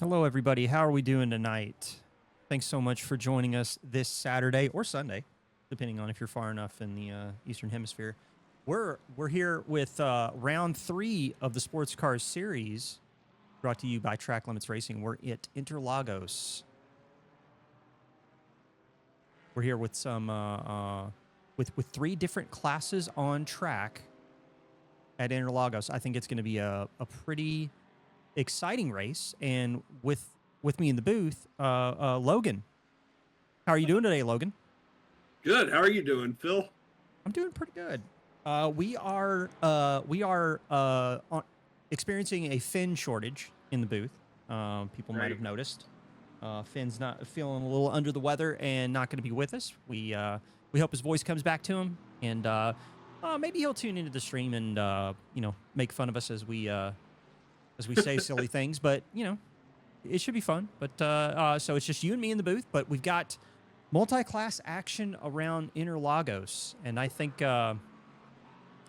Hello, everybody. How are we doing tonight? Thanks so much for joining us this Saturday or Sunday, depending on if you're far enough in the Eastern Hemisphere. We're here with round 3 of the Sports Cars series, brought to you by Track Limits Racing. We're at Interlagos. We're here with some with 3 different classes on track at Interlagos. I think it's going to be a pretty exciting race, and with me in the booth, Logan. How are you doing today, Logan? Good. How are you doing, Phil? I'm doing pretty good. We are experiencing a Finn shortage in the booth. People might have noticed. Finn's not feeling a little under the weather and not going to be with us. We hope his voice comes back to him, and maybe he'll tune into the stream and make fun of us as we say silly things, but it should be fun. But so it's just you and me in the booth, but we've got multi-class action around Interlagos, and I think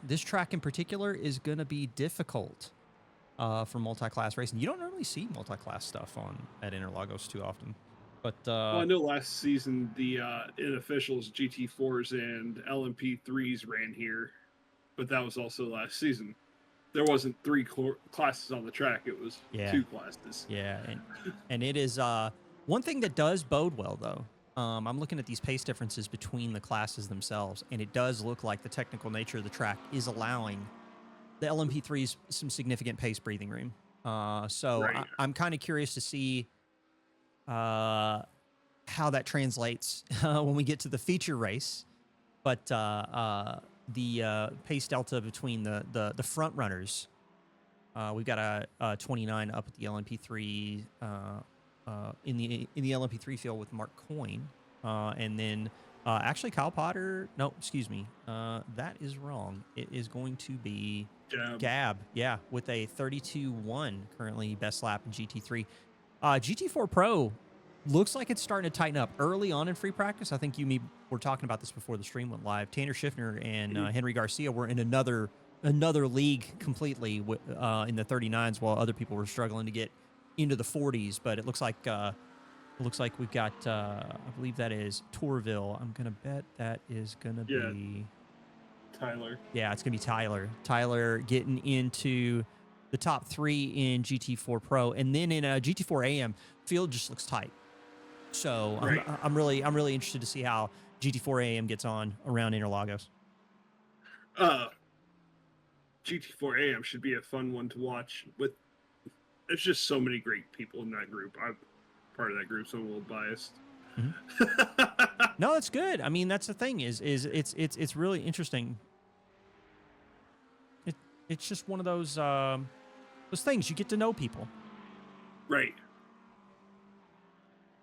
this track in particular is going to be difficult for multi-class racing. You don't normally see multi-class stuff at Interlagos too often, but well, I know last season the unofficials GT4s and LMP3s ran here, but that was also last season. There wasn't 3 classes on the track. It was 2 classes. Yeah, and it is one thing that does bode well, though. I'm looking at these pace differences between the classes themselves, and it does look like the technical nature of the track is allowing the LMP3s some significant pace breathing room. I'm kind of curious to see how that translates when we get to the feature race. But the pace delta between the front runners, we've got a 29 up at the LMP3 in the LMP3 field with Mark Coyne, and then actually Kyle Potter. No, excuse me, that is wrong. It is going to be Gab. Yeah, with a 32.1 currently best lap in GT3. GT4 Pro looks like it's starting to tighten up early on in free practice. I think you and me were talking about this before the stream went live. Tanner Schiffner and Henry Garcia were in another league completely in the 39s, while other people were struggling to get into the 40s. But it looks like we've got I believe that is Tourville. I'm gonna bet that is gonna be Tyler. Yeah, it's gonna be Tyler. Tyler getting into the top 3 in GT4 Pro, and then in a GT4 AM, field just looks tight. So I'm really interested to see how GT4 AM gets on around Interlagos. GT4 AM should be a fun one to watch. There's just so many great people in that group. I'm part of that group, so I'm a little biased. Mm-hmm. No, that's good. I mean, that's the thing is it's really interesting. It's just one of those things you get to know people. Right.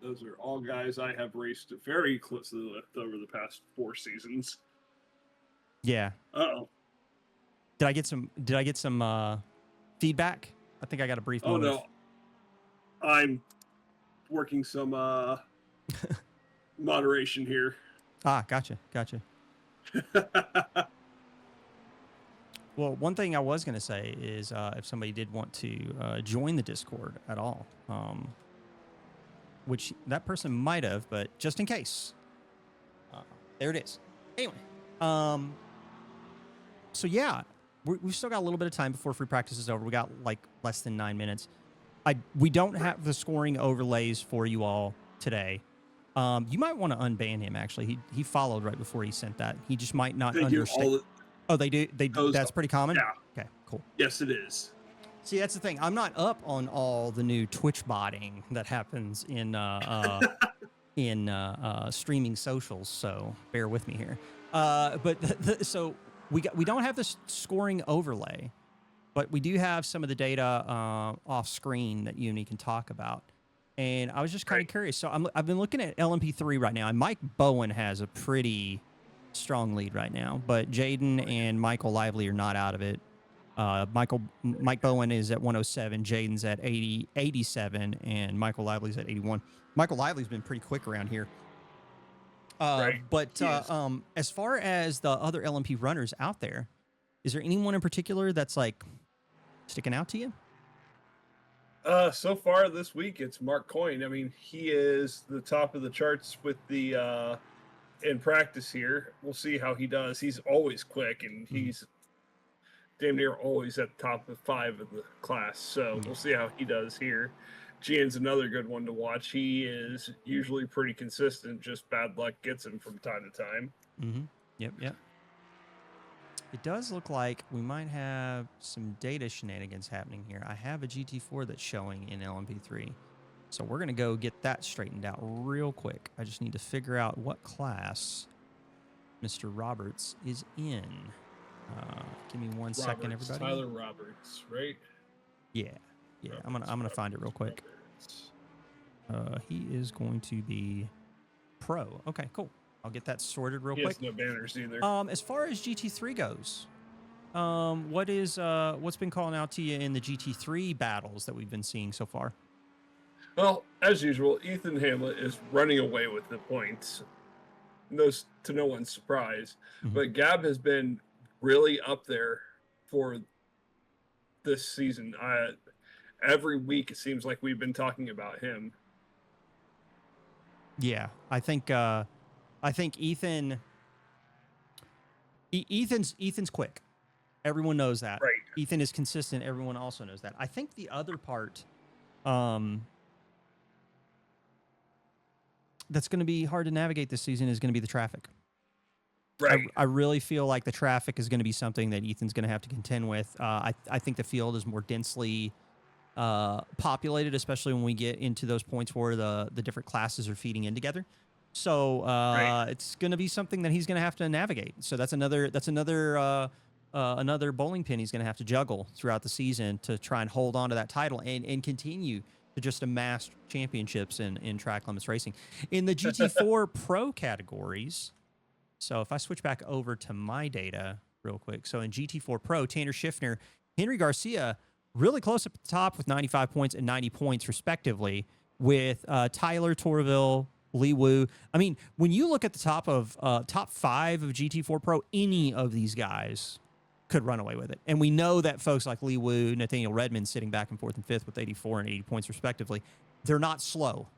Those are all guys I have raced very closely with over the past 4 seasons. Yeah. Uh-oh. Did I get some feedback? I think I got a brief moment. Oh, no. I'm working some moderation here. Gotcha. Well, one thing I was going to say is if somebody did want to join the Discord at all, which that person might have, but just in case, there it is. Anyway, so yeah, we've still got a little bit of time before free practice is over. We got like less than 9 minutes. We don't have the scoring overlays for you all today. You might want to unban him. Actually, he followed right before he sent that. He just might not understand. Oh, they do. That's pretty common. Yeah. Okay. Cool. Yes, it is. See, that's the thing. I'm not up on all the new Twitch botting that happens in streaming socials, so bear with me here. So we don't have this scoring overlay, but we do have some of the data off screen that you and me can talk about. And I was just kind of curious. So I've been looking at LMP3 right now, and Mike Bowen has a pretty strong lead right now, but Jaden and Michael Lively are not out of it. Mike Bowen is at 107, Jaden's at 87, and Michael Lively's at 81. Michael Lively's been pretty quick around here. But as far as the other LMP runners out there, is there anyone in particular that's like sticking out to you? So far this week, it's Mark Coyne. I mean, he is the top of the charts with the in practice here. We'll see how he does. He's always quick, and he's damn near always at the top of 5 of the class. So we'll see how he does here. Gian's another good one to watch. He is usually pretty consistent. Just bad luck gets him from time to time. Yep. It does look like we might have some data shenanigans happening here. I have a GT4 that's showing in LMP3. So we're going to go get that straightened out real quick. I just need to figure out what class Mr. Roberts is in. Give me one second, everybody. Tyler Roberts, right? Yeah. Roberts, I'm gonna find it real quick. He is going to be pro. Okay, cool. I'll get that sorted real quick. He has no banners either. As far as GT3 goes, what's been calling out to you in the GT3 battles that we've been seeing so far? Well, as usual, Ethan Hamlet is running away with the points. To no one's surprise, but Gab has been really up there for this season. Every week it seems like we've been talking about him. Yeah, I think Ethan's quick. Everyone knows that. Right. Ethan is consistent. Everyone also knows that. I think the other part that's going to be hard to navigate this season is going to be the traffic. Right. I really feel like the traffic is going to be something that Ethan's going to have to contend with. I think the field is more densely populated, especially when we get into those points where the different classes are feeding in together. So it's going to be something that he's going to have to navigate. So that's another bowling pin he's going to have to juggle throughout the season to try and hold on to that title and continue to just amass championships in track limits racing. In the GT4 Pro categories, so if I switch back over to my data real quick. So in GT4 Pro, Tanner Schiffner, Henry Garcia, really close up at the top with 95 points and 90 points respectively, with Tyler Torville, Lee Wu. I mean, when you look at the top 5 of GT4 Pro, any of these guys could run away with it. And we know that folks like Lee Wu, Nathaniel Redmond sitting back in 4th and 5th with 84 and 80 points respectively, they're not slow.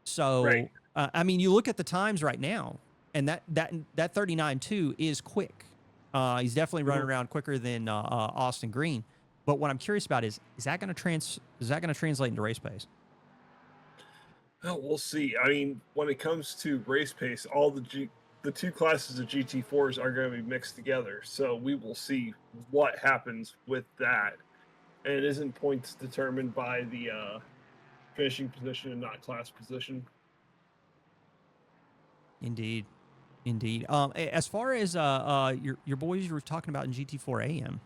So, I mean, you look at the times right now, and that 39.2 is quick. He's definitely running around quicker than Austin Green. But what I'm curious about is that going to translate into race pace? Well, we'll see. I mean, when it comes to race pace, all the two classes of GT4s are going to be mixed together. So we will see what happens with that. And it isn't points determined by the finishing position and not class position. Indeed. As far as your boys you were talking about in GT4 AM,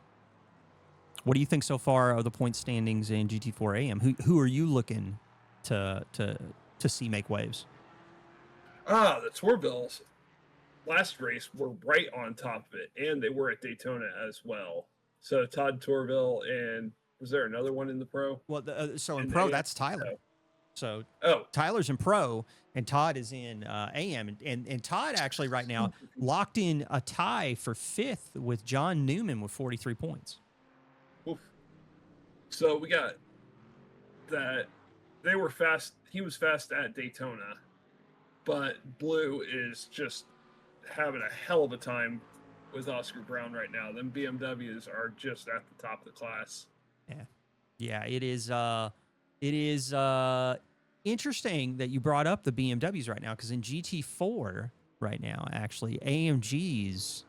what do you think so far of the point standings in GT4 AM? Who are you looking to see make waves? The Torvilles last race were right on top of it, and they were at Daytona as well. So Todd Torville, and was there another one in the pro? Well, so in pro, that's Tyler. So Tyler's in pro, and Todd is in AM. And Todd actually right now locked in a tie for 5th with John Newman with 43 points. Oof. So we got that. They were fast. He was fast at Daytona, but Blue is just having a hell of a time with Oscar Brown right now. Them BMWs are just at the top of the class. Yeah, it is. It is interesting that you brought up the BMWs right now, because in GT4 right now, actually, AMGs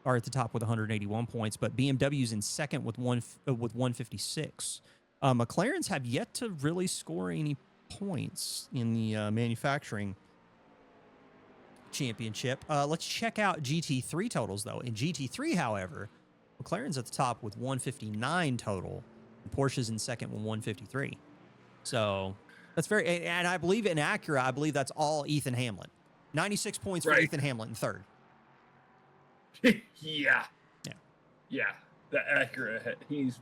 are at the top with 181 points, but BMWs in second with 156. McLarens have yet to really score any points in the manufacturing championship. Let's check out GT3 totals, though. In GT3, however, McLaren's at the top with 159 total, and Porsche's in second with 153. So that's very, and I believe in Acura, I believe that's all Ethan Hamlin. 96 points for Ethan Hamlin in third. Yeah. The Acura, he's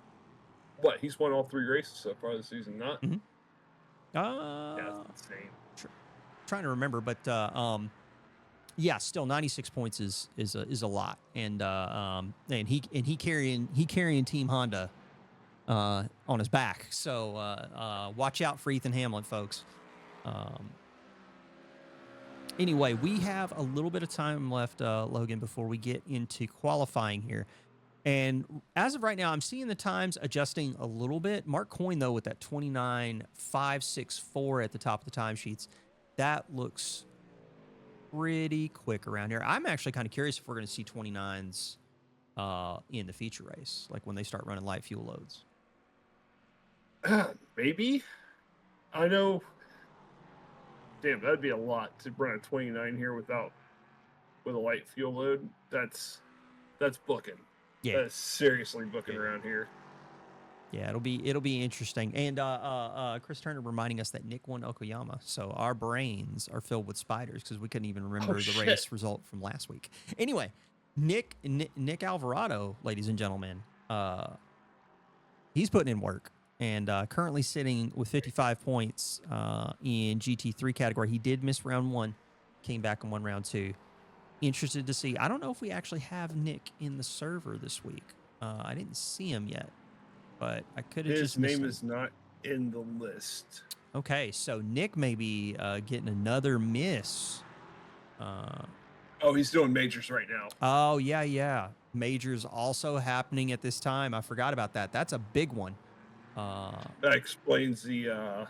won all 3 races so far this season, not? Mm-hmm. That's insane. Trying to remember, but still 96 points is a lot, and he carrying Team Honda on his back. So watch out for Ethan Hamlin, folks. Anyway, we have a little bit of time left, Logan, before we get into qualifying here. And as of right now, I'm seeing the times adjusting a little bit. Mark Coyne, though, with that 29.564 at the top of the timesheets, that looks pretty quick around here. I'm actually kind of curious if we're going to see 29s in the feature race, like when they start running light fuel loads. Maybe. I know. Damn, that'd be a lot to run a 29 here with a light fuel load. That's booking. Yeah, That's seriously booking around here. Yeah, it'll be interesting. And Chris Turner reminding us that Nick won Okayama, so our brains are filled with spiders because we couldn't even remember the race result from last week. Anyway, Nick Alvarado, ladies and gentlemen, he's putting in work and currently sitting with 55 points in GT3 category. He did miss round 1, came back and won round 2. Interested to see. I don't know if we actually have Nick in the server this week. I didn't see him yet, but I could have just missed him. His name is not in the list. Okay, so Nick may be getting another miss. Oh, he's doing majors right now. Oh, yeah. Majors also happening at this time. I forgot about that. That's a big one. That explains the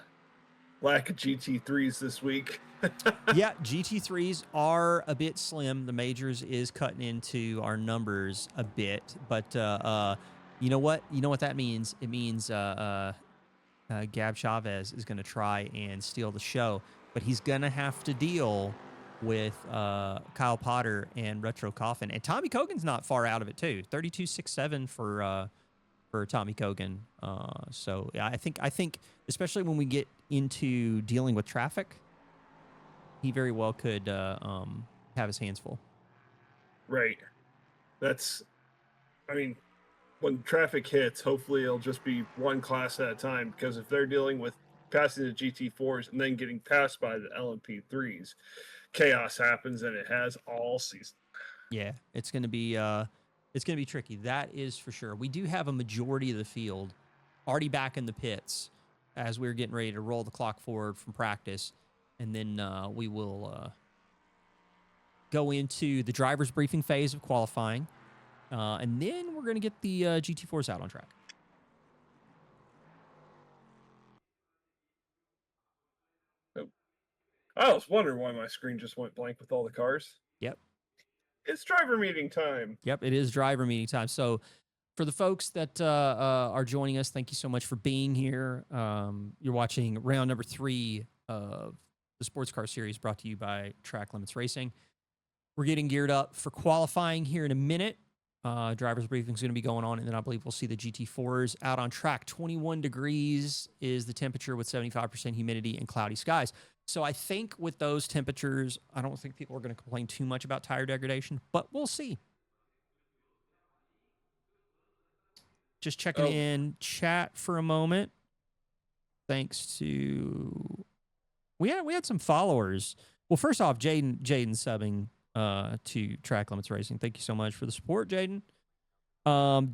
lack of GT3s this week. Yeah, GT3s are a bit slim. The majors is cutting into our numbers a bit, but you know what? You know what that means? It means Gab Chavez is going to try and steal the show, but he's going to have to deal with Kyle Potter and Retro Coffin, and Tommy Cogan's not far out of it too. 32.67 for Tommy Cogan. So yeah, I think especially when we get into dealing with traffic, he very well could have his hands full. Right. When traffic hits, hopefully it'll just be one class at a time, because if they're dealing with passing the GT4s and then getting passed by the LMP3s, chaos happens, and it has all season. Yeah, it's going to be tricky. That is for sure. We do have a majority of the field already back in the pits as we're getting ready to roll the clock forward from practice. And then we will go into the driver's briefing phase of qualifying. And then we're going to get the GT4s out on track. I was wondering why my screen just went blank with all the cars. Yep. It's driver meeting time. Yep, it is driver meeting time. So for the folks that are joining us, thank you so much for being here. You're watching round number 3 of the Sports Car Series, brought to you by Track Limits Racing. We're getting geared up for qualifying here in a minute. Driver's briefing is going to be going on, and then I believe we'll see the GT4s out on track. 21 degrees is the temperature with 75% humidity and cloudy skies. So I think with those temperatures, I don't think people are going to complain too much about tire degradation, but we'll see. Just checking in chat for a moment. Thanks to... We had some followers. Well, first off, Jaden subbing to Track Limits Racing. Thank you so much for the support, Jaden.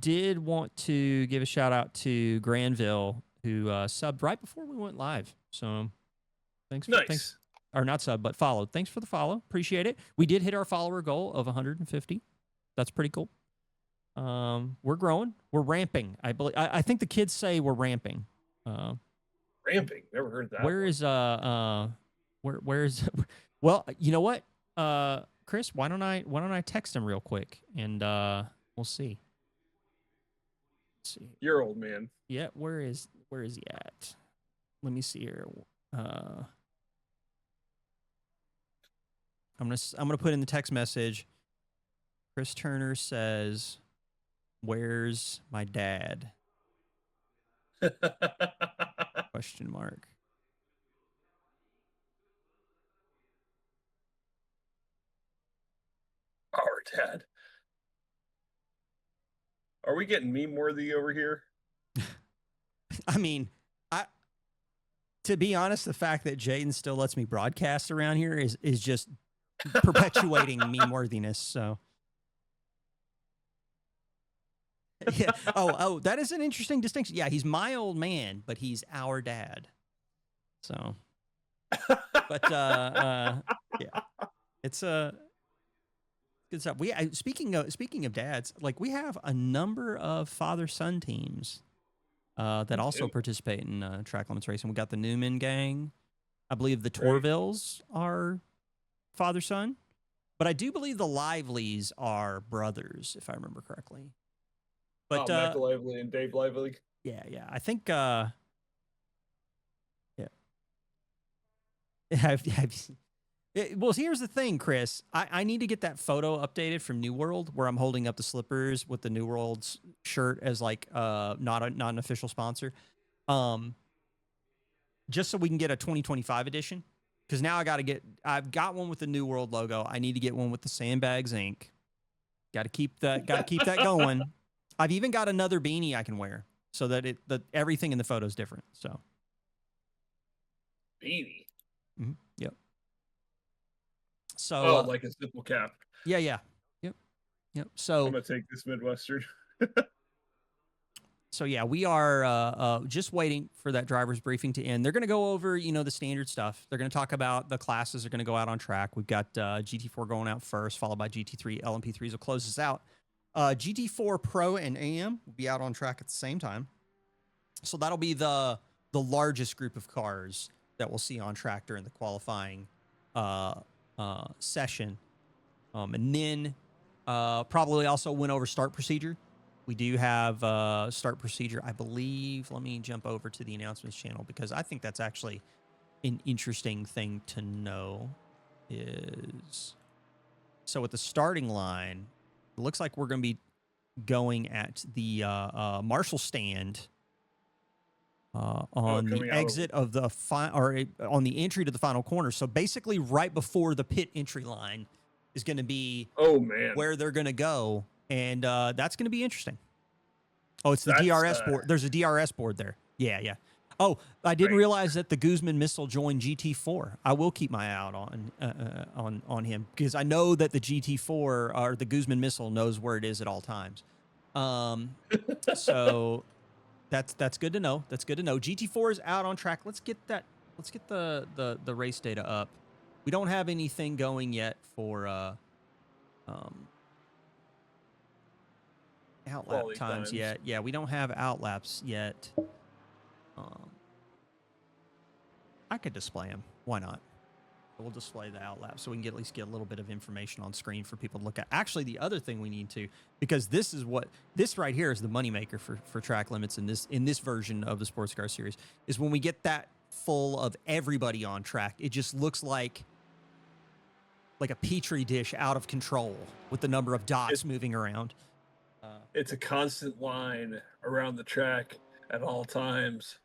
Did want to give a shout out to Granville, who subbed right before we went live. So thanks. Thanks, or not sub, but followed. Thanks for the follow. Appreciate it. We did hit our follower goal of 150. That's pretty cool. We're growing. We're ramping. I think the kids say we're ramping. Ramping? Never heard that. Where is well, you know what? Chris, why don't I text him real quick and we'll see. Let's see. You're old man. Yeah, where is he at? Let me see here. I'm gonna put in the text message. Chris Turner says, "Where's my dad?" Question mark. Our dad. Are we getting meme worthy over here? I mean, to be honest, the fact that Jaden still lets me broadcast around here is just perpetuating meme worthiness. So Yeah. Oh, that is an interesting distinction. Yeah, he's my old man, but he's our dad. So, but yeah, it's good stuff. Speaking of dads, like we have a number of father-son teams that also participate in track limits racing. We got the Newman gang. I believe the Torvilles are father-son, but I do believe the Liveleys are brothers, if I remember correctly. But Michael Lively and Dave Lively. Yeah. I think yeah. Well, here's the thing, Chris. I need to get that photo updated from New World where I'm holding up the slippers with the New World's shirt as like not an official sponsor. Just so we can get a 2025 edition. Because now I've got one with the New World logo. I need to get one with the Sandbags Inc. Got to keep that going. I've even got another beanie I can wear so that everything in the photo is different. So beanie. Mm-hmm. Yep. So like a simple cap. Yeah. Yep. So I'm gonna take this Midwestern. So yeah, we are just waiting for that driver's briefing to end. They're going to go over, the standard stuff. They're going to talk about the classes that are going to go out on track. We've got GT4 going out first, followed by GT3. LMP3s will close us out. GT4 Pro and AM will be out on track at the same time. So that'll be the largest group of cars that we'll see on track during the qualifying session. And then probably also went over start procedure. We do have start procedure, I believe. Let me jump over to the announcements channel because I think that's actually an interesting thing to know. So at the starting line, it looks like we're going to be going at the Marshall stand on the exit of the on the entry to the final corner. So basically, right before the pit entry line is going to be where they're going to go. And that's going to be interesting. Oh, it's the DRS board. There's a DRS board there. Yeah. Oh, I didn't realize that the Guzman missile joined GT4. I will keep my eye out on him because I know that the GT4 or the Guzman missile knows where it is at all times. So that's good to know. That's good to know. GT4 is out on track. Let's get the race data up. We don't have anything going yet for outlap times yet. Yeah, we don't have outlaps yet. I could display them. Why not? We'll display the outlap so we can at least get a little bit of information on screen for people to look at. Actually, the other thing we need to, because this right here is the moneymaker for track limits in this version of the sports car series, is when we get that full of everybody on track, it just looks like a petri dish out of control with the number of dots moving around. It's a constant line around the track at all times.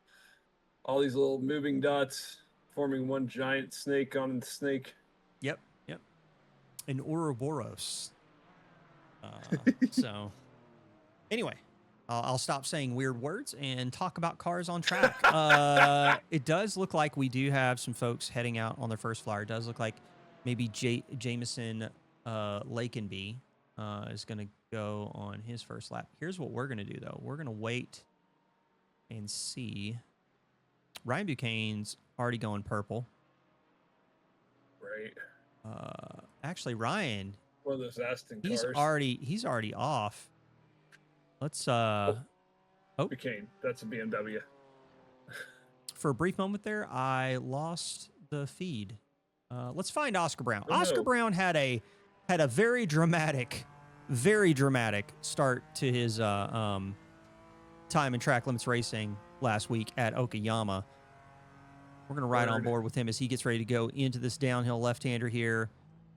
All these little moving dots forming one giant snake on the snake. Yep. An Ouroboros. So, anyway, I'll stop saying weird words and talk about cars on track. It does look like we do have some folks heading out on their first flyer. It does look like maybe Jameson Lakenby is going to go on his first lap. Here's what we're going to do, though. We're going to wait and see. Ryan Buchanan's already going purple. Right. Actually, Ryan, one of those Aston he's cars. He's already off. Let's Buchanan, that's a BMW. For a brief moment there, I lost the feed. Let's find Oscar Brown. Oh, Oscar no. Brown had a very dramatic start to his time in track limits racing last week at Okayama. We're going to ride on board with him as he gets ready to go into this downhill left-hander here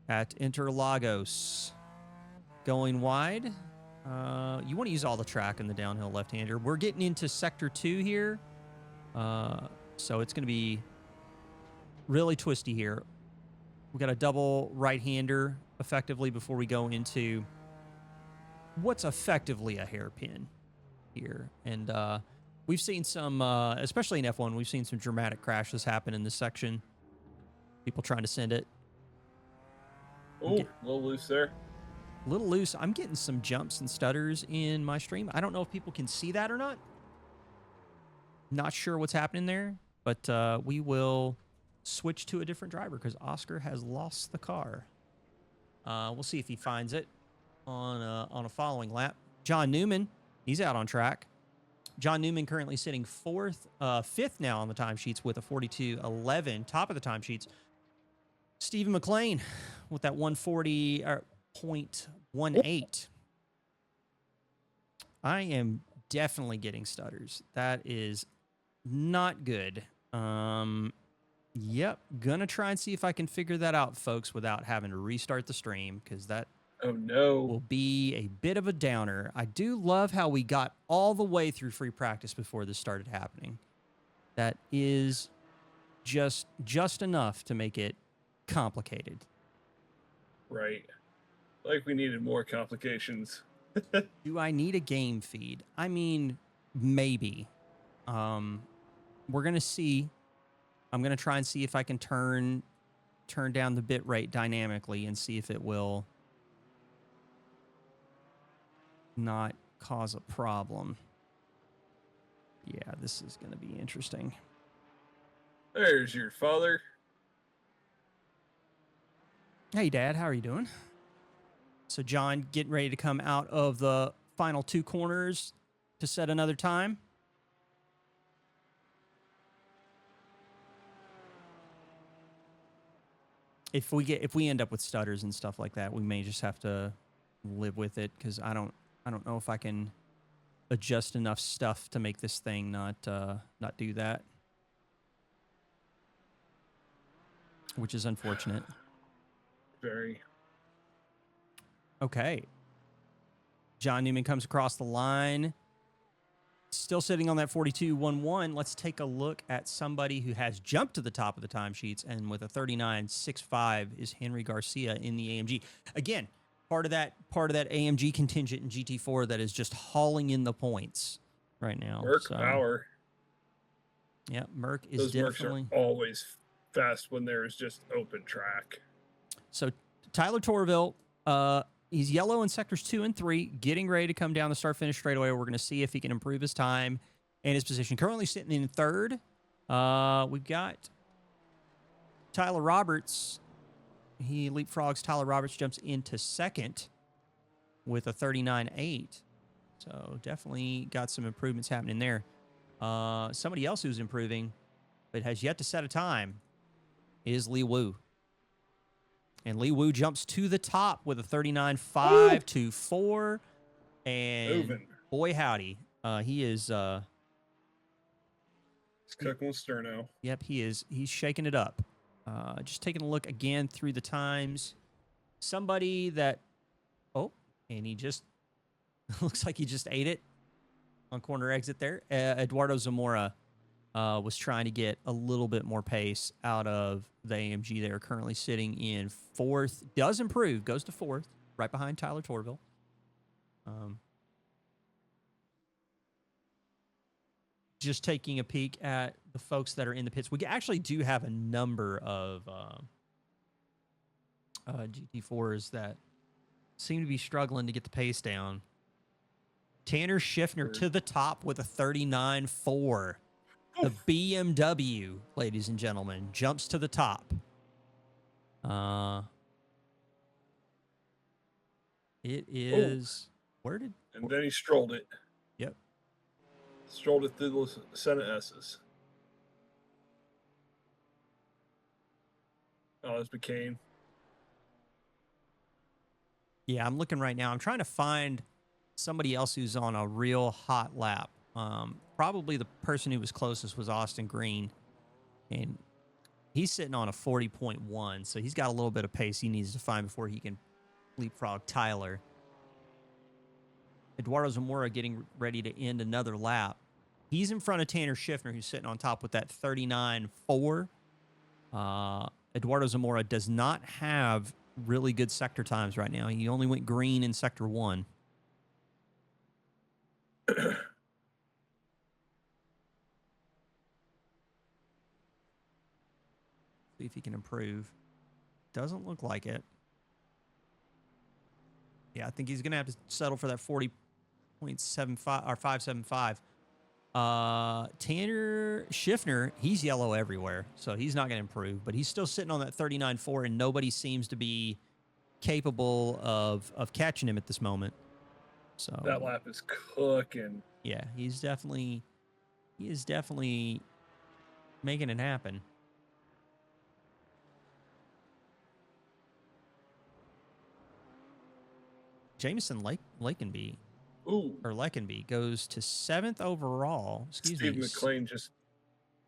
at Interlagos. Going wide. You want to use all the track in the downhill left-hander. We're getting into Sector 2 here. So it's going to be really twisty here. We've got a double right-hander effectively before we go into what's effectively a hairpin here. And we've seen some, especially in F1, we've seen some dramatic crashes happen in this section. People trying to send it. Oh, a little loose there. A little loose. I'm getting some jumps and stutters in my stream. I don't know if people can see that or not. Not sure what's happening there, but we will switch to a different driver because Oscar has lost the car. We'll see if he finds it on a following lap. John Newman, he's out on track. John Newman currently sitting fifth now on the timesheets with a 42.11, top of the timesheets. Stephen McLean with that 140.18. I am definitely getting stutters. That is not good. Yep, gonna try and see if I can figure that out, folks, without having to restart the stream, because that Oh no. will be a bit of a downer. I do love how we got all the way through free practice before this started happening. That is just enough to make it complicated. Right. Like we needed more complications. Do I need a game feed? I mean, maybe. We're gonna see. I'm gonna try and see if I can turn down the bit rate dynamically and see if it will not cause a problem. Yeah, this is gonna be interesting. There's your father. Hey, Dad, how are you doing? So, John, getting ready to come out of the final two corners to set another time. If we end up with stutters and stuff like that, we may just have to live with it because I don't know if I can adjust enough stuff to make this thing not do that, which is unfortunate. Very. Okay. John Newman comes across the line. Still sitting on that 42.11. Let's take a look at somebody who has jumped to the top of the timesheets, and with a 39.65 is Henry Garcia in the AMG. Again, part of that AMG contingent in GT4 that is just hauling in the points right now. Merc power. Yeah, Merc is Those definitely Mercs are always fast when there's just open track. So Tyler Torville, he's yellow in sectors 2 and 3, getting ready to come down the start-finish straightaway. We're going to see if he can improve his time and his position. Currently sitting in third. We've got Tyler Roberts. He leapfrogs. Tyler Roberts jumps into second with a 39.8. So definitely got some improvements happening there. Somebody else who's improving but has yet to set a time is Lee Wu. And Lee Wu jumps to the top with a 39.524. And Moving. boy, howdy. He is... He's cooking with sterno. Yep, he is. He's shaking it up. Just taking a look again through the times. Somebody that... Oh, and he just... looks like he just ate it on corner exit there. Eduardo Zamora was trying to get a little bit more pace out of the AMG. They are currently sitting in fourth. Does improve. Goes to fourth. Right behind Tyler Torville. Just taking a peek at the folks that are in the pits. We actually do have a number of GT4s that seem to be struggling to get the pace down. Tanner Schiffner to the top with a 39.4. The BMW, ladies and gentlemen, jumps to the top. It is... Where did... And then he strolled it. Yep. Strolled it through the Senate S's. Oh, it's McCain. Yeah, I'm looking right now. I'm trying to find somebody else who's on a real hot lap. Probably the person who was closest was Austin Green. And he's sitting on a 40.1, so he's got a little bit of pace he needs to find before he can leapfrog Tyler. Eduardo Zamora getting ready to end another lap. He's in front of Tanner Schiffner, who's sitting on top with that 39.4. Eduardo Zamora does not have really good sector times right now. He only went green in sector 1. See if he can improve. Doesn't look like it. Yeah, I think he's going to have to settle for that 40.75 or 575. Tanner Schiffner, he's yellow everywhere, so he's not going to improve, but he's still sitting on that 39.4, and nobody seems to be capable of catching him at this moment. So That lap is cooking. yeah, he is definitely making it happen. Jameson Lakenby Ooh. or Leckenby goes to 7th overall. Excuse Steve me. McLean just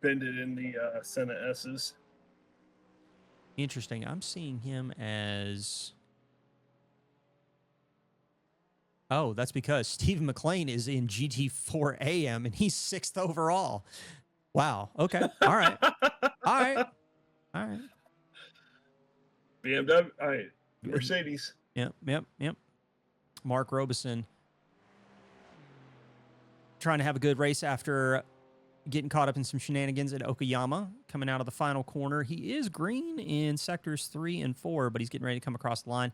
bended in the Senna S's. Interesting. I'm seeing him as... Oh, that's because Stephen McLean is in GT4 AM and he's 6th overall. Wow. Okay. All right. All right. All right. BMW. All right. Mercedes. Yep. Mark Robeson trying to have a good race after getting caught up in some shenanigans at Okayama, coming out of the final corner. He is green in sectors 3 and 4, but he's getting ready to come across the line.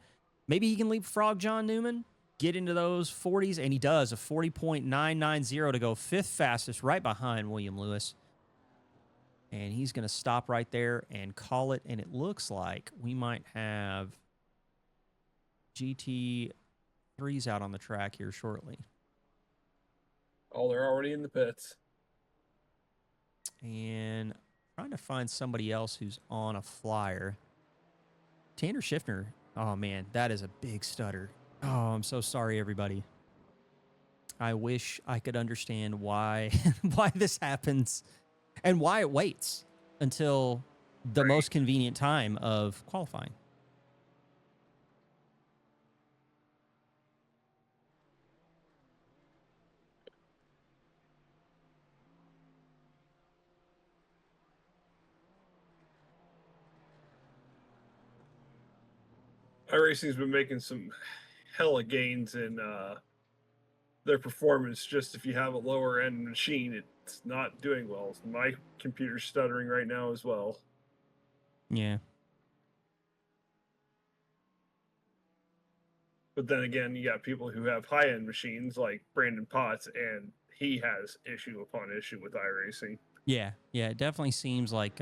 Maybe he can leapfrog John Newman, get into those 40s, and he does, a 40.990 to go 5th fastest, right behind William Lewis. And he's going to stop right there and call it, and it looks like we might have GT3s out on the track here shortly. Oh, they're already in the pits. And trying to find somebody else who's on a flyer. Tanner Schiffner. Oh, man, that is a big stutter. Oh, I'm so sorry, everybody. I wish I could understand why why this happens and why it waits until the most convenient time of qualifying. iRacing's been making some hella gains in their performance. Just if you have a lower end machine, it's not doing well. My computer's stuttering right now as well. Yeah. But then again, you got people who have high end machines like Brandon Potts, and he has issue upon issue with iRacing. Yeah. It definitely seems like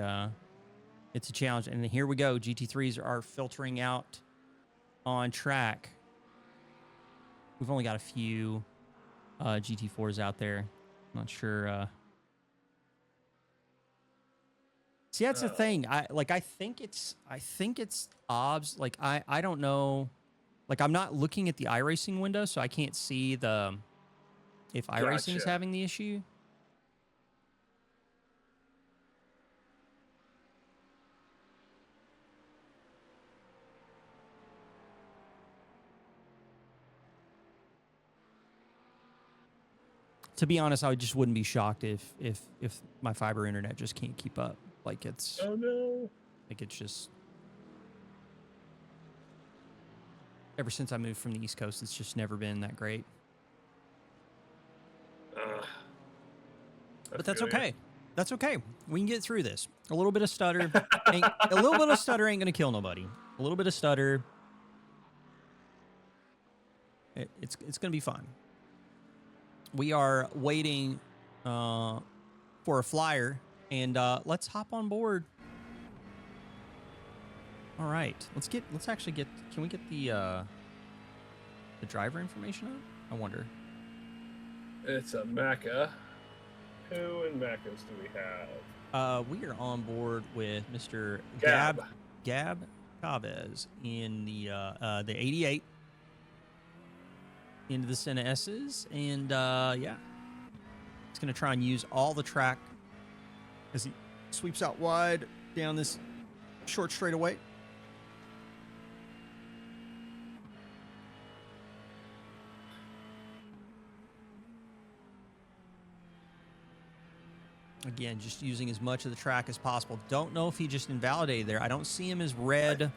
it's a challenge. And here we go. GT3s are filtering out on track. We've only got a few GT4s out there. I'm not sure. See, that's the thing. I think it's obs. Like I don't know. Like I'm not looking at the iRacing window, so I can't see if iRacing is having the issue. To be honest, I just wouldn't be shocked if my fiber internet just can't keep up. Like it's Oh no. Like it's just ever since I moved from the East Coast, it's just never been that great. But that's okay. That's okay. We can get through this. A little bit of stutter. ain't gonna kill nobody. A little bit of stutter. It's gonna be fine. We are waiting for a flyer, and let's hop on board. All right, let's actually get. Can we get the driver information up? I wonder. It's a Macca. Who in Maccas do we have? We are on board with Mr. Gab Chavez in the 88 into the Senna S's, and yeah, he's gonna try and use all the track as he sweeps out wide down this short straightaway. Again, just using as much of the track as possible. Don't know if he just invalidated there. I don't see him as red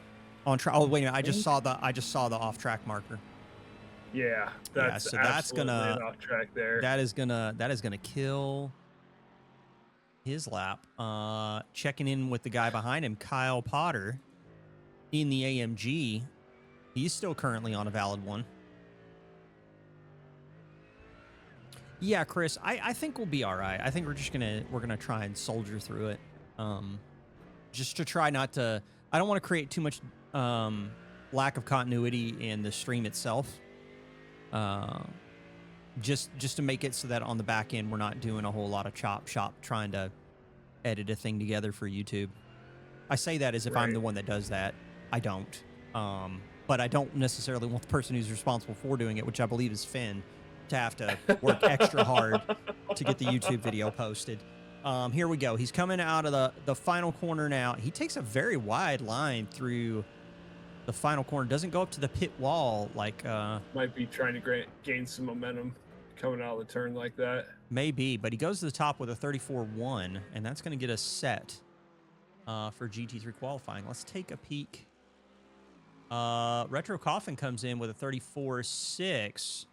on track. Oh wait a minute! I just saw the off-track marker. Yeah, that's so that's gonna off track there. That is gonna kill his lap. Checking in with the guy behind him, Kyle Potter, in the AMG. He's still currently on a valid one. Yeah, Chris, I think we'll be all right. I think we're gonna try and soldier through it. Just to try not to. I don't want to create too much lack of continuity in the stream itself. Just to make it so that on the back end we're not doing a whole lot of chop shop trying to edit a thing together for YouTube. I say that as if I'm the one that does that. I don't. But I don't necessarily want the person who's responsible for doing it, which I believe is Finn, to have to work extra hard to get the YouTube video posted. Here we go. He's coming out of the final corner now. He takes a very wide line through the final corner. Doesn't go up to the pit wall like... Might be trying to gain some momentum coming out of the turn like that. Maybe, but he goes to the top with a 34-1, and that's going to get us set for GT3 qualifying. Let's take a peek. Retro Coffin comes in with a 34-6.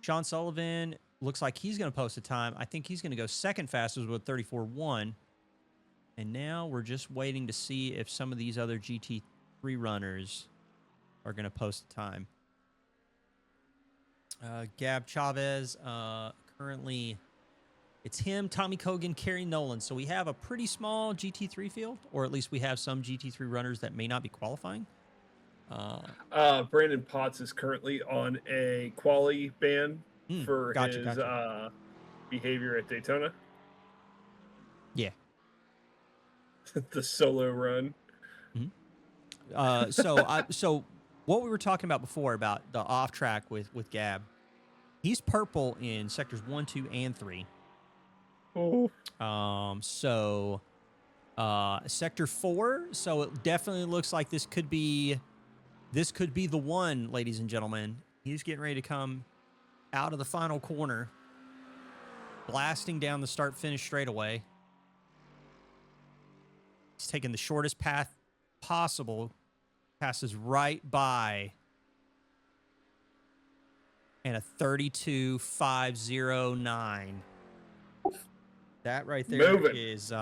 Sean Sullivan looks like he's going to post a time. I think he's going to go second fastest with 34-1. And now we're just waiting to see if some of these other GT3 runners are going to post a time. Gab Chavez, currently it's him, Tommy Kogan, Kerry Nolan. So we have a pretty small GT3 field, or at least we have some GT3 runners that may not be qualifying. Brandon Potts is currently on a quali ban for his behavior at Daytona. Yeah. The solo run. So what we were talking about before about the off track with Gab, he's purple in sectors 1, 2, and 3. Oh. Sector 4. So it definitely looks like this could be the one, ladies and gentlemen. He's getting ready to come out of the final corner, blasting down the start-finish straightaway. He's taking the shortest path possible, passes right by, and a 32.509. That right there is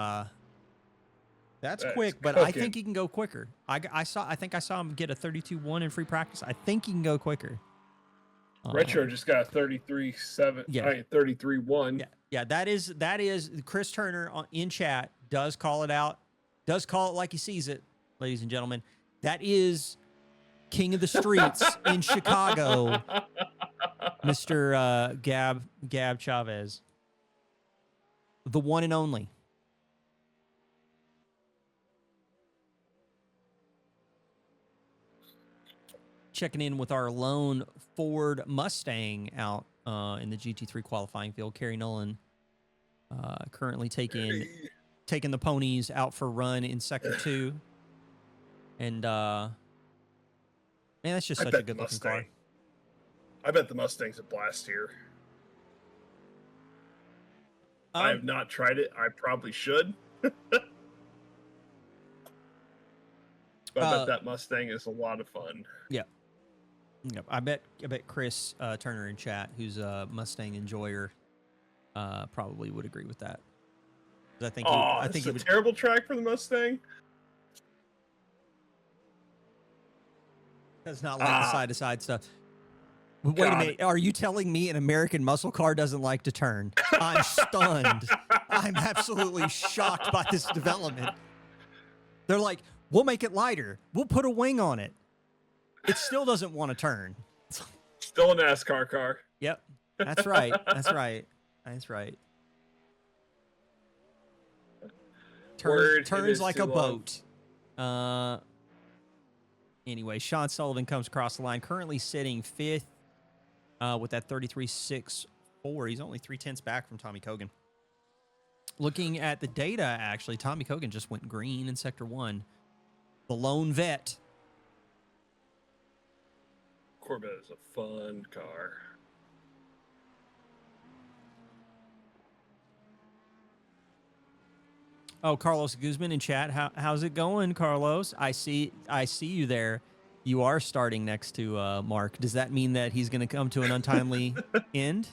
that's quick, but I think he can go quicker. I think I saw him get a 32.1 in free practice. I think he can go quicker. Retro just got a 33.7. Yeah. 33.1. Yeah. That is Chris Turner in chat does call it out. Does call it like he sees it, ladies and gentlemen. That is King of the Streets in Chicago, Mr. Gab Chavez, the one and only. Checking in with our lone Ford Mustang out in the GT3 qualifying field. Kerry Nolan currently taking the ponies out for a run in Sector 2. And, man, that's just such a good-looking car. I bet the Mustang's a blast here. I have not tried it. I probably should. But I bet that Mustang is a lot of fun. Yeah. Yep. I bet Chris Turner in chat, who's a Mustang enjoyer, probably would agree with that. I think it's a terrible track for the Mustang. Does not like the side-to-side stuff. Wait a minute. Are you telling me an American muscle car doesn't like to turn? I'm stunned. I'm absolutely shocked by this development. They're like, we'll make it lighter. We'll put a wing on it. It still doesn't want to turn. Still a NASCAR car. Yep. That's right. That's right. That's right. Turns like a boat. Anyway, Sean Sullivan comes across the line, currently sitting 5th with that 33.64. He's only 0.3 back from Tommy Kogan. Looking at the data, actually, Tommy Kogan just went green in Sector 1. The lone vet. Corvette is a fun car. Oh, Carlos Guzman in chat. How's it going, Carlos? I see you there. You are starting next to Mark. Does that mean that he's going to come to an untimely end?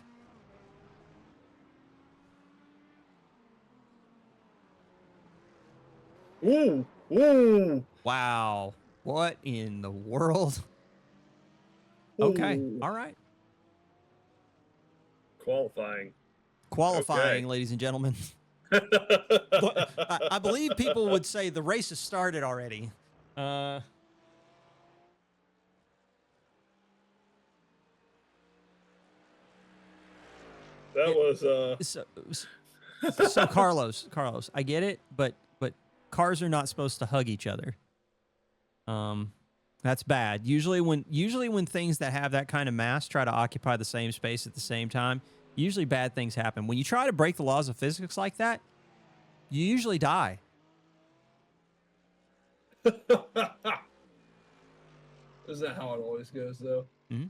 Ooh. Ooh. Wow. What in the world? Okay. Ooh. All right. qualifying. Qualifying, Okay. ladies and gentlemen. I believe people would say the race has started already. That was So Carlos, I get it, but cars are not supposed to hug each other. That's bad. Usually when things that have that kind of mass try to occupy the same space at the same time, usually bad things happen. When you try to break the laws of physics like that, you usually die. Isn't that how it always goes, though? Mm-hmm.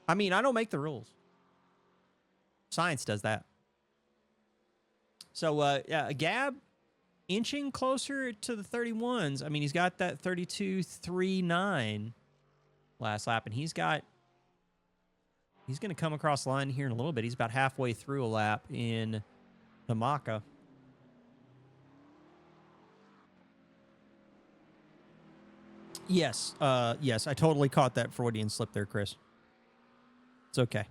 I mean, I don't make the rules. Science does that. So, Gab inching closer to the 31s. I mean, he's got that 32.39 last lap, and he's going to come across the line here in a little bit. He's about halfway through a lap in the Maka. Yes, I totally caught that Freudian slip there, Chris. It's okay.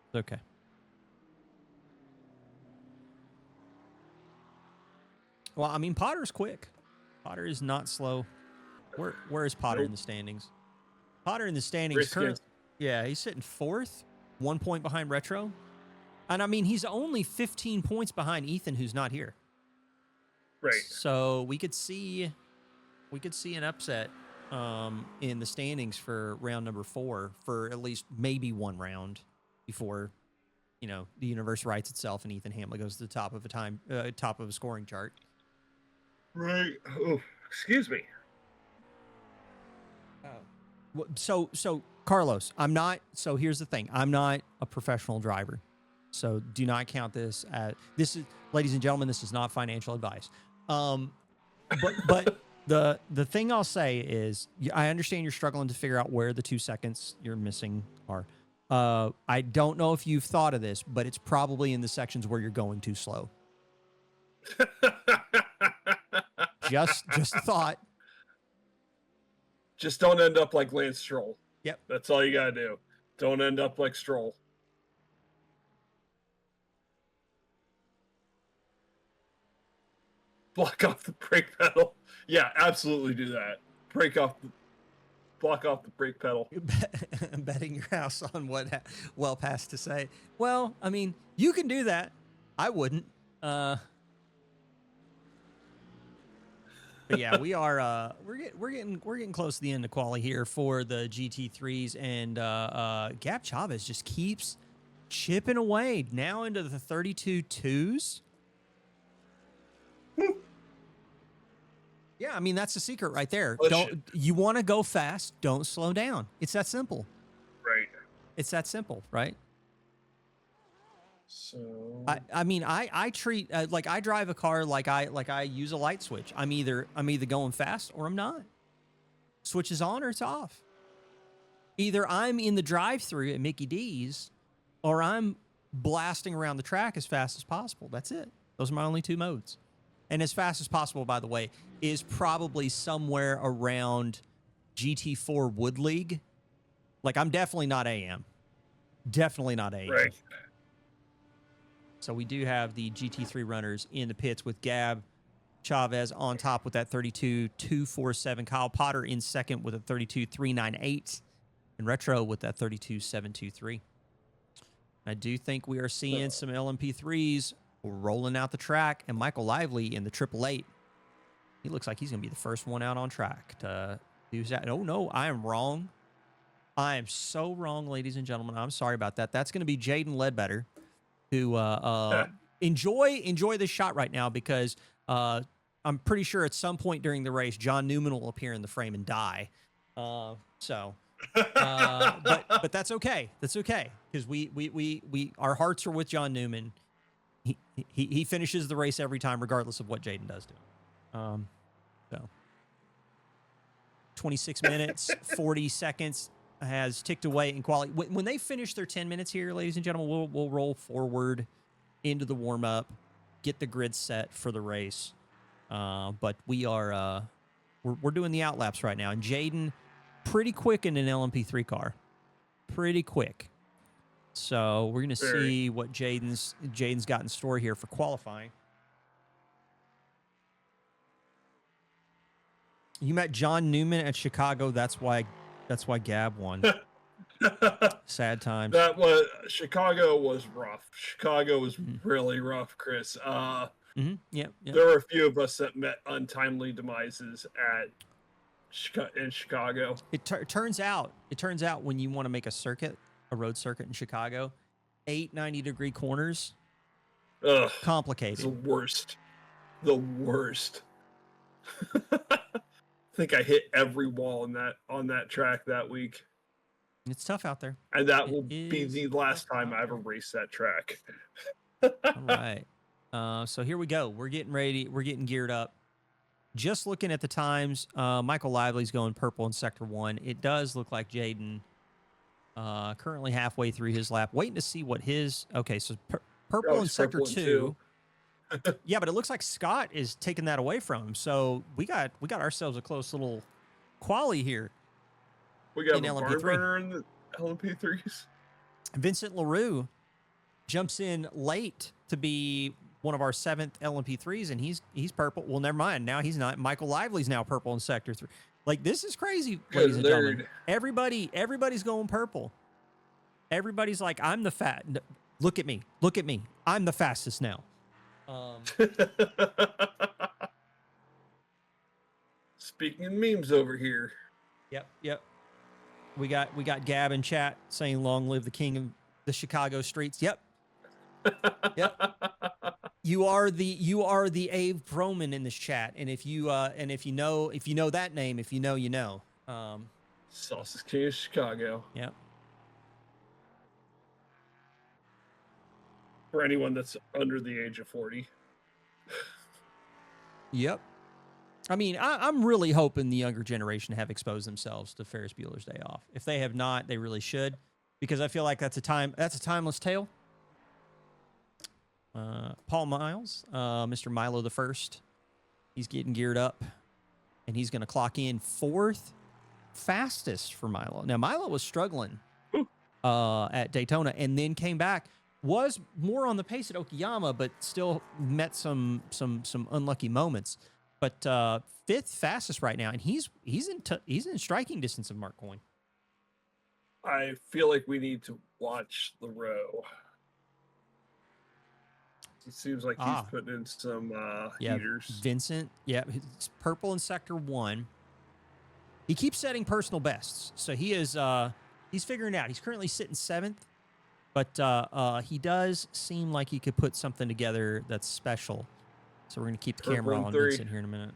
It's okay. Well, I mean, Potter's quick. Potter is not slow. Where is Potter in the standings? Potter in the standings he's sitting 4th, 1 point behind Retro. And I mean, he's only 15 points behind Ethan, who's not here. Right. So we could see an upset in the standings for round number 4 for at least maybe one round before, the universe rights itself and Ethan Hamlin goes to the top of a scoring chart. Right. Oh, excuse me. So Carlos, so here's the thing. I'm not a professional driver. So do not count this is, ladies and gentlemen, this is not financial advice. But the thing I'll say is I understand you're struggling to figure out where the 2 seconds you're missing are. I don't know if you've thought of this, but it's probably in the sections where you're going too slow. Just a thought. Just don't end up like Lance Stroll. Yep. That's all you got to do. Don't end up like Stroll. Block off the brake pedal. Yeah, absolutely do that. Block off the brake pedal. Betting your house on what Welp has to say. Well, I mean, you can do that. I wouldn't. But yeah, we are. We're getting close to the end of quali here for the GT3s, and Gab Chavez just keeps chipping away now into the 32.2s. Yeah, I mean that's the secret right there. You want to go fast? Don't slow down. It's that simple. Right. It's that simple, right? So I mean I treat like I drive a car like I use a light switch. I'm either going fast or I'm not. Switch is on or it's off. Either I'm in the drive-through at Mickey D's or I'm blasting around the track as fast as possible. That's it. Those are my only two modes. And as fast as possible, by the way, is probably somewhere around GT4 Wood League. Like I'm definitely not AM. Definitely not AM. right. So we do have the GT3 runners in the pits with Gab Chavez on top with that 32.247. Kyle Potter in second with a 32.398. And Retro with that 32.723. I do think we are seeing some LMP3s rolling out the track. And Michael Lively in the 888. He looks like he's going to be the first one out on track to do that. Oh, no, I am wrong. I am so wrong, ladies and gentlemen. I'm sorry about that. That's going to be Jaden Ledbetter. Who enjoy this shot right now because I'm pretty sure at some point during the race John Newman will appear in the frame and die. But that's okay. That's okay because we our hearts are with John Newman. He finishes the race every time, regardless of what Jaden does to him. So 26 minutes, 40 seconds. Has ticked away in quality. When they finish their 10 minutes here, ladies and gentlemen, we'll roll forward into the warm-up, get the grid set for the race. But we are we're doing the outlaps right now, and Jaden pretty quick in an LMP3 car, pretty quick. So we're gonna Very. see what Jaden's got in store here for qualifying. You met John Newman at Chicago. That's why Gab won. Sad times. That was Chicago was rough. Chicago was really rough, Chris. Yeah. There were a few of us that met untimely demises in Chicago. It turns out when you want to make a road circuit in Chicago, 8 90-degree corners, Ugh, complicated. it's the worst. I think I hit every wall on that track that week. It's tough out there. And that will be the last time I ever race that track. All right. So here we go. We're getting ready. We're getting geared up. Just looking at the times, Michael Lively's going purple in Sector 1. It does look like Jaden currently halfway through his lap. Waiting to see what his... Okay, so purple in Sector 2. Yeah, but it looks like Scott is taking that away from him. So we got ourselves a close little quali here. We got in a LMP3. barn burner in the LMP3s. Vincent LaRue jumps in late to be one of our 7th LMP3s, and he's purple. Well, never mind. Now he's not. Michael Lively's now purple in Sector 3. Like, this is crazy, ladies and gentlemen. Everybody's going purple. Everybody's like, I'm the fat. Look at me. Look at me. I'm the fastest now. Speaking of memes over here. Yep. We got Gab in chat saying, "Long live the king of the Chicago streets." Yep. You are the Abe Broman in this chat, and if you know that name, you know. Sausage King of Chicago. Yep. For anyone that's under the age of 40. Yep. I mean, I'm really hoping the younger generation have exposed themselves to Ferris Bueller's Day Off. If they have not, they really should, because I feel like that's a timeless tale. Paul Miles, Mr. Milo the First, he's getting geared up, and he's going to clock in 4th fastest for Milo. Now, Milo was struggling at Daytona, and then came back. Was more on the pace at Okayama, but still met some unlucky moments. But 5th fastest right now, and he's in striking distance of Mark Coyne. I feel like we need to watch the row. It seems like he's putting in some heaters. Vincent, it's purple in Sector 1. He keeps setting personal bests, so he's figuring it out. He's currently sitting 7th, but he does seem like he could put something together that's special. So we're going to keep the camera on Vincent here in a minute.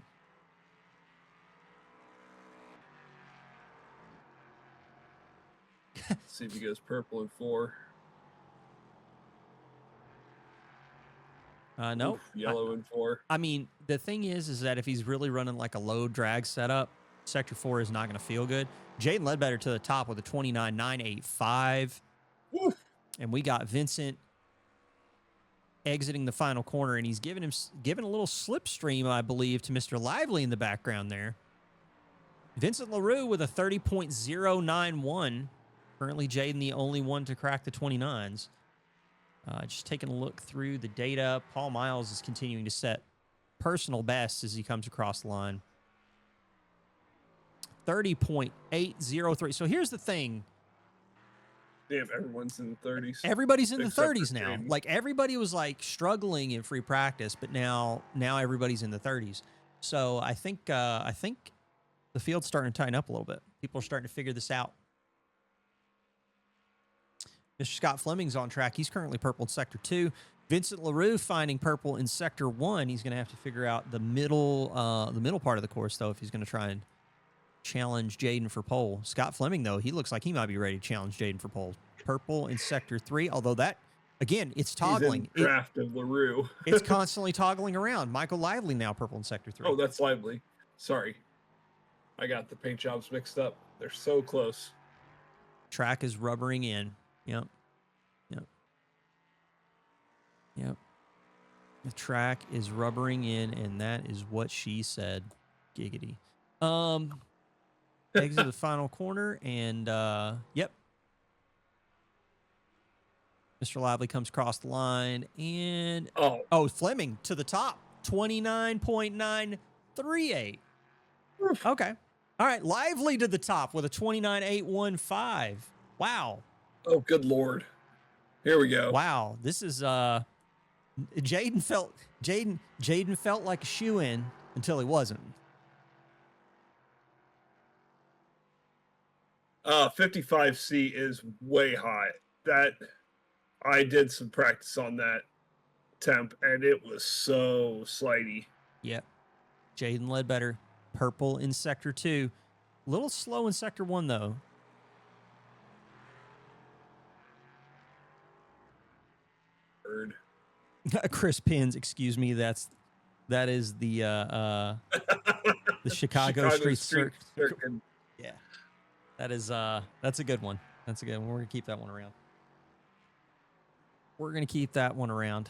See if he goes purple in 4. No. Oof, yellow in 4. I mean, the thing is that if he's really running like a low drag setup, Sector 4 is not going to feel good. Jaden Ledbetter to the top with a 29.985. Oof. And we got Vincent exiting the final corner, and he's giving a little slipstream, I believe, to Mr. Lively in the background there. Vincent LaRue with a 30.091. Currently, Jaden the only one to crack the 29s. Just taking a look through the data, Paul Miles is continuing to set personal bests as he comes across the line. 30.803. So here's the thing. Damn, everyone's in the 30s. Everybody's in the Except 30s for now. Jaden. Like, everybody was like struggling in free practice, but now everybody's in the 30s. So I think the field's starting to tighten up a little bit. People are starting to figure this out. Mr. Scott Fleming's on track. He's currently purple in Sector 2. Vincent LaRue finding purple in Sector 1. He's going to have to figure out the middle part of the course, though, if he's going to try and challenge Jaden for pole. Scott Fleming, though, he looks like he might be ready to challenge Jaden for pole. Purple in Sector 3, although that, again, it's toggling. He's in draft of LaRue. It's constantly toggling around. Michael Lively now purple in Sector 3. Oh, that's Lively. Sorry. I got the paint jobs mixed up. They're so close. Track is rubbering in. Yep. The track is rubbering in, and that is what she said. Giggity. Exit the final corner, and yep. Mr. Lively comes across the line, and Oh, Fleming to the top, 29.938. Okay. All right, Lively to the top with a 29.815. Wow. oh, good Lord. Here we go. Wow. This is Jaden felt like a shoe-in until he wasn't. 55C is way high. That I did some practice on that temp, and it was so slidey. Yep. Jaden Ledbetter, purple in Sector 2. A little slow in Sector 1, though. Bird. Chris Pins, excuse me, that is the Chicago Street Circuit. Yeah. That's a good one. That's a good one. We're going to keep that one around.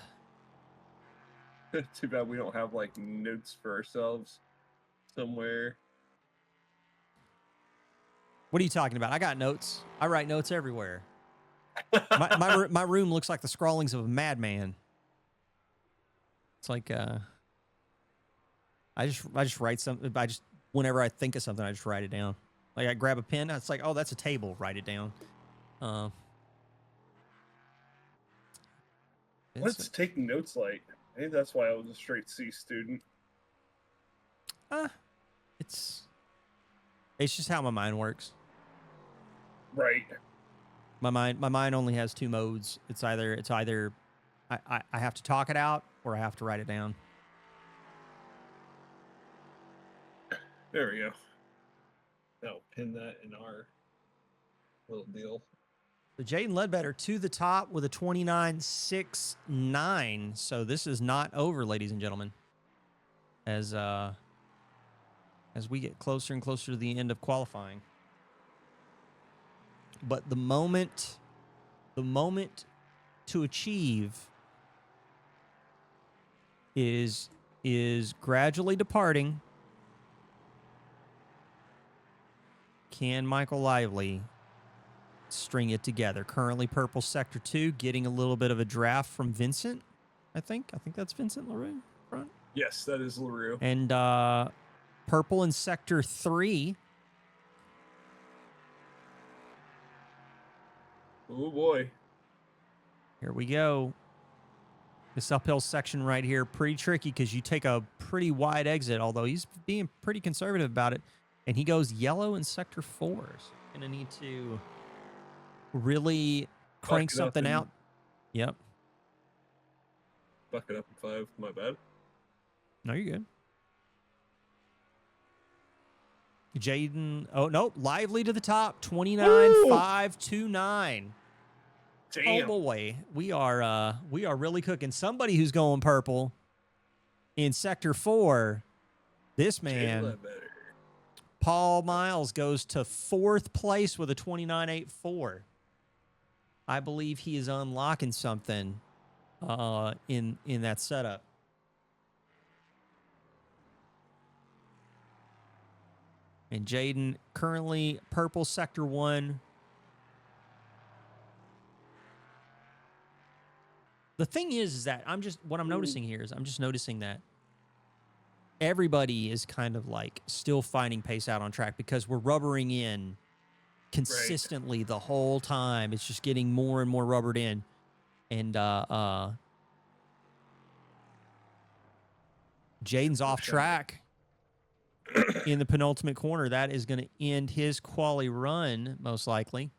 Too bad we don't have like notes for ourselves somewhere. What are you talking about? I got notes. I write notes everywhere. My room looks like the scrawlings of a madman. It's like I just write something. Whenever I think of something, I just write it down. Like I grab a pen. It's like, oh, that's a table. Write it down. What's taking notes like? I think that's why I was a straight C student. It's just how my mind works. Right. My mind only has two modes. It's either I have to talk it out or I have to write it down. There we go. Now pin that in our little deal. So Jaden Ledbetter to the top with a 29.69. So this is not over, ladies and gentlemen. As we get closer and closer to the end of qualifying. But the moment to achieve is gradually departing. Can Michael Lively string it together? Currently purple Sector 2, getting a little bit of a draft from Vincent, I think that's Vincent LaRue front. Yes, that is LaRue. And purple in Sector 3. Oh boy. Here we go. This uphill section right here, pretty tricky because you take a pretty wide exit, although he's being pretty conservative about it. And he goes yellow in Sector 4. So you're going to need to really crank something out. Yep. Buck it up in 5. My bad. No, you're good. Jaden, oh, no, Lively to the top, 29.529. Damn. Oh, boy. We are really cooking. Somebody who's going purple in Sector 4, this man, Paul Miles, goes to 4th place with a 29.84. I believe he is unlocking something in that setup. And Jaden currently purple Sector 1. The thing is that I'm noticing here is I'm just noticing that everybody is kind of like still finding pace out on track because we're rubbering in consistently the whole time. It's just getting more and more rubbered in. And Jaden's off track in the penultimate corner. That is going to end his quali run, most likely.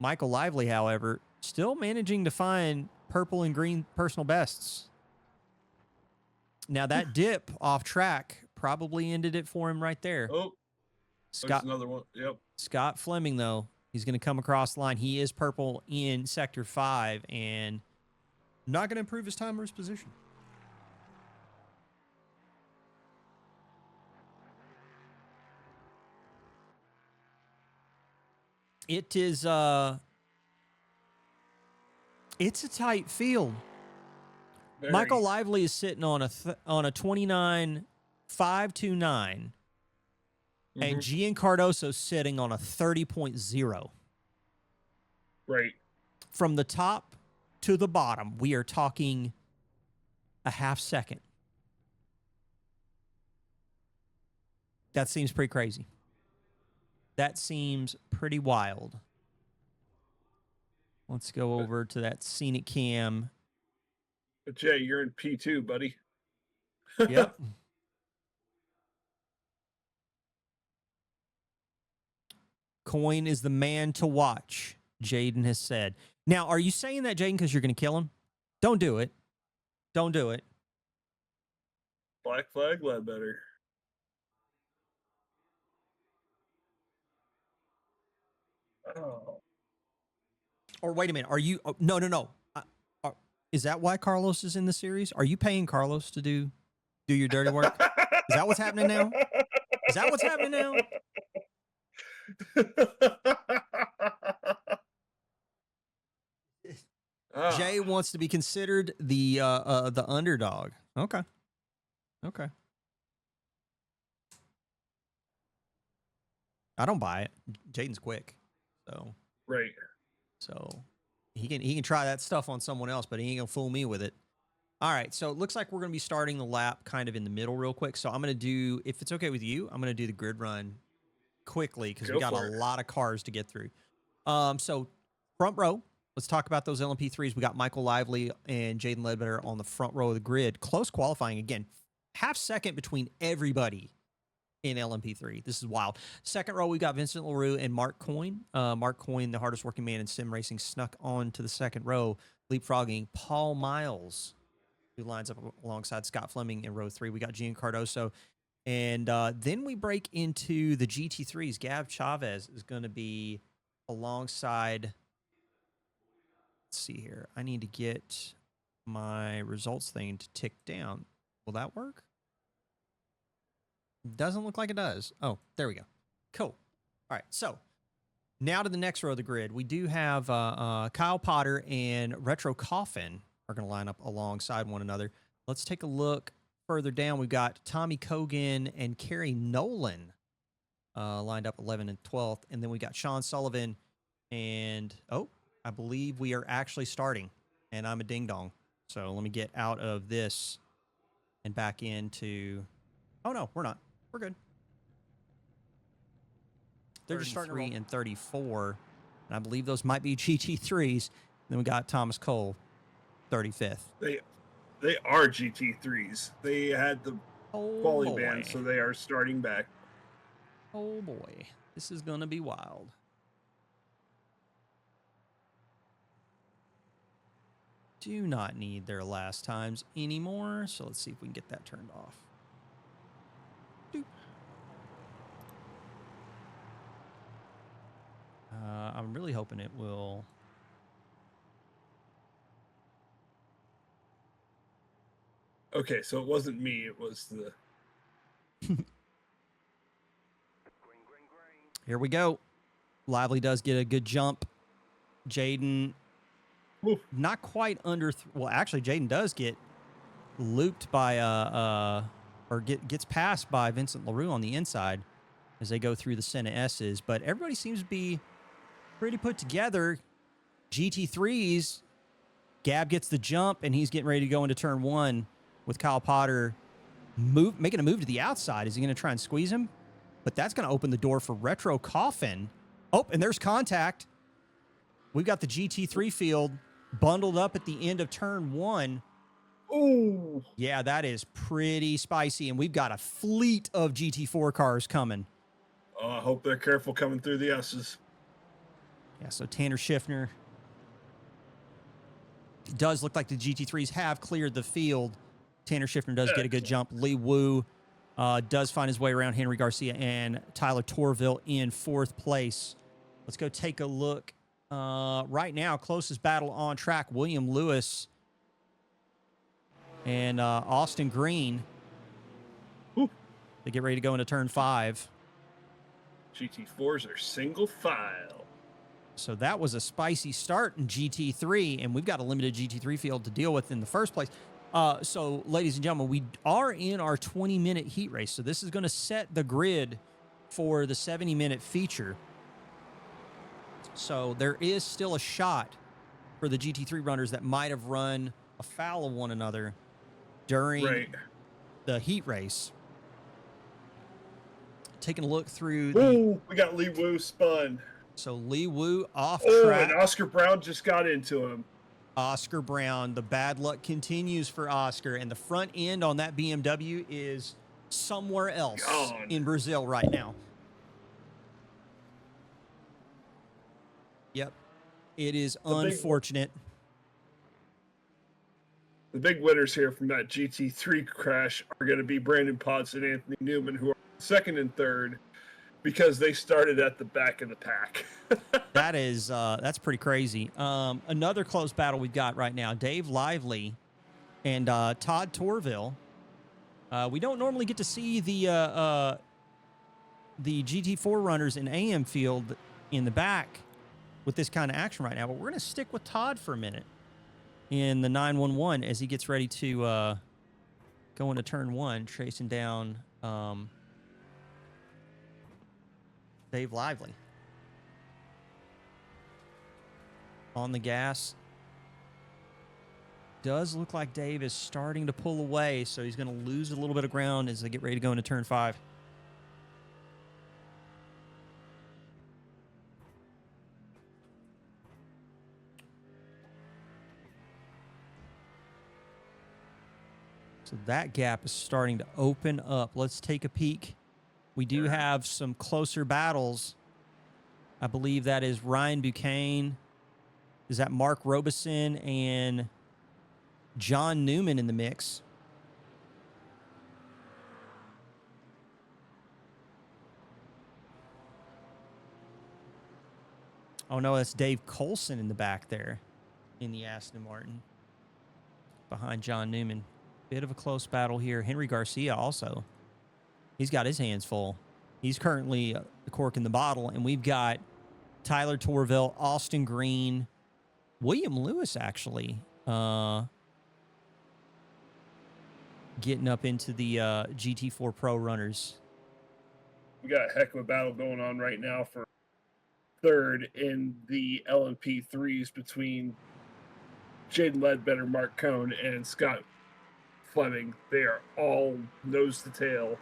Michael Lively, however, still managing to find purple and green personal bests. Now, that dip off track probably ended it for him right there. Oh, Scott, another one. Yep. Scott Fleming, though, he's going to come across the line. He is purple in Sector 5 and not going to improve his time or his position. It is it's a tight field. Very. Michael Lively is sitting on a 29.529, and Gian Cardoso sitting on a 30.0. Right. from the top to the bottom, we are talking a half second. That seems pretty crazy. That seems pretty wild. Let's go over to that scenic cam. But Jay, you're in P2, buddy. Yep. Coin is the man to watch, Jaden has said. Now, are you saying that, Jaden, because you're going to kill him? Don't do it. Don't do it. Black flag, Ledbetter. Oh. Or wait a minute. Are you? Oh, no. Is that why Carlos is in the series? Are you paying Carlos to do your dirty work? Is that what's happening now? Is that what's happening now? Jay wants to be considered the underdog. Okay. I don't buy it. Jaden's quick, so Right. So he can try that stuff on someone else, but he ain't gonna fool me with it. All right, so it looks like we're gonna be starting the lap kind of in the middle real quick. So I'm gonna do, if it's okay with you, I'm gonna do the grid run quickly because we got a lot of cars to get through. So front row, let's talk about those LMP3s. We got Michael Lively and Jaden Ledbetter on the front row of the grid. Close qualifying again, half second between everybody in LMP3. This is wild. Second row, we got Vincent LaRue and Mark Coyne. Mark Coyne, the hardest working man in sim racing, snuck on to the second row, leapfrogging Paul Miles, who lines up alongside Scott Fleming in row 3. We got Gian Cardoso. And then we break into the GT3s. Gab Chavez is going to be alongside. Let's see here. I need to get my results thing to tick down. Will that work? Doesn't look like it does. Oh, there we go. Cool. All right, so now to the next row of the grid. We do have Kyle Potter and Retro Coffin are going to line up alongside one another. Let's take a look further down. We've got Tommy Kogan and Kerry Nolan lined up 11th and 12th. And then we got Sean Sullivan and, I believe we are actually starting. And I'm a ding-dong. So let me get out of this and back into... Oh, no, we're not. We're good. They're just starting 33 and 34. And I believe those might be GT3s. Then we got Thomas Cole, 35th. They are GT3s. They had the quality ban, so they are starting back. Oh, boy. This is going to be wild. Do not need their last times anymore. So let's see if we can get that turned off. I'm really hoping it will. Okay, so it wasn't me. It was the... Here we go. Lively does get a good jump. Jaden, not quite under... well, actually, Jaden does get looped by... or gets passed by Vincent LaRue on the inside as they go through the Senna S's. But everybody seems to be pretty put together. GT3s, Gab gets the jump, and he's getting ready to go into turn 1 with Kyle Potter making a move to the outside. Is he going to try and squeeze him? But that's going to open the door for Retro Coffin. Oh, and there's contact. We've got the GT3 field bundled up at the end of turn 1. Ooh. Yeah, that is pretty spicy, and we've got a fleet of GT4 cars coming. Oh, I hope they're careful coming through the S's. Yeah, so Tanner Schiffner. It does look like the GT3s have cleared the field. Tanner Schiffner does get a good jump. Lee Wu does find his way around Henry Garcia and Tyler Torville in 4th place. Let's go take a look. Right now, closest battle on track, William Lewis and Austin Green. Ooh. They get ready to go into turn 5. GT4s are single file. So that was a spicy start in GT3, and we've got a limited GT3 field to deal with in the first place. So, ladies and gentlemen, we are in our 20-minute heat race. So this is going to set the grid for the 70-minute feature. So there is still a shot for the GT3 runners that might have run afoul of one another during the heat race. Taking a look through Ooh, we got Lee Woo spun. So Lee Woo off And track. Oscar Brown just got into him. Oscar Brown, the bad luck continues for Oscar, and the front end on that BMW is somewhere else in Brazil right now. Yep. It is unfortunate. The big winners here from that GT3 crash are going to be Brandon Potts and Anthony Newman, who are second and third, because they started at the back of the pack. That's pretty crazy. Another close battle we've got right now. Dave Lively and Todd Torville. We don't normally get to see the GT4 runners in AM field in the back with this kind of action right now, but we're going to stick with Todd for a minute in the 911 as he gets ready to go into turn 1, chasing down Dave Lively. On the gas. Does look like Dave is starting to pull away, so he's going to lose a little bit of ground as they get ready to go into turn 5. So that gap is starting to open up. Let's take a peek. We do have some closer battles. I believe that is Ryan Buchanan. Is that Mark Robeson and John Newman in the mix? Oh, no, that's Dave Colson in the back there in the Aston Martin behind John Newman. Bit of a close battle here. Henry Garcia also. He's got his hands full. He's currently the cork in the bottle, and we've got Tyler Torville, Austin Green, William Lewis, actually, getting up into the GT4 Pro runners. We got a heck of a battle going on right now for third in the LMP3s between Jaden Ledbetter, Mark Cohn, and Scott Fleming. They are all nose to tail.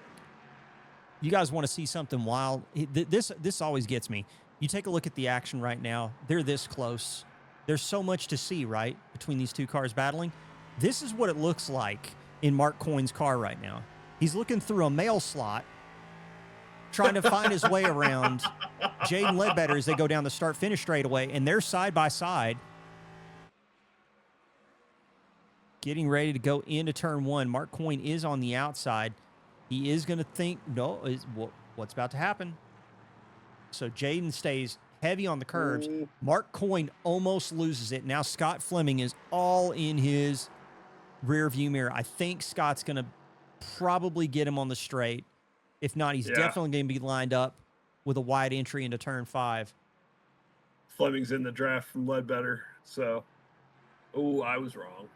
You guys want to see something wild? This always gets me. You take a look at the action right now. They're this close. There's so much to see, right, between these two cars battling. This is what it looks like in Mark Coyne's car right now. He's looking through a mail slot, trying to find his way around Jaden Ledbetter as they go down the start-finish straightaway, and they're side by side, getting ready to go into turn 1. Mark Coyne is on the outside. He is going to think, no, what's about to happen? So Jaden stays heavy on the curves. Mark Coyne almost loses it. Now Scott Fleming is all in his rear view mirror. I think Scott's going to probably get him on the straight. If not, he's definitely going to be lined up with a wide entry into turn 5. Fleming's in the draft from Ledbetter. So, I was wrong.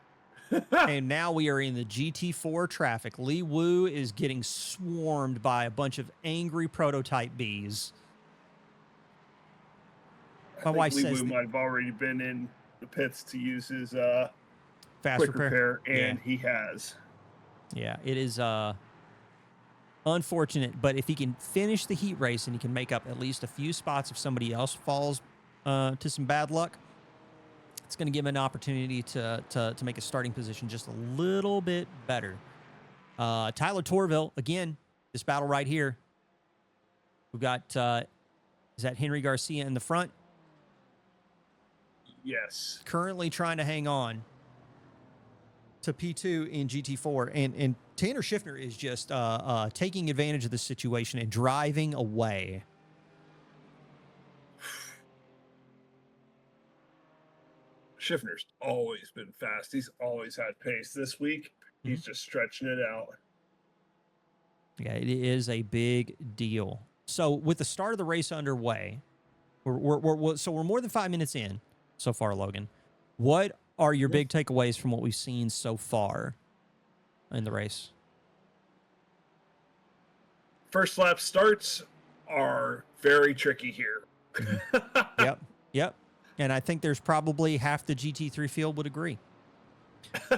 And now we are in the GT4 traffic. Lee Woo is getting swarmed by a bunch of angry prototype bees. My wife Lee says Woo might have already been in the pits to use his fast quick repair, and he has. Yeah, it is unfortunate, but if he can finish the heat race and he can make up at least a few spots if somebody else falls to some bad luck, it's going to give him an opportunity to make his starting position just a little bit better. Tyler Torville, again, this battle right here. We've got, is that Henry Garcia in the front? Yes. Currently trying to hang on to P2 in GT4. And Tanner Schiffner is just taking advantage of the situation and driving away. Schiffner's always been fast. He's always had pace. This week, he's just stretching it out. Yeah, it is a big deal. So with the start of the race underway, we're more than 5 minutes in so far, Logan. What are your big takeaways from what we've seen so far in the race? First lap starts are very tricky here. Yep. And I think there's probably half the GT3 field would agree.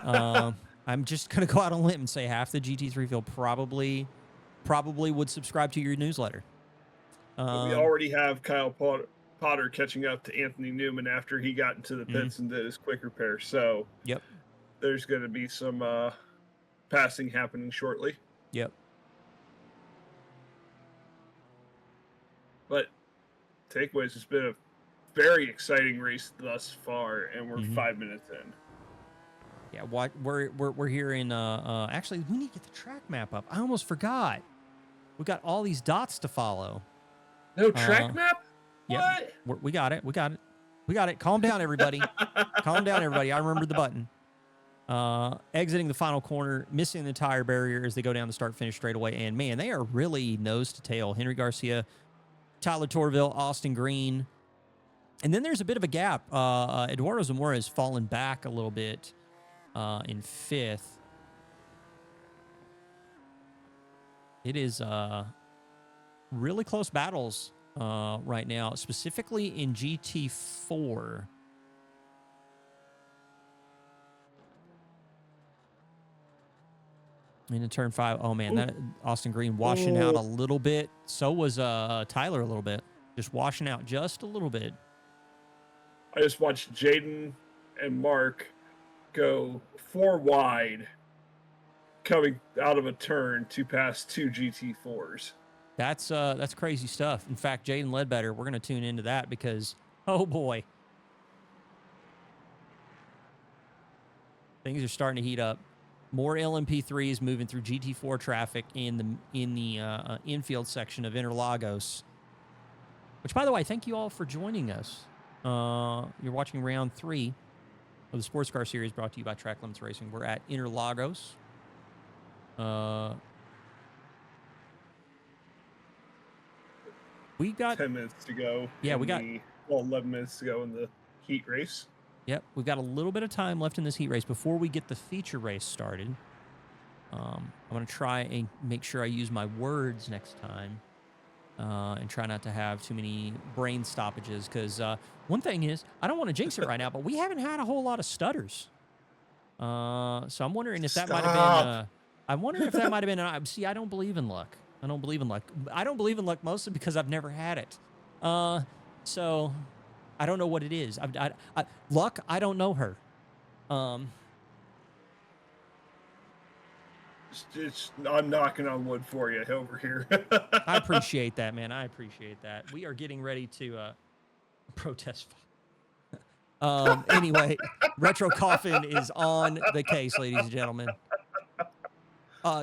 I'm just going to go out on a limb and say half the GT3 field probably would subscribe to your newsletter. We already have Kyle Potter catching up to Anthony Newman after he got into the pits and did his quick repair. So Yep. There's going to be some passing happening shortly. Yep. But takeaways, it's been a very exciting race thus far, and we're 5 minutes in. Yeah, we're here in actually we need to get the track map up. I almost forgot. We got all these dots to follow. No track map? Yeah, What? we got it. We got it. Calm down, everybody. Calm down, everybody. I remembered the button. Exiting the final corner, missing the tire barrier as they go down the start-finish straightaway. And, man, they are really nose to tail. Henry Garcia, Tyler Torville, Austin Green. And then there's a bit of a gap. Eduardo Zamora has fallen back a little bit in 5th. It is really close battles right now, specifically in GT4. Into turn 5. Oh, man, that Austin Green washing out a little bit. So was Tyler a little bit. Just washing out just a little bit. I just watched Jaden and Mark go 4 wide coming out of a turn to pass 2 GT4s. That's crazy stuff. In fact, Jaden Ledbetter, we're going to tune into that because, oh, boy. Things are starting to heat up. More LMP3s moving through GT4 traffic in the infield section of Interlagos. Which, by the way, thank you all for joining us. You're watching round 3 of the Sports Car Series brought to you by Track Limits Racing. We're at Interlagos. We got 10 minutes to go. Yeah, we got 11 minutes to go in the heat race. Yep, we've got a little bit of time left in this heat race before we get the feature race started. I'm going to try and make sure I use my words next time and try not to have too many brain stoppages because one thing is, I don't want to jinx it right now, but we haven't had a whole lot of stutters. So I'm wondering if that might have been... I wonder if that might have been... See, I don't believe in luck. I don't believe in luck. I don't believe in luck mostly because I've never had it. So... I don't know what it is. Luck, I don't know her. I'm knocking on wood for you over here. I appreciate that, man. I appreciate that. We are getting ready to protest. Anyway, Retro Coffin is on the case, ladies and gentlemen.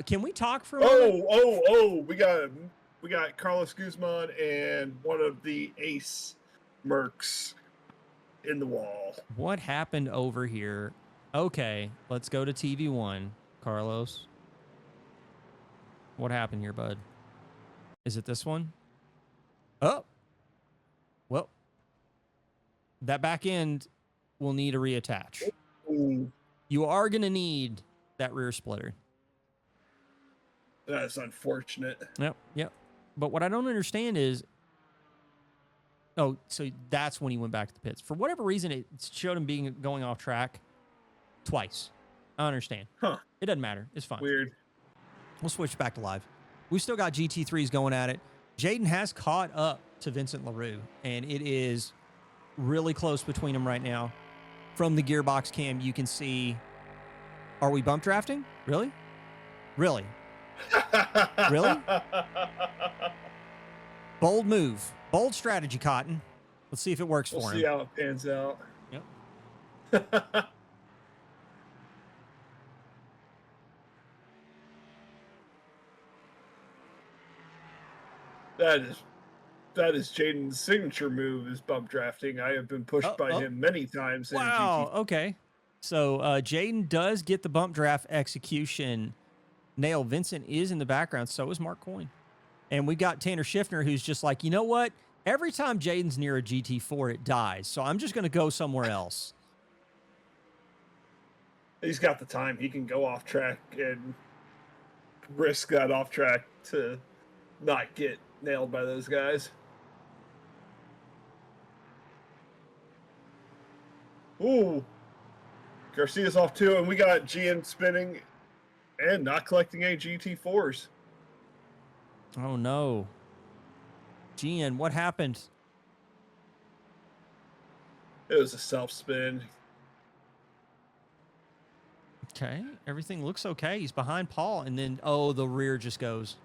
Can we talk for a moment? We got Carlos Guzman and one of the ace Mercs in the wall. What happened over here? Okay, let's go to TV1. Carlos. What happened here, bud? Is it this one? Oh. Well, that back end will need a reattach. Ooh. You are going to need that rear splitter. That's unfortunate. Yep. But what I don't understand is, oh, so that's when he went back to the pits. For whatever reason, it showed him going off track twice. I understand. Huh. It doesn't matter. It's fine. Weird. We'll switch back to live. We've still got GT3s going at it. Jaden has caught up to Vincent LaRue, and it is really close between them right now. From the gearbox cam, you can see... Are we bump drafting? Really? Really? Really? Bold move. Bold strategy, Cotton. Let's see if it works for him. We'll see how it pans out. Yep. That is Jaden's signature move is bump drafting. I have been pushed by him many times. Wow. Okay. So Jaden does get the bump draft execution nail. Vincent is in the background. So is Mark Coyne. And we got Tanner Schiffner, who's just like, you know what? Every time Jaden's near a GT4, it dies. So I'm just going to go somewhere else. He's got the time. He can go off track and risk that off track to not get nailed by those guys. Ooh. Garcia's off too, and we got GM spinning and not collecting any GT4s. Oh, no. Gian, what happened? It was a self-spin. Okay, everything looks okay. He's behind Paul, and then, oh, the rear just goes.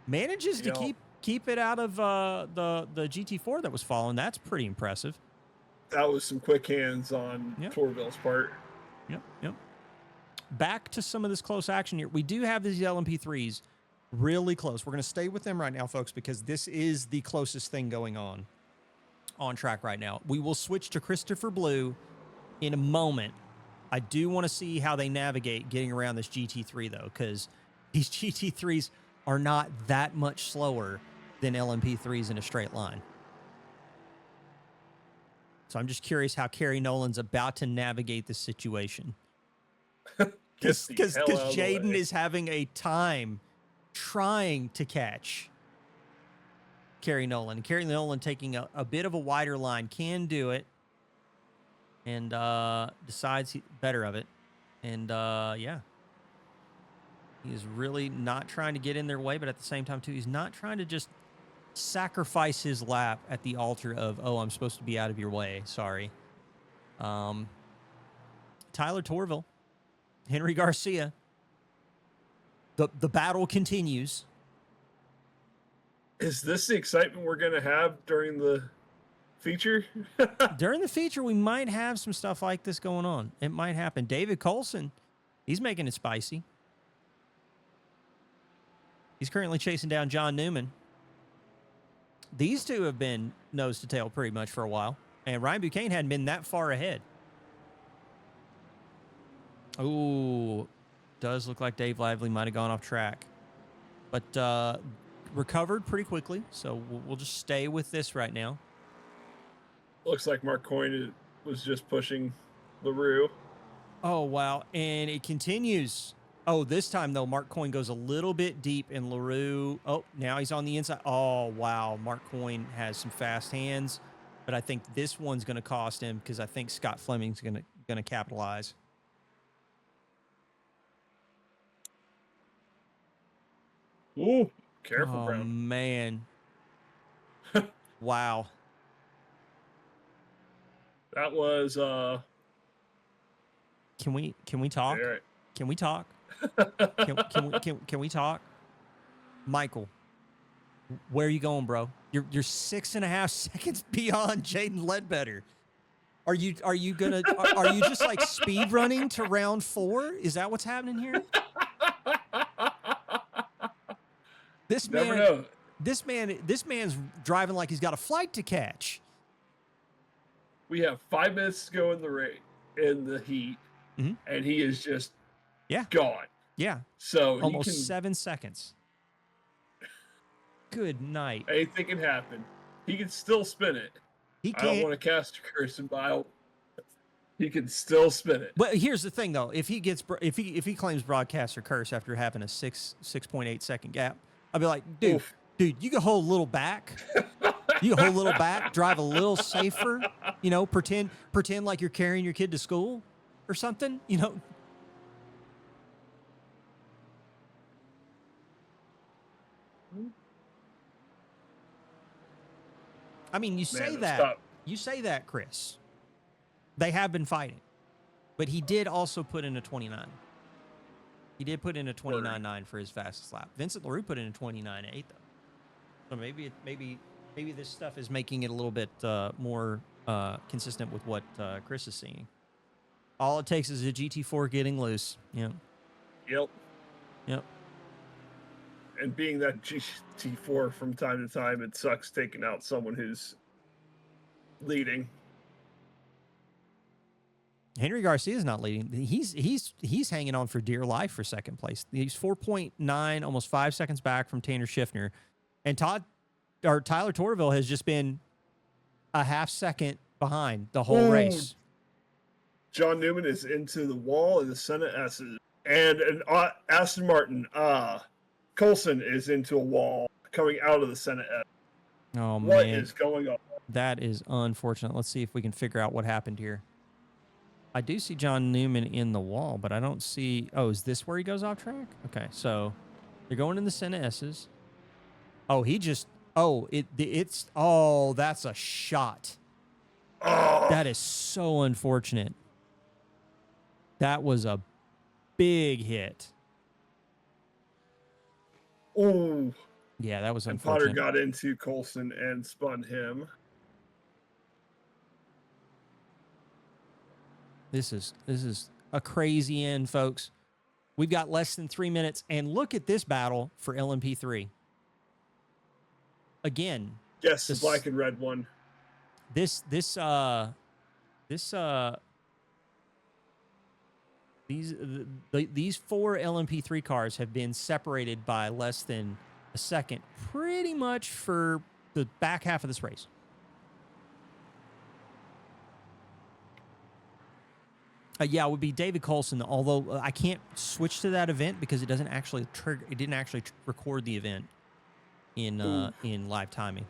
Manages to keep it out of the GT4 that was following. That's pretty impressive. That was some quick hands on Torville's part. Yep. Back to some of this close action here. We do have these LMP3s really close. We're going to stay with them right now, folks, because this is the closest thing going on track right now. We will switch to Christopher Blue in a moment. I do want to see how they navigate getting around this GT3, though, because these GT3s are not that much slower than LMP3s in a straight line. So I'm just curious how Kerry Nolan's about to navigate this situation. Because Jaden is having a time trying to catch Kerry Nolan. Kerry Nolan taking a bit of a wider line, can do it, and decides better of it. And, yeah. He is really not trying to get in their way, but at the same time, too, he's not trying to just sacrifice his lap at the altar of, oh, I'm supposed to be out of your way. Sorry. Tyler Torville, Henry Garcia. The battle continues. Is this the excitement we're going to have during the feature? During the feature, we might have some stuff like this going on. It might happen. David Coulson, he's making it spicy. He's currently chasing down John Newman. These two have been nose to tail pretty much for a while. And Ryan Buchanan hadn't been that far ahead. Ooh, does look like Dave Lively might have gone off track. But recovered pretty quickly, so we'll just stay with this right now. Looks like Mark Coyne was just pushing LaRue. Oh, wow. And it continues. Oh, this time, though, Mark Coyne goes a little bit deep in LaRue. Oh, now he's on the inside. Oh, wow. Mark Coyne has some fast hands, but I think this one's going to cost him because I think Scott Fleming's going to capitalize. Ooh, careful, oh, Brown. Man. Wow. That was Can we talk? all right. Can we talk? Can we talk? Michael, where are you going, bro? You're 6.5 seconds beyond Jaden Ledbetter. Are you just like speed running to round 4? Is that what's happening here? This man's driving like he's got a flight to catch. We have 5 minutes to go in the heat, and he is just gone. Yeah. So almost 7 seconds. Good night. Anything can happen. He can still spin it. I don't want to cast a curse, but he can still spin it. But here's the thing, though: if he claims broadcaster curse after having a 6.8 second gap, I'll be like, dude, you can hold a little back. You can hold a little back, drive a little safer. You know, pretend like you're carrying your kid to school or something. You know. I mean, you say that, Chris. They have been fighting, but he did also put in a 29. He did put in a 29.9 for his fastest lap. Vincent LaRue put in a 29.8 though. So maybe this stuff is making it a little bit more consistent with what Chris is seeing. All it takes is a GT4 getting loose. Yep. And being that GT4 from time to time, it sucks taking out someone who's leading. Henry Garcia is not leading. He's hanging on for dear life for second place. He's 4.9, almost 5 seconds back from Tanner Schiffner, and Tyler Torville has just been a half second behind the whole race. John Newman is into the wall in the Senna S's, and an Aston Martin. Coulson is into a wall coming out of the Senna S. Oh, man. What is going on? That is unfortunate. Let's see if we can figure out what happened here. I do see John Newman in the wall, but I don't see. Oh, is this where he goes off track? Okay, so they're going in the Senna S's. Oh, he just. Oh, it's. Oh, that's a shot. Oh, That is so unfortunate. That was a big hit. oh. Yeah, that was And Potter unfortunate. got into Coulson and spun him. This is a crazy end, folks. We've got less than 3 minutes, and look at this battle for LMP3. Again, Yes, the this- black and red one. these four LMP3 cars have been separated by less than a second, pretty much for the back half of this race. Yeah, it would be David Coulson. Although I can't switch to that event because it doesn't actually trigger. It didn't actually record the event in live timing.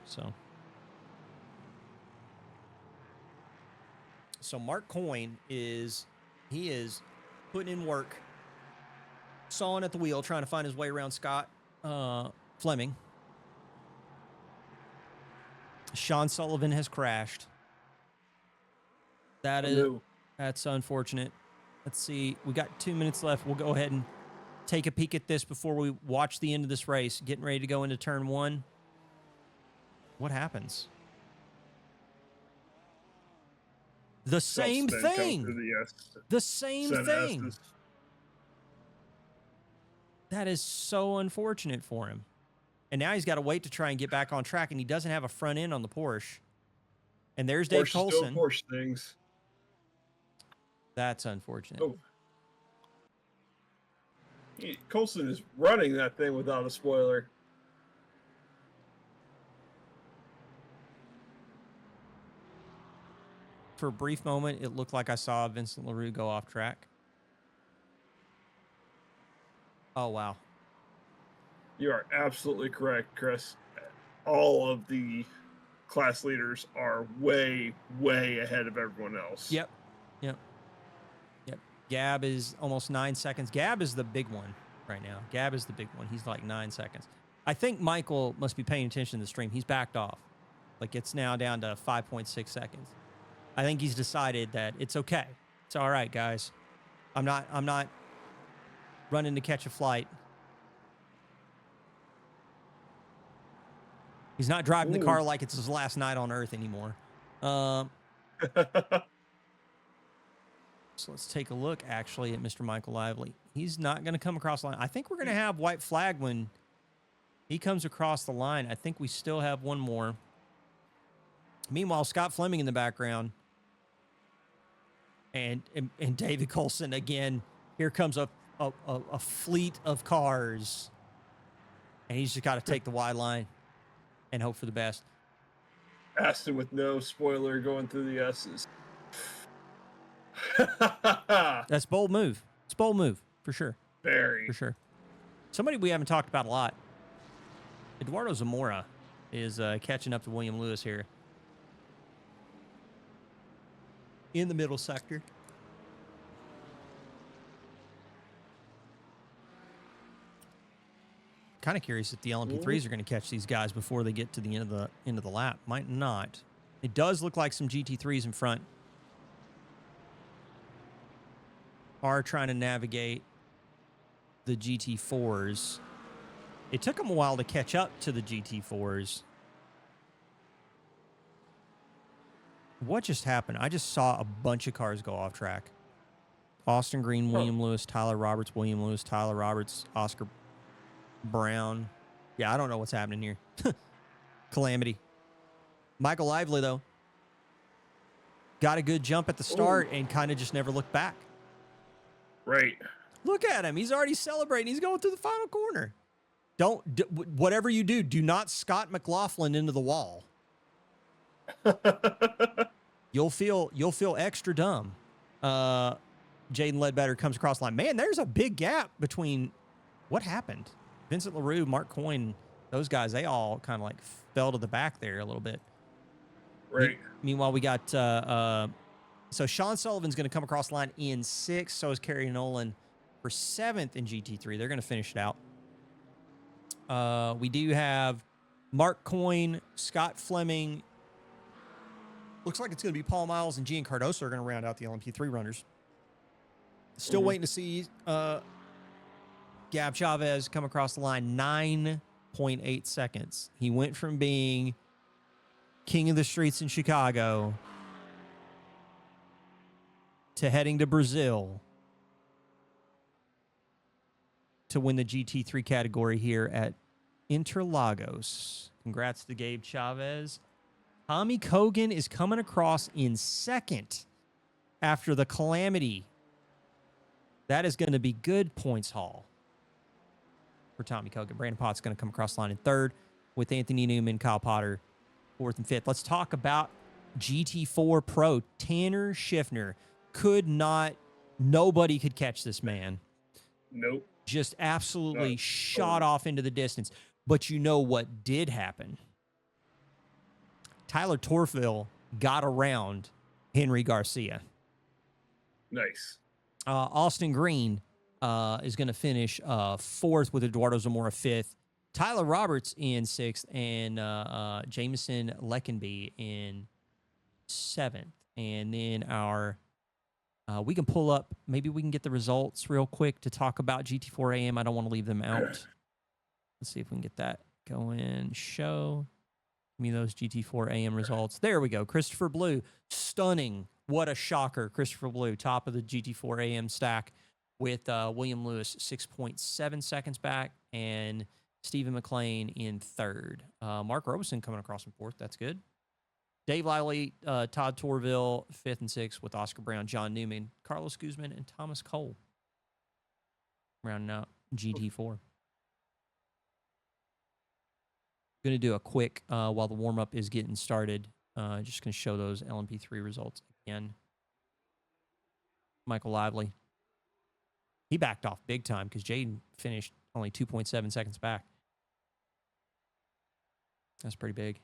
So Mark Coyne is putting in work, sawing at the wheel, trying to find his way around Scott Fleming. Sean Sullivan has crashed. That's unfortunate. Let's see. We got 2 minutes left. We'll go ahead and take a peek at this before we watch the end of this race. Getting ready to go into turn one. What happens? The same thing. The same thing. That is so unfortunate for him. And now he's got to wait to try and get back on track, and he doesn't have a front end on the Porsche. And there's Dave Coulson. Porsche things. That's unfortunate. Oh. Coulson is running that thing without a spoiler. For a brief moment, it looked like I saw Vincent LaRue go off track. Oh, wow. You are absolutely correct, Chris. All of the class leaders are way, way ahead of everyone else. Yep. Gab is almost 9 seconds. Gab is the big one right now. Gab is the big one. He's like 9 seconds. I think Michael must be paying attention to the stream. He's backed off. Like, it's now down to 5.6 seconds. I think he's decided that it's okay. It's all right, guys. I'm not running to catch a flight. He's not driving the car like it's his last night on Earth anymore. So let's take a look, actually, at Mr. Michael Lively. He's not going to come across the line. I think we're going to have white flag when he comes across the line. I think we still have one more. Meanwhile, Scott Fleming in the background. And David Coulson again. Here comes a fleet of cars. And he's just got to take the wide line and hope for the best. Aston with no spoiler going through the S's. That's bold move. It's bold move, for sure. Very. For sure. Somebody we haven't talked about a lot. Eduardo Zamora is catching up to William Lewis here. In the middle sector. Kind of curious if the LMP3s are going to catch these guys before they get to the end of the lap. Might not. It does look like some GT3s in front are trying to navigate the GT4s. It took them a while to catch up to the GT4s. What just happened? I just saw a bunch of cars go off track. Austin Green, William Lewis, Tyler Roberts, William Lewis, Tyler Roberts, Oscar Brown. Yeah, I don't know what's happening here. Calamity. Michael Lively, though, got a good jump at the start and kind of just never looked back. Right. Look at him. He's already celebrating. He's going through the final corner. Whatever you do, do not Scott McLaughlin into the wall. You'll feel extra dumb. Jaden Ledbetter comes across the line. Man, there's a big gap between what happened. Vincent LaRue, Mark Coyne, those guys, they all kind of like fell to the back there a little bit. Right. Meanwhile, we got So Sean Sullivan's going to come across the line in 6th. So is Kerry Nolan for 7th in GT3. They're going to finish it out. We do have Mark Coyne, Scott Fleming. Looks like it's going to be Paul Miles and Gian Cardoso are going to round out the LMP3 runners. Still waiting to see Gab Chavez come across the line, 9.8 seconds. He went from being king of the streets in Chicago to heading to Brazil to win the GT3 category here at Interlagos. Congrats to Gabe Chavez. Tommy Kogan is coming across in 2nd after the calamity. That is going to be good points haul for Tommy Kogan. Brandon Potts going to come across the line in 3rd with Anthony Newman, Kyle Potter, 4th and 5th. Let's talk about GT4 Pro. Tanner Schiffner nobody could catch this man. Nope. Just absolutely shot off into the distance. But you know what did happen? Tyler Torfville got around Henry Garcia. Nice. Austin Green is going to finish 4th with Eduardo Zamora 5th. Tyler Roberts in 6th and Jameson Leckenby in 7th. And then we can pull up, maybe we can get the results real quick to talk about GT4 AM. I don't want to leave them out. Let's see if we can get that going. Show me those GT4 AM results. There we go. Christopher Blue, stunning. What a shocker. Christopher Blue, top of the GT4 AM stack with William Lewis, 6.7 seconds back, and Stephen McLean in 3rd. Mark Robeson coming across in 4th. That's good. Dave Lively, Todd Torville, 5th and 6th with Oscar Brown, John Newman, Carlos Guzman, and Thomas Cole. Rounding out GT4. Going to do a quick, while the warm-up is getting started, just going to show those LMP3 results again. Michael Lively. He backed off big time because Jaden finished only 2.7 seconds back. That's pretty big.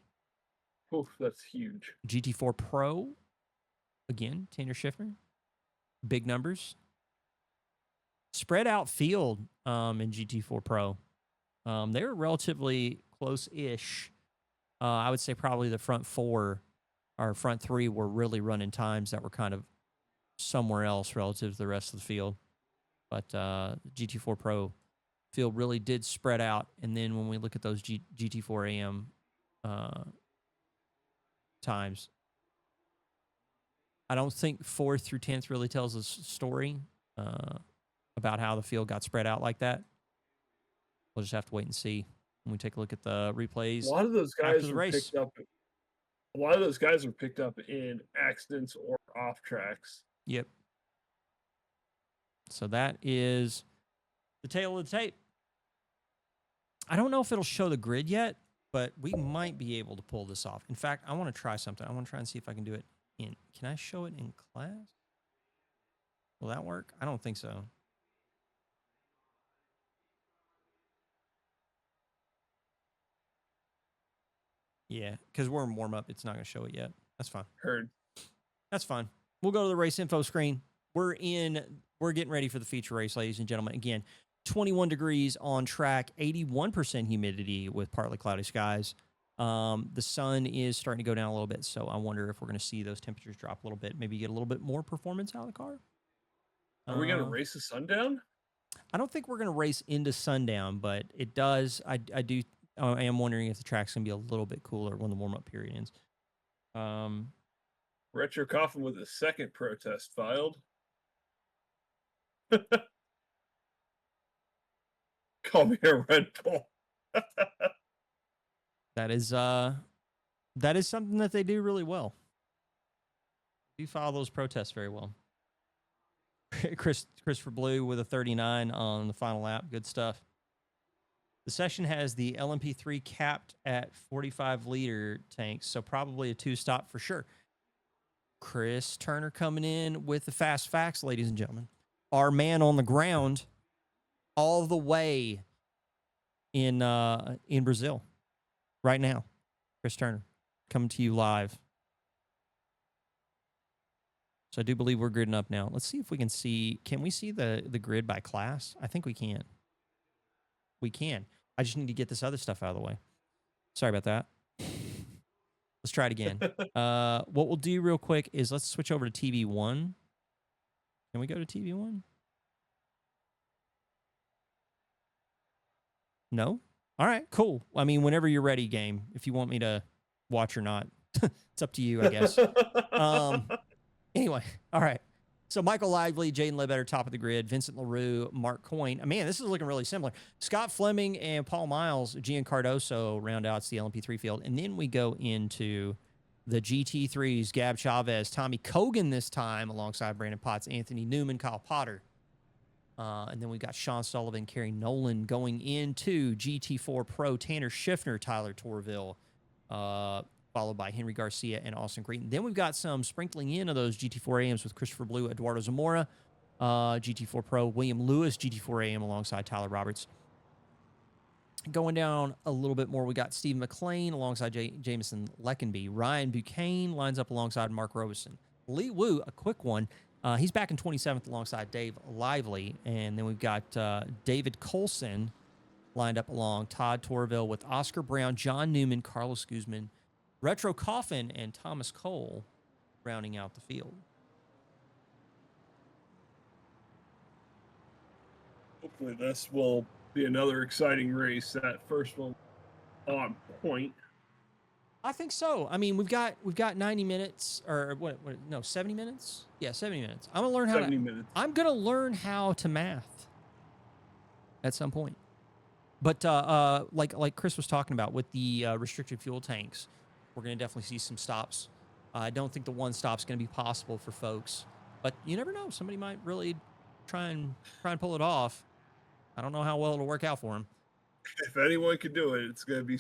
Oof, that's huge. GT4 Pro, again, Tanner Schiffner. Big numbers. Spread out field in GT4 Pro. They were relatively close-ish. I would say probably the front 4 or front 3 were really running times that were kind of somewhere else relative to the rest of the field. But GT4 Pro field really did spread out. And then when we look at those GT4 AM times, I don't think 4th through 10th really tells us a story about how the field got spread out like that. We'll just have to wait and see when we take a look at the replays. A lot of those after guys the were race. picked up. A lot of those guys were picked up in accidents or off tracks. Yep. So that is the tail of the tape. I don't know if it'll show the grid yet, but we might be able to pull this off. In fact, I want to try something. I want to try and see if I can do it in. Can I show it in class? Will that work? I don't think so. Yeah, because we're in warm-up. It's not going to show it yet. That's fine. Heard. That's fine. We'll go to the race info screen. We're getting ready for the feature race, ladies and gentlemen. Again, 21 degrees on track, 81% humidity with partly cloudy skies. The sun is starting to go down a little bit, so I wonder if we're going to see those temperatures drop a little bit, maybe get a little bit more performance out of the car. Are we going to race the sundown? I don't think we're going to race into sundown, but it does. I am wondering if the track's going to be a little bit cooler when the warm-up period ends. Retro Coffin with a second protest filed. Call me a Red Bull. That is something that they do really well. You file those protests very well. Christopher Blue with a 39 on the final lap. Good stuff. The session has the LMP3 capped at 45-liter tanks, so probably a 2-stop for sure. Chris Turner coming in with the fast facts, ladies and gentlemen. Our man on the ground all the way in Brazil right now. Chris Turner coming to you live. So I do believe we're gridding up now. Let's see if we can see. Can we see the grid by class? I think we can. We can. I just need to get this other stuff out of the way. Sorry about that. Let's try it again. What we'll do real quick is let's switch over to TV1. Can we go to TV1? No? All right, cool. I mean, whenever you're ready, game. If you want me to watch or not, it's up to you, I guess. Anyway, all right. So Michael Lively, Jaden Ledbetter, top of the grid. Vincent LaRue, Mark Coyne. Man, this is looking really similar. Scott Fleming and Paul Miles, Gian Cardoso round out the LMP3 field. And then we go into the GT3s, Gab Chavez, Tommy Kogan this time, alongside Brandon Potts, Anthony Newman, Kyle Potter. And then we got Sean Sullivan, Kerry Nolan going into GT4 Pro, Tanner Schiffner, Tyler Torville, followed by Henry Garcia and Austin Green. Then we've got some sprinkling in of those GT4 AMs with Christopher Blue, Eduardo Zamora, GT4 Pro, William Lewis, GT4 AM alongside Tyler Roberts. Going down a little bit more, we got Steve McLean alongside Jameson Leckenby. Ryan Buchanan lines up alongside Mark Robeson. Lee Wu, a quick one. He's back in 27th alongside Dave Lively. And then we've got David Colson lined up along Todd Torville with Oscar Brown, John Newman, Carlos Guzman, Retro Coffin, and Thomas Cole rounding out the field. Hopefully this will be another exciting race. That first one on point. I think so. I mean, we've got 90 minutes or what no, 70 minutes? Yeah, 70 minutes. I'm going to learn how 70 minutes. I'm going to learn how to math at some point. But like Chris was talking about with the restricted fuel tanks, we're going to definitely see some stops. I don't think the one stop's going to be possible for folks, but you never know. Somebody might really try and pull it off. I don't know how well it'll work out for them. If anyone could do it, it's going to be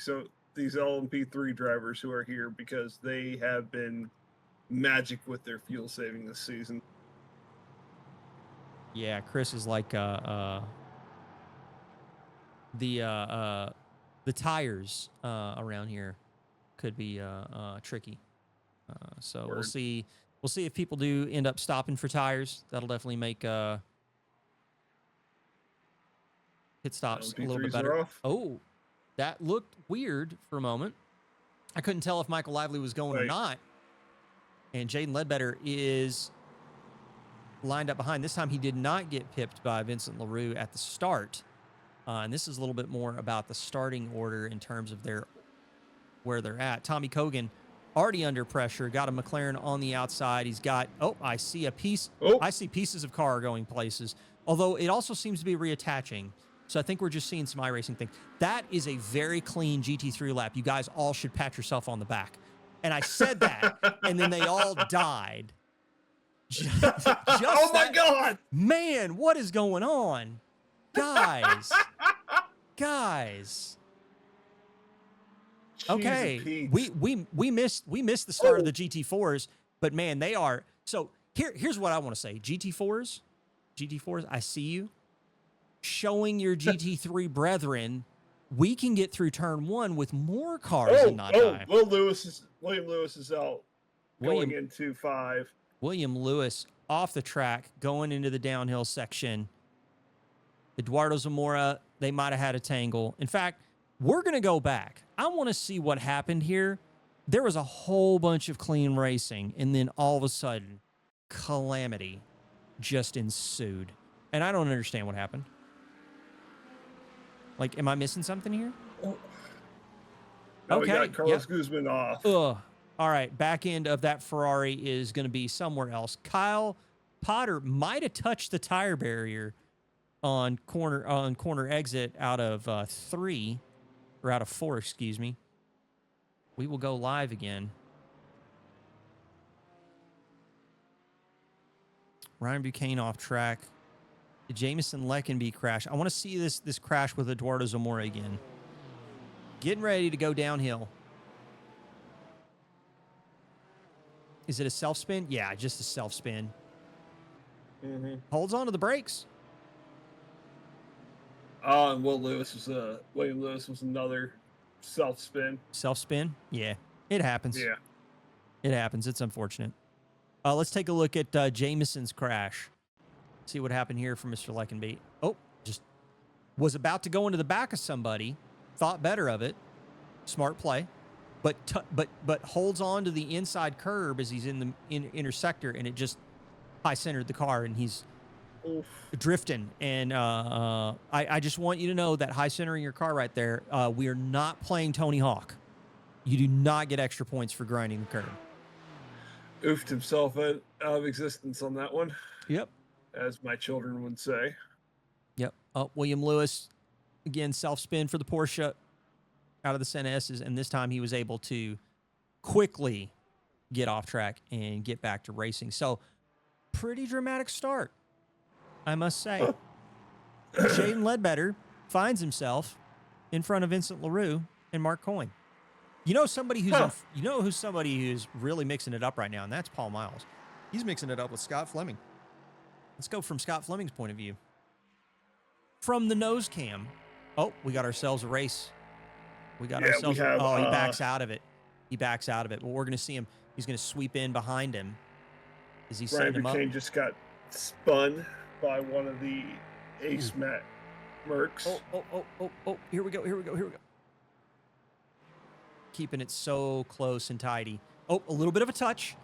these LMP3 drivers who are here, because they have been magic with their fuel saving this season. Yeah, Chris is like the tires around here could be tricky. So Word. we'll see if people do end up stopping for tires. That'll definitely make pit stops a little bit LMP3s are better. off. Oh, that looked weird for a moment. I couldn't tell if Michael Lively was going or not. And Jaden Ledbetter is lined up behind. This time he did not get pipped by Vincent LaRue at the start. And this is a little bit more about the starting order in terms of where they're at. Tommy Kogan already under pressure, got a McLaren on the outside. He's got, I see a piece. Oh. I see pieces of car going places, although it also seems to be reattaching. So I think we're just seeing some iRacing thing. That is a very clean GT3 lap. You guys all should pat yourself on the back. And I said that, and then they all died. Oh my God! Man, what is going on? Guys. Okay, we missed the start of the GT4s, but man, they are. So here's what I want to say. GT4s, I see you. Showing your GT3 brethren, we can get through turn one with more cars and not die. William Lewis is out going into 5. William Lewis off the track, going into the downhill section. Eduardo Zamora, they might have had a tangle. In fact, we're going to go back. I want to see what happened here. There was a whole bunch of clean racing, and then all of a sudden, calamity just ensued. And I don't understand what happened. Like, am I missing something here? Now we got Carlos Guzman off. All right, back end of that Ferrari is going to be somewhere else. Kyle Potter might have touched the tire barrier on corner exit out of 4, excuse me. We will go live again. Ryan Buchanan off track. Jameson Leckenby crash. I want to see this crash with Eduardo Zamora again. Getting ready to go downhill. Is it a self-spin? Yeah, just a self-spin. Mm-hmm. Holds on to the brakes. And William Lewis was another self-spin. Self-spin? Yeah, it happens. Yeah. It happens. It's unfortunate. Let's take a look at Jameson's crash. See what happened here for Mr. Leckenby. Oh, just was about to go into the back of somebody. Thought better of it. Smart play. But holds on to the inside curb as he's in the intersector, and it just high-centered the car, and he's drifting. And I just want you to know that high-centering your car right there, we are not playing Tony Hawk. You do not get extra points for grinding the curb. Oofed himself out of existence on that one. Yep. As my children would say. Yep. William Lewis, again, self-spin for the Porsche out of the Senna S's, and this time he was able to quickly get off track and get back to racing. So, pretty dramatic start, I must say. Shaden Ledbetter finds himself in front of Vincent LaRue and Mark Coyne. You know somebody who's somebody who's really mixing it up right now, and that's Paul Miles. He's mixing it up with Scott Fleming. Let's go from Scott Fleming's point of view. From the nose cam. Oh, we got ourselves a race. We got ourselves. He backs out of it. He backs out of it. Well, we're going to see him. He's going to sweep in behind him. Is he setting him up? Brian Buchanan just got spun by one of the Ace Matt Mercs. Oh. Here we go. Keeping it so close and tidy. Oh, a little bit of a touch.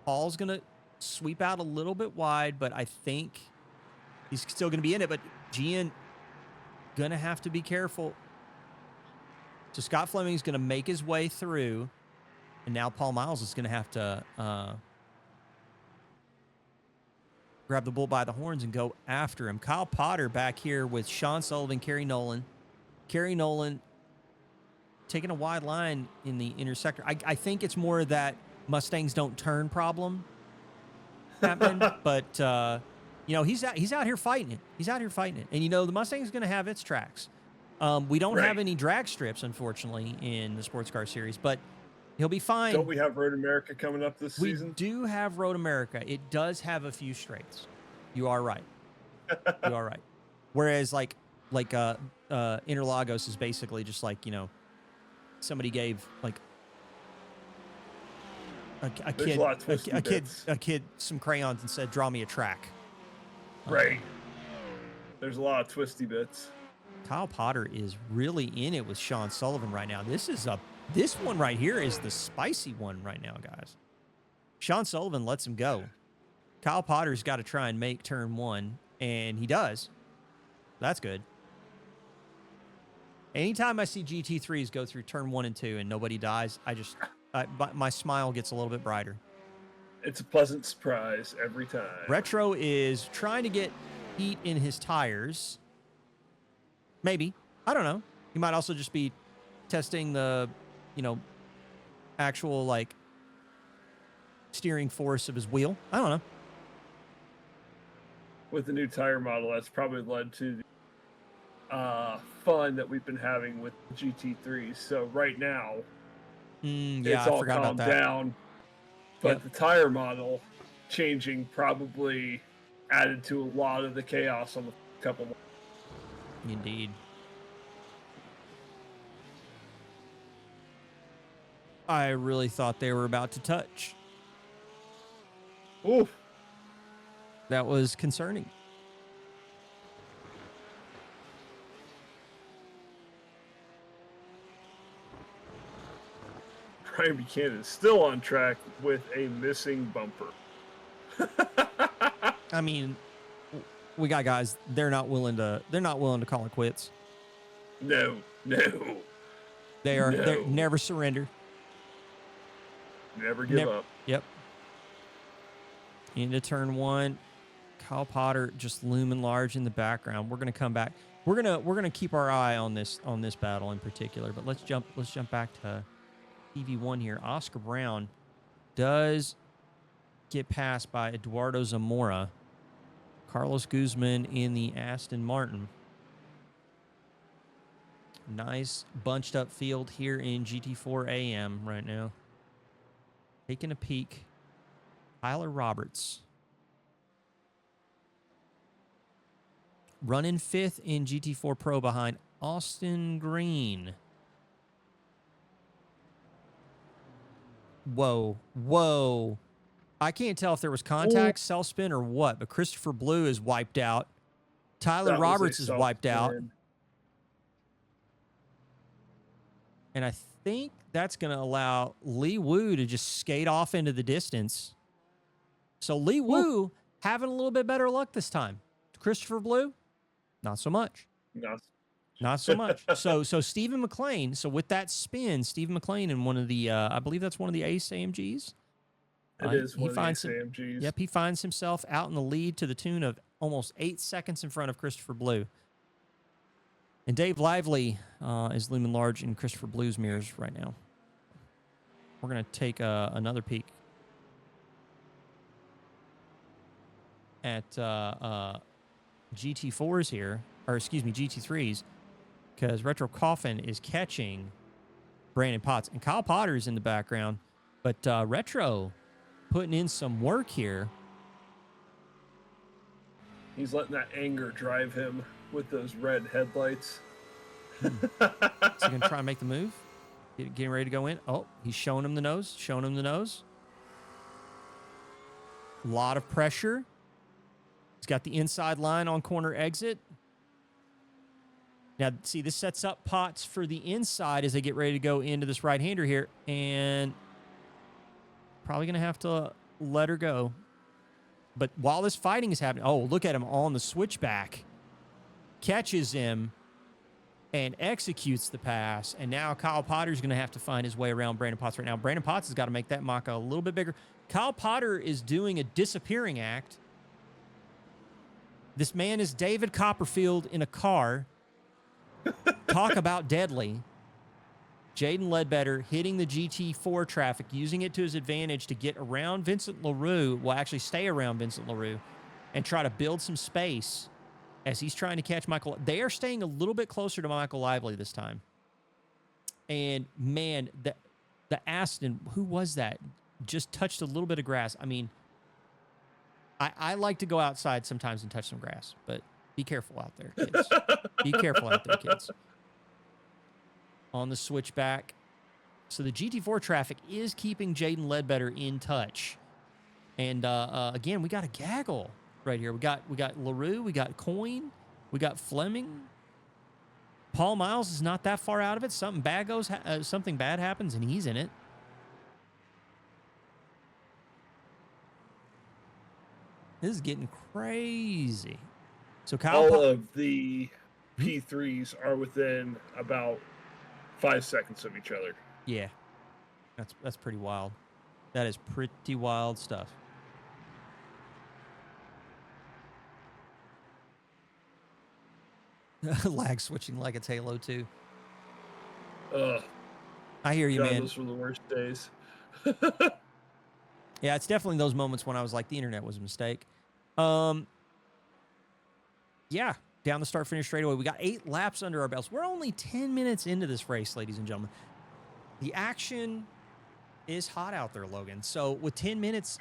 Paul's going to sweep out a little bit wide, but I think he's still going to be in it. But Gian going to have to be careful. So Scott Fleming's going to make his way through, and now Paul Miles is going to have to grab the bull by the horns and go after him. Kyle Potter back here with Sean Sullivan, Kerry Nolan. Kerry Nolan taking a wide line in the intersector. I think it's more that Mustangs don't turn problem happening, but he's out here fighting it. And the Mustang's going to have its tracks. We don't have any drag strips, unfortunately, in the Sports Car Series, but he'll be fine. Don't we have Road America coming up this season? We do have Road America. It does have a few straights. You are right. Whereas like Interlagos is basically just like, somebody gave like a kid some crayons and said, "Draw me a track." Right. There's a lot of twisty bits. Kyle Potter is really in it with Sean Sullivan right now. This one right here is the spicy one right now, guys. Sean Sullivan lets him go. Kyle Potter's got to try and make turn one, and he does. That's good. Anytime I see GT3s go through turn 1 and 2 and nobody dies, my smile gets a little bit brighter. It's a pleasant surprise every time. Retro is trying to get heat in his tires. Maybe. I don't know. He might also just be testing the, actual, like, steering force of his wheel. I don't know. With the new tire model, that's probably led to the fun that we've been having with GT3s. So right now, it's all calmed down. But the tire model changing probably added to a lot of the chaos on the couple months. Indeed. I really thought they were about to touch. Oof. That was concerning. Brian Buchanan is still on track with a missing bumper. I mean, we got guys. They're not willing to call it quits. No. They're never surrender. Never give up. Yep. Into turn 1. Kyle Potter just looming large in the background. We're gonna come back. We're gonna keep our eye on this battle in particular. But let's jump back to TV1 here. Oscar Brown does get passed by Eduardo Zamora. Carlos Guzman in the Aston Martin. Nice bunched up field here in GT4 AM right now. Taking a peek. Tyler Roberts. Running 5th in GT4 Pro behind Austin Green. Whoa. I can't tell if there was contact, self spin, or what, but Christopher Blue is wiped out. Tyler That was a Roberts is wiped out. self-spin. And I think that's going to allow Lee Woo to just skate off into the distance. So Lee Woo having a little bit better luck this time. Christopher Blue, not so much. No. Not so much. So Stephen McLean. So with that spin, Stephen McLean in one of the, I believe that's one of the Ace AMGs. It is one of the AMGs. Yep, he finds himself out in the lead to the tune of almost 8 seconds in front of Christopher Blue. And Dave Lively is looming large in Christopher Blue's mirrors right now. We're going to take another peek at GT4s here, or excuse me, GT3s, because Retro Coffin is catching Brandon Potts. And Kyle Potter is in the background, but Retro putting in some work here. He's letting that anger drive him with those red headlights. Is he going to try and make the move? Getting ready to go in. Oh, he's showing him the nose. Showing him the nose. A lot of pressure. He's got the inside line on corner exit. Now, see, this sets up Potts for the inside as they get ready to go into this right-hander here. And probably going to have to let her go. But while this fighting is happening, oh, look at him on the switchback. Catches him and executes the pass. And now Kyle Potter's going to have to find his way around Brandon Potts right now. Brandon Potts has got to make that Maka a little bit bigger. Kyle Potter is doing a disappearing act. This man is David Copperfield in a car. Talk about deadly. Jaden Ledbetter hitting the GT4 traffic, using it to his advantage to get around Vincent LaRue, well, actually stay around Vincent LaRue, and try to build some space as he's trying to catch Michael. They are staying a little bit closer to Michael Lively this time. And, man, the Aston, who was that? Just touched a little bit of grass. I mean, I like to go outside sometimes and touch some grass, but be careful out there, kids. Be careful out there, kids. On the switchback. So the GT4 traffic is keeping Jaden Ledbetter in touch. And again, we got a gaggle right here. We got LaRue, we got Coyne, we got Fleming. Paul Miles is not that far out of it. Something bad happens, and he's in it. This is getting crazy. So all of the P3s are within about 5 seconds of each other. Yeah, that's pretty wild. That is pretty wild stuff. Lag switching like it's Halo 2. I hear you, God, man. Those were the worst days. Yeah, it's definitely those moments when I was like, the internet was a mistake. Yeah, down the start-finish straightaway. We got 8 laps under our belts. We're only 10 minutes into this race, ladies and gentlemen. The action is hot out there, Logan. So with 10 minutes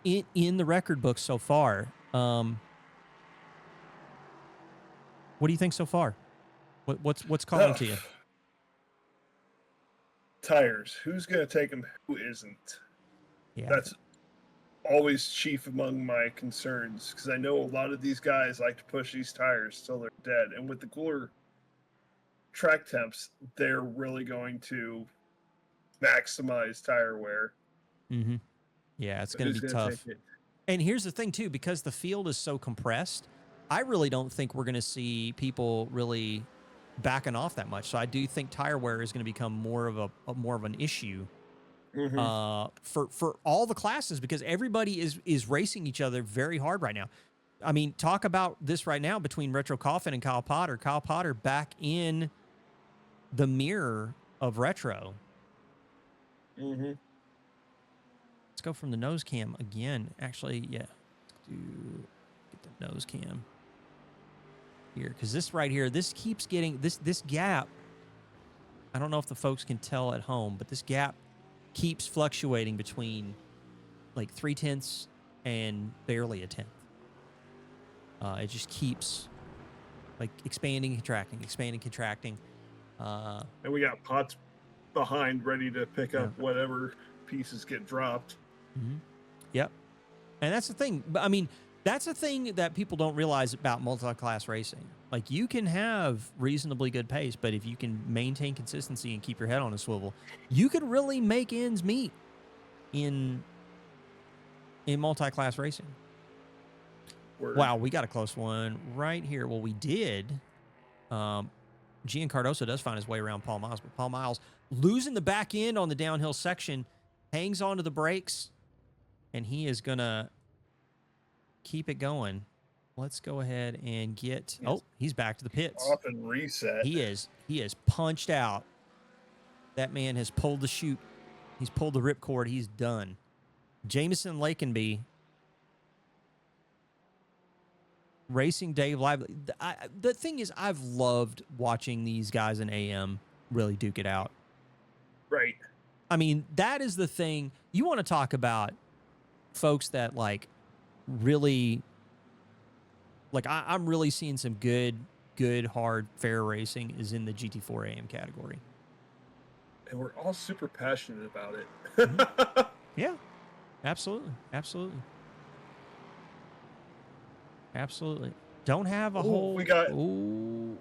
in the record book so far, what do you think so far? What's calling to you? Tires. Who's going to take them? Who isn't? Yeah, That's always chief among my concerns, because I know a lot of these guys like to push these tires till they're dead. And with the cooler track temps, they're really going to maximize tire wear. Mm-hmm. Yeah, it's going to be tough. And here's the thing, too, because the field is so compressed, I really don't think we're going to see people really backing off that much. So I do think tire wear is going to become more of an issue for all the classes, because everybody is racing each other very hard right now. I mean, talk about this right now between Retro Coffin and Kyle Potter. Kyle Potter back in the mirror of Retro. Let's go from the nose cam again. Actually, yeah. Let's get the nose cam here, because this right here, this keeps getting this gap. I don't know if the folks can tell at home, but this gap keeps fluctuating between like 0.3 and barely a tenth. It just keeps like expanding, contracting. And we got Potts behind, ready to pick up whatever pieces get dropped. Yep. And that's the thing. But I mean, that's the thing that people don't realize about multi-class racing. Like, you can have reasonably good pace, but if you can maintain consistency and keep your head on a swivel, you can really make ends meet in multi-class racing. Word. Wow, we got a close one right here. Well, we did. Gian Cardoso does find his way around Paul Miles, but Paul Miles losing the back end on the downhill section, hangs onto the brakes, and he is going to keep it going. Let's go ahead and get... Oh, he's back to the pits. Off and reset. He is punched out. That man has pulled the chute. He's pulled the ripcord. He's done. Jameson Lakenby racing Dave Lively. The thing is, I've loved watching these guys in AM really duke it out. Right. I mean, that is the thing. You want to talk about folks that, like, really... Like, I'm really seeing some good, hard, fair racing is in the GT4 AM category. And we're all super passionate about it. Mm-hmm. Yeah, absolutely. Don't have a whole... We got... Ooh,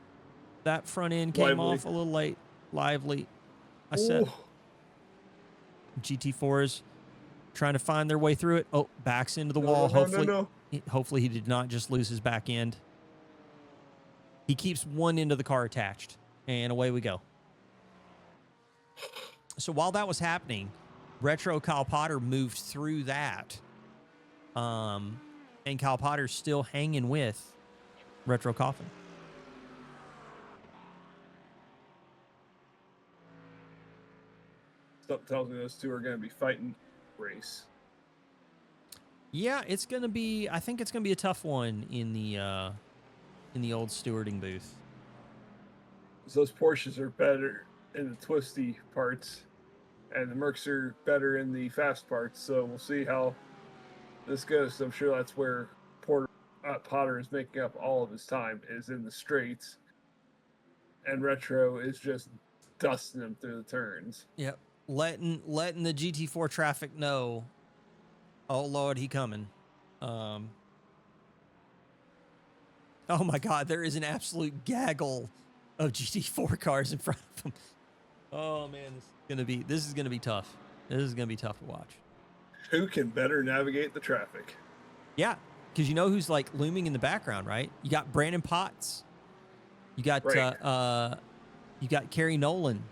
that front end came off a little late. Lively. I said GT4s trying to find their way through it. Oh, backs into the wall. Hopefully he did not just lose his back end. He keeps one end of the car attached, and away we go. So while that was happening, Retro Kyle Potter moved through that. And Kyle Potter's still hanging with Retro Coffin. Something tells me those two are going to be fighting race. Yeah, it's gonna be. I think it's gonna be a tough one in the old stewarding booth. So those Porsches are better in the twisty parts, and the Mercs are better in the fast parts. So we'll see how this goes. I'm sure that's where Potter is making up all of his time, is in the straights, and Retro is just dusting him through the turns. Yep, letting the GT4 traffic know. Oh, Lord, he coming. Oh, my God. There is an absolute gaggle of GT4 cars in front of him. Oh, man. This is gonna be tough. This is going to be tough to watch. Who can better navigate the traffic? Yeah, because you know who's, like, looming in the background, right? You got Brandon Potts. You got Kerry Nolan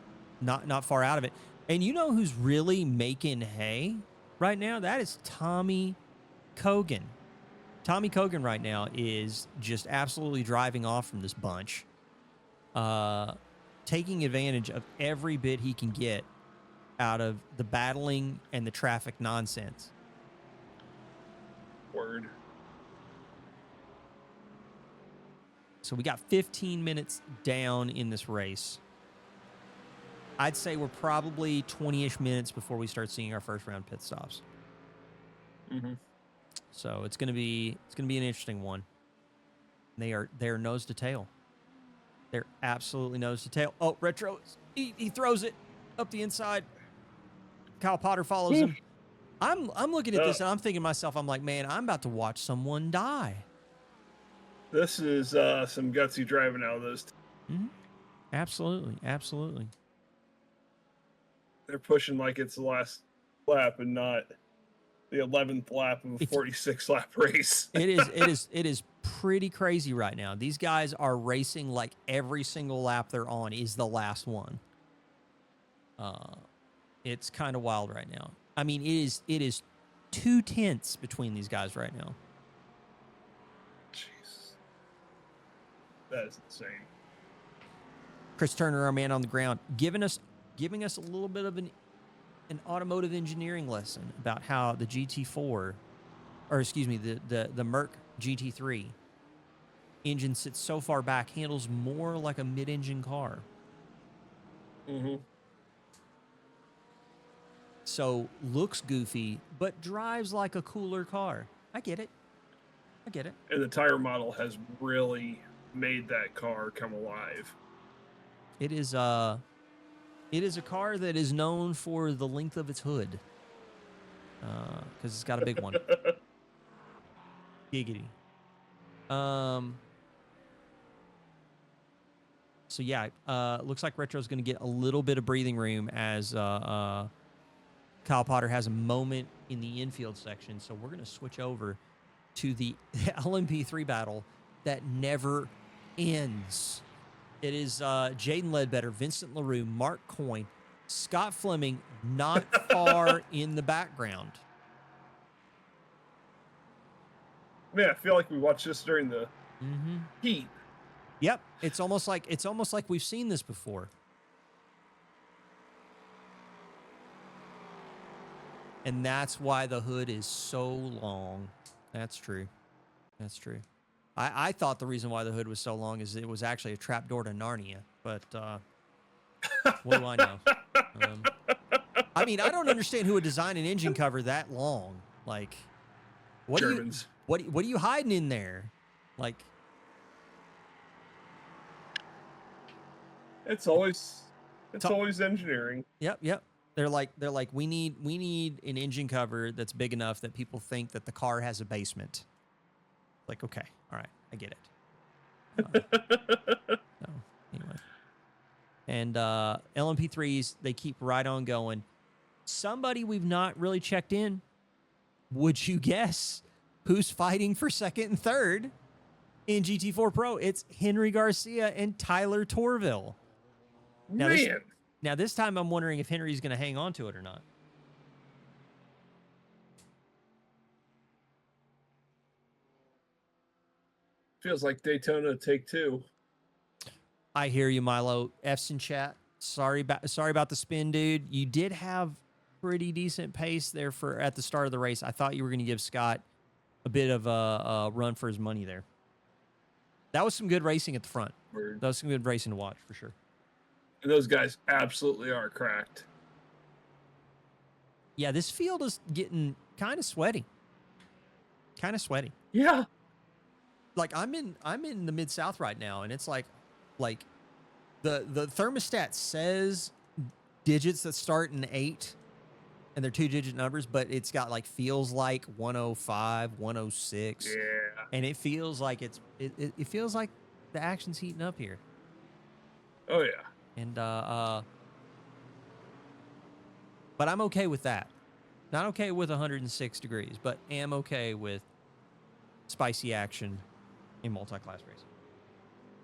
not far out of it. And you know who's really making hay right now? That is Tommy Kogan. Tommy Kogan right now is just absolutely driving off from this bunch, taking advantage of every bit he can get out of the battling and the traffic nonsense. Word. So we got 15 minutes down in this race. I'd say we're probably 20-ish minutes before we start seeing our first round pit stops. Mm-hmm. So it's gonna be an interesting one. They are nose to tail. They're absolutely nose to tail. Oh, Retro, he throws it up the inside. Kyle Potter follows him. I'm looking at this and I'm thinking to myself, I'm like, man, I'm about to watch someone die. This is some gutsy driving out of those. Mm-hmm. Absolutely. They're pushing like it's the last lap and not the 11th lap of a 46-lap race. It is pretty crazy right now. These guys are racing like every single lap they're on is the last one. It's kind of wild right now. I mean, it is 2 tenths between these guys right now. Jeez. That is insane. Chris Turner, our man on the ground, giving us a little bit of an automotive engineering lesson about how the GT4, or excuse me, the Merc GT3 engine sits so far back, handles more like a mid-engine car. Mm-hmm. So looks goofy, but drives like a cooler car. I get it. And the tire model has really made that car come alive. It is a car that is known for the length of its hood. because it's got a big one. Giggity. So yeah, looks like Retro's going to get a little bit of breathing room as Kyle Potter has a moment in the infield section. So we're going to switch over to the LMP3 battle that never ends. It is Jaden Ledbetter, Vincent LaRue, Mark Coyne, Scott Fleming, not far in the background. Man, I feel like we watched this during the heat. Yep, it's almost like we've seen this before. And that's why the hood is so long. That's true. That's true. I thought the reason why the hood was so long is it was actually a trapdoor to Narnia, but what do I know? I mean, I don't understand who would design an engine cover that long. Like, what Germans. What are you hiding in there? Like, it's always engineering. Yep. They're like we need an engine cover that's big enough that people think that the car has a basement. Like, okay, all right, I get it. So anyway, and LMP3s, they keep right on going. Somebody we've not really checked in. Would you guess who's fighting for second and third in GT4 Pro? It's Henry Garcia and Tyler Torville. Now this time I'm wondering if Henry's going to hang on to it or not. Feels like Daytona take two. I hear you, Milo. F's in chat. Sorry about the spin, dude. You did have pretty decent pace there at the start of the race. I thought you were going to give Scott a bit of a run for his money there. That was some good racing at the front. Word. That was some good racing to watch for sure. And those guys absolutely are cracked. Yeah, this field is getting kind of sweaty. Yeah. Like I'm in the Mid-South right now, and it's like the thermostat says digits that start in 8 and they're 2-digit numbers, but it's got feels like 105, 106. Yeah. And it feels like it feels like the action's heating up here. Oh yeah. And but I'm okay with that. Not okay with 106 degrees, but am okay with spicy action in multi-class racing.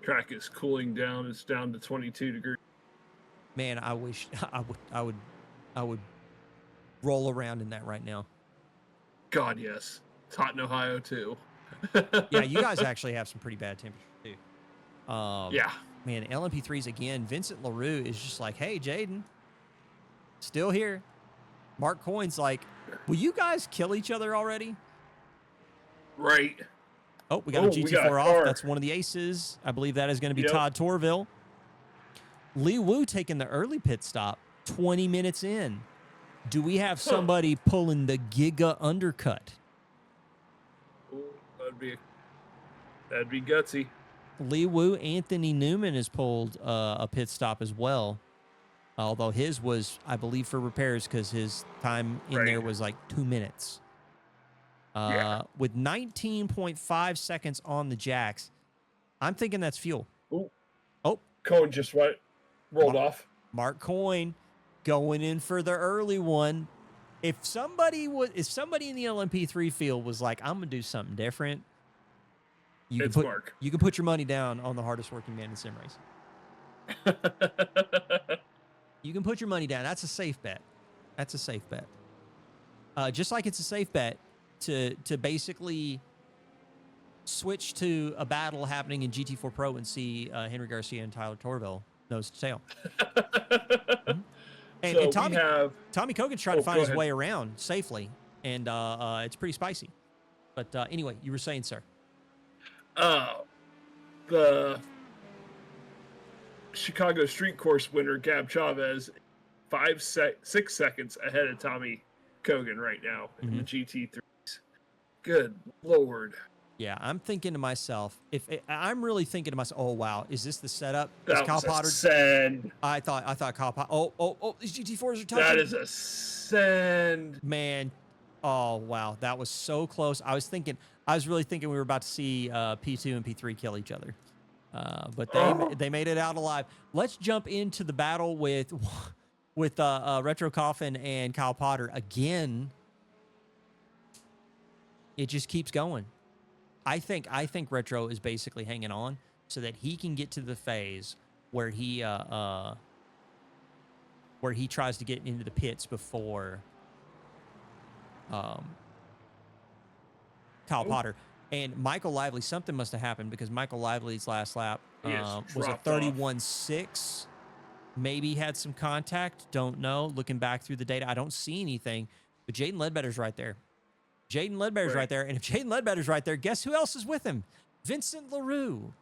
Track is cooling down. It's down to 22 degrees. Man, I wish I would roll around in that right now. God, yes. It's hot in Ohio too. Yeah, you guys actually have some pretty bad temperatures too. Yeah. Man, LMP3s again. Vincent LaRue is just like, hey, Jaden, still here. Mark Coyne's like, will you guys kill each other already? Right. Oh, we got a GT4 off. car. That's one of the aces. I believe that is going to be Yep. Todd Torville. Lee Wu taking the early pit stop 20 minutes in. Do we have somebody pulling the Giga undercut? Ooh, that'd be gutsy. Lee Wu, Anthony Newman has pulled a pit stop as well. Although his was, I believe, for repairs because his time in there was like 2 minutes. With 19.5 seconds on the jacks, I'm thinking that's fuel. Ooh. Oh. Cohen just rolled off. Mark Coyne going in for the early one. If somebody in the LMP3 field was like, I'm gonna do something different, you can put your money down on the hardest working man in sim racing. You can put your money down. That's a safe bet. Just like it's a safe bet to basically switch to a battle happening in GT4 Pro and see Henry Garcia and Tyler Torville nose to tail. And Tommy Kogan's trying to find his way around safely, and it's pretty spicy. But anyway, you were saying, sir. The Chicago Street Course winner, Gab Chavez, 6 seconds ahead of Tommy Kogan right now in the GT3s. Good Lord. Yeah, I'm thinking to myself, I'm really thinking to myself, oh wow, is this the setup? That Kyle was Potter? a send. I thought Kyle Potter. Oh, these GT4s are touching. That is a send. Man, Oh, wow. That was so close. I was really thinking we were about to see P2 and P3 kill each other. But they made it out alive. Let's jump into the battle with Retro Coffin and Kyle Potter. Again, it just keeps going. I think Retro is basically hanging on so that he can get to the phase where he tries to get into the pits before Kyle Potter. And Michael Lively, something must have happened because Michael Lively's last lap was a 31.6. Maybe had some contact. Don't know. Looking back through the data, I don't see anything. But Jaden Ledbetter's right there. Right there. And if Jaden Ledbetter's right there, guess who else is with him? Vincent LaRue.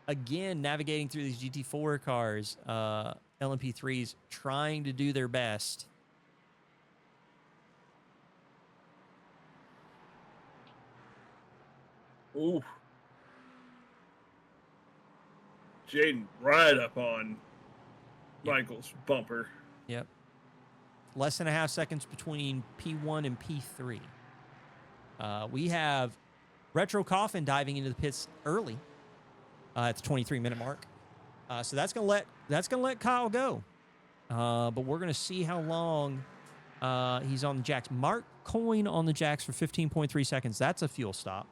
Again, navigating through these GT4 cars. LMP3s trying to do their best. Ooh. Jaden right up on Michael's bumper. Yep. Less than a half seconds between P1 and P3. We have Retro Coffin diving into the pits early at the 23-minute mark. So that's gonna let Kyle go. But we're gonna see how long he's on the jacks. Mark Coyne on the jacks for 15.3 seconds. That's a fuel stop.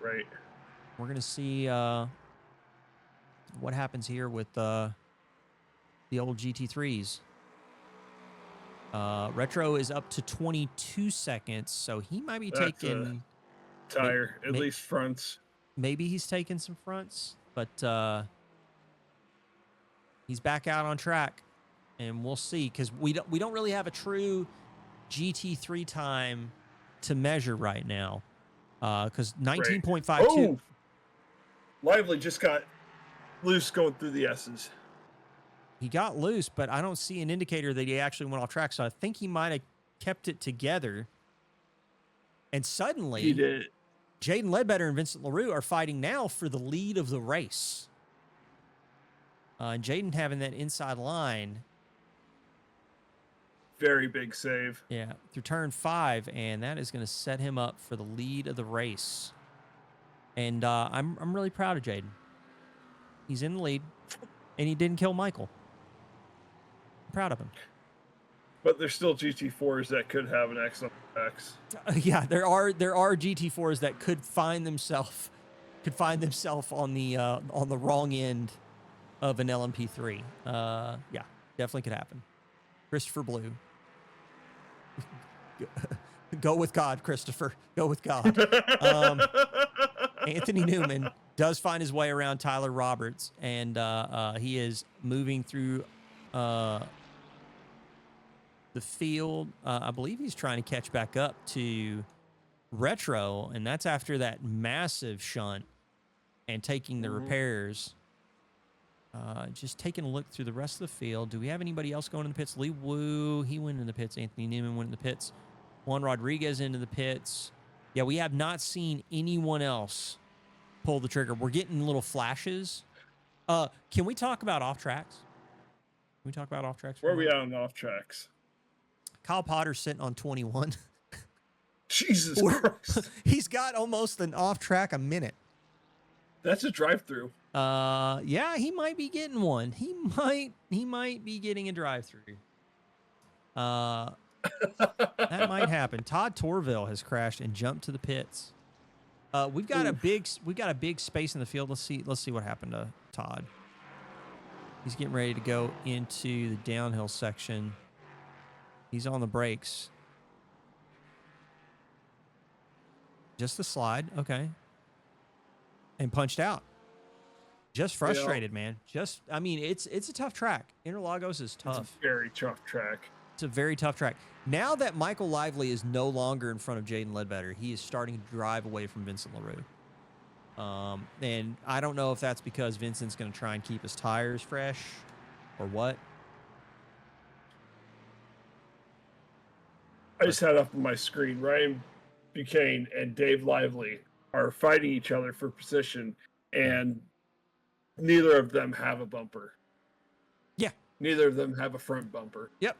Right. We're gonna see what happens here with the old GT3s. Retro is up to 22 seconds, so he might be taking tire, at least fronts. Maybe he's taking some fronts, but he's back out on track, and we'll see because we don't really have a true GT3 time to measure right now. Because 19.52. Right. Oh! Lively just got loose going through the S's. He got loose, but I don't see an indicator that he actually went off track. So I think he might have kept it together. And suddenly, he did. Jaden Ledbetter and Vincent LaRue are fighting now for the lead of the race. And Jaden having that inside line. Very big save. Yeah, through turn 5, and that is going to set him up for the lead of the race. And I'm really proud of Jaden. He's in the lead, and he didn't kill Michael. I'm proud of him. But there's still GT4s that could have an X on X. Yeah, there are GT4s that could find themselves on the wrong end of an LMP3. Yeah, definitely could happen. Christopher Blue. Go with God, Christopher. Go with God. Anthony Newman does find his way around Tyler Roberts, and he is moving through the field. I believe he's trying to catch back up to Retro, and that's after that massive shunt and taking the repairs. Just taking a look through the rest of the field. Do we have anybody else going in the pits? Lee Wu, he went in the pits. Anthony Newman went in the pits. Juan Rodriguez into the pits. Yeah, we have not seen anyone else pull the trigger. We're getting little flashes. Can we talk about off tracks? Can we talk about off tracks? Where are we at on off tracks? Kyle Potter's sitting on 21. Jesus Christ. He's got almost an off track a minute. That's a drive-through. Yeah, he might be getting one. He might be getting a drive-through. That might happen. Todd Torville has crashed and jumped to the pits. We've got a big space in the field. Let's see what happened to Todd. He's getting ready to go into the downhill section. He's on the brakes. Just the slide, okay. And punched out. Just frustrated, man. It's a tough track. Interlagos is tough. It's a very tough track. It's a very tough track. Now that Michael Lively is no longer in front of Jaden Ledbetter, he is starting to drive away from Vincent LaRue. And I don't know if that's because Vincent's going to try and keep his tires fresh or what. I just had up on my screen, Ryan Buchanan and Dave Lively are fighting each other for position, and neither of them have a bumper. Yeah. Neither of them have a front bumper. Yep.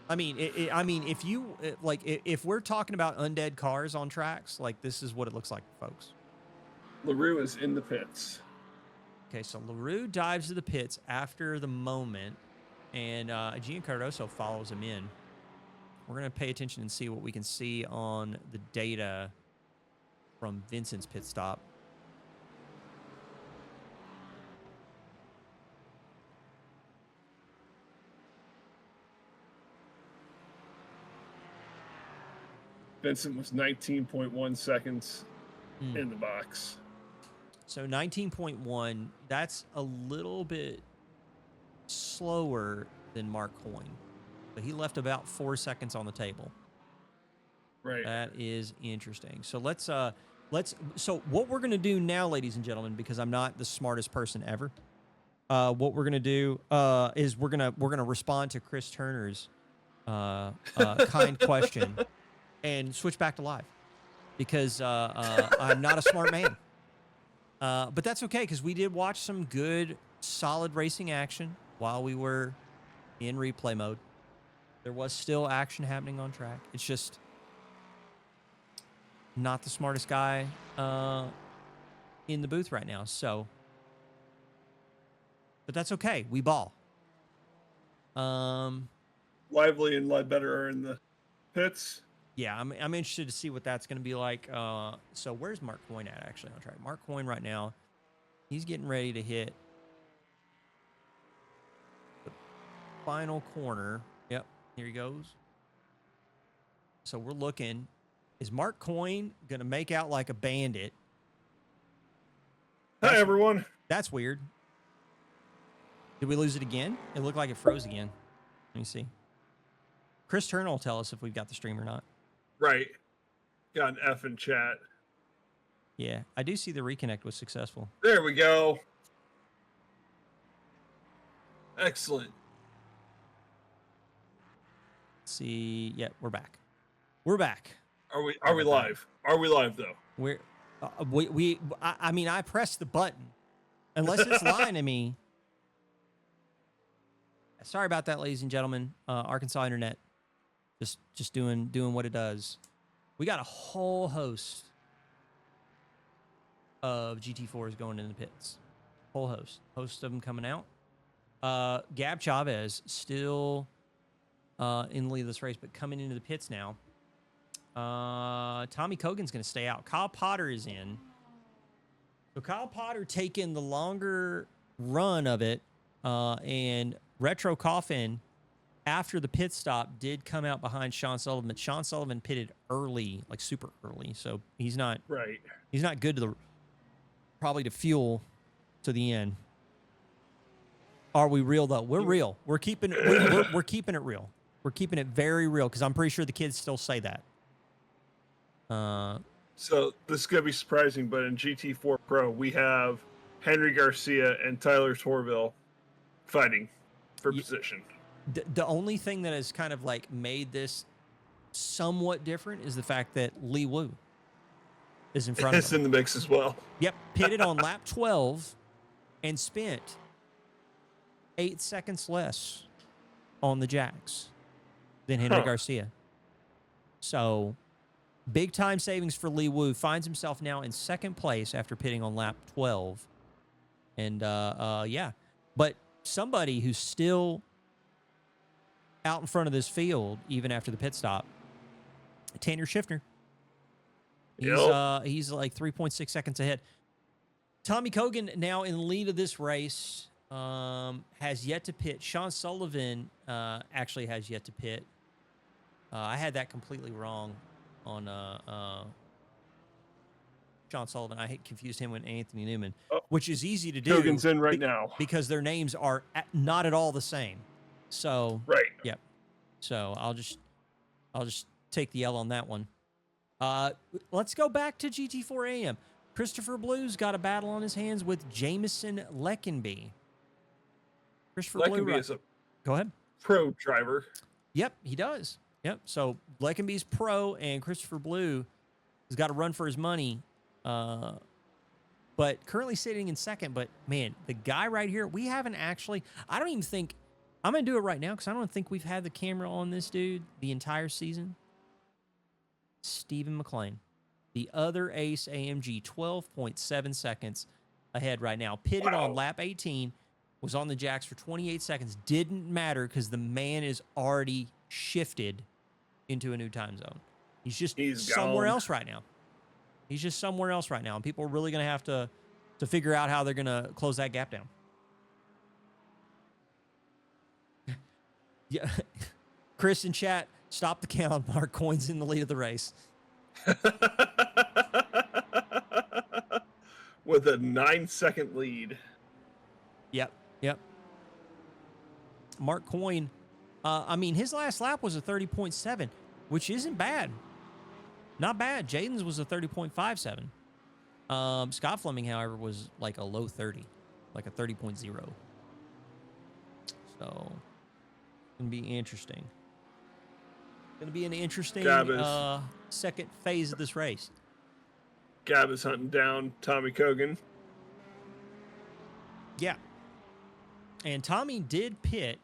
I mean, if you if we're talking about undead cars on tracks, like this is what it looks like, folks. LaRue is in the pits. Okay, so LaRue dives to the pits after the moment, and Giancarloso follows him in. We're going to pay attention and see what we can see on the data from Vincent's pit stop. Vincent was 19.1 seconds in the box. So 19.1, that's a little bit slower than Mark Coyne. But he left about 4 seconds on the table. Right. That is interesting. So so what we're going to do now, ladies and gentlemen, because I'm not the smartest person ever, what we're going to do is we're going to respond to Chris Turner's kind question and switch back to live, because I'm not a smart man. But that's okay, because we did watch some good, solid racing action while we were in replay mode. There was still action happening on track. It's just not the smartest guy in the booth right now. So, but that's okay. We ball. Lively and Ledbetter are in the pits. Yeah, I'm interested to see what that's going to be like. So where's Mark Coyne at actually on track? Mark Coyne right now, he's getting ready to hit the final corner. Yep, here he goes. So we're looking. Is Mark Coyne going to make out like a bandit? Hi, everyone. That's weird. Did we lose it again? It looked like it froze again. Let me see. Chris Turner will tell us if we've got the stream or not. Right. Got an F in chat. Yeah, I do see the reconnect was successful. There we go. Excellent. Let's see. Yeah, we're back. We're back. Are we live? Are we live though? I mean, I pressed the button. Unless it's lying to me. Sorry about that, ladies and gentlemen. Arkansas Internet. Just doing what it does. We got a whole host of GT4s going in the pits. Whole host of them coming out. Gab Chavez still in the lead of this race, but coming into the pits now. Tommy Cogan's going to stay out. Kyle Potter is in. So Kyle Potter taking the longer run of it, and Retro Coffin, after the pit stop, did come out behind Sean Sullivan, but Sean Sullivan pitted early, like super early. So he's not right. He's not good to probably to fuel to the end. Are we real though? We're real. We're keeping we're keeping it real. We're keeping it very real, because I'm pretty sure the kids still say that. So this is gonna be surprising, but in GT4 Pro we have Henry Garcia and Tyler Torville fighting for position. The only thing that has kind of like made this somewhat different is the fact that Lee Wu is in front of him. It's in the mix as well. Yep, pitted on lap 12 and spent 8 seconds less on the jacks than Henry Garcia. So big time savings for Lee Wu. Finds himself now in second place after pitting on lap 12. And yeah, but somebody who's still out in front of this field, even after the pit stop, Tanner Schiffner. He's like 3.6 seconds ahead. Tommy Cogan now in the lead of this race, has yet to pit. Sean Sullivan actually has yet to pit. I had that completely wrong on Sean Sullivan. I confused him with Anthony Newman, which is easy to do. Cogan's in right now because their names are not at all the same. So right. Yep. So I'll just take the L on that one. Let's go back to GT4 AM. Christopher Blue's got a battle on his hands with Jameson Leckenby. Christopher Leckenby Blue is a go ahead. pro driver. Yep, he does. Yep. So Leckenby's pro, and Christopher Blue has got to run for his money but currently sitting in second. But man, the guy right here, we haven't actually, I don't even think, I'm going to do it right now because I don't think we've had the camera on this dude the entire season. Stephen McLean, the other ace AMG, 12.7 seconds ahead right now. Pitted on lap 18, was on the jacks for 28 seconds. Didn't matter because the man is already shifted into a new time zone. He's somewhere else right now. He's just somewhere else right now. And people are really going to have to figure out how they're going to close that gap down. Yeah. Chris in chat, stop the count. Mark Coin's in the lead of the race. With a 9-second lead. Yep. Mark Coin, I mean, his last lap was a 30.7, which isn't bad. Not bad. Jaden's was a 30.57. Scott Fleming, however, was like a low 30, like a 30.0. So, it's going to be interesting. Going to be an interesting second phase of this race. Gab is hunting down Tommy Kogan. Yeah. And Tommy did pit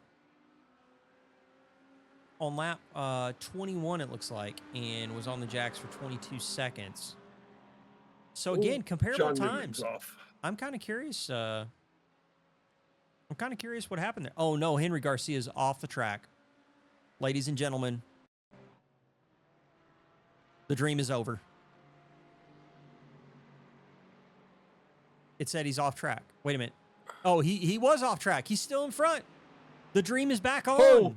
on lap 21, it looks like, and was on the jacks for 22 seconds. So again, comparable times. I'm kind of curious. I'm kind of curious what happened there. Oh no, Henry Garcia's off the track. Ladies and gentlemen, the dream is over. It said he's off track. Wait a minute. Oh, he was off track. He's still in front. The dream is back on. Oh.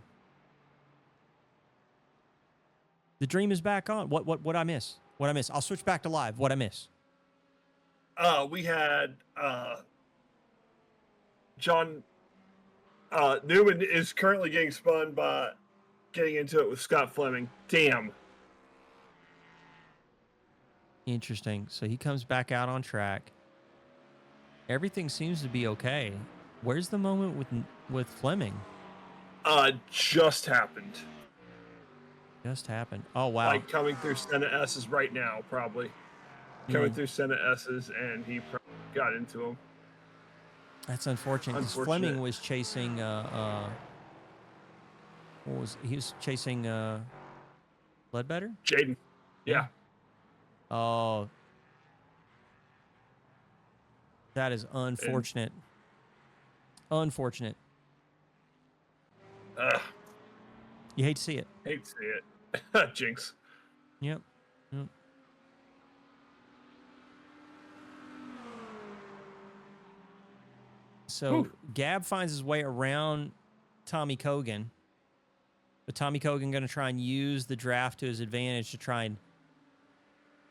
The dream is back on. What I miss? What I miss? I'll switch back to live. What I miss? We had John Newman is currently getting spun by getting into it with Scott Fleming. Damn. Interesting. So he comes back out on track. Everything seems to be okay. Where's the moment with Fleming? Just happened. Just happened. Oh, wow. Like coming through Senna S's right now, probably. Coming through Senna S's, and he probably got into him. That's unfortunate. Because Fleming was chasing, he was chasing Ledbetter? Jaden. Yeah. Oh. That is unfortunate. Unfortunate. You hate to see it. Hate to see it. Jinx. Yep. So Gab finds his way around Tommy Kogan. But Tommy Kogan going to try and use the draft to his advantage to try and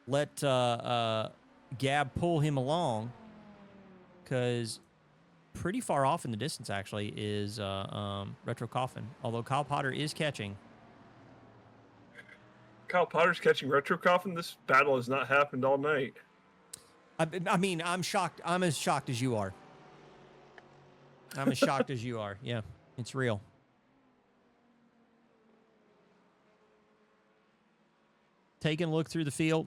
let Gab pull him along. Because pretty far off in the distance, actually, is Retro Coffin. Although Kyle Potter is catching. Kyle Potter's catching Retro Coffin? This battle has not happened all night. I mean, I'm shocked. I'm as shocked as you are. I'm as shocked as you are. Yeah, it's real. Taking a look through the field.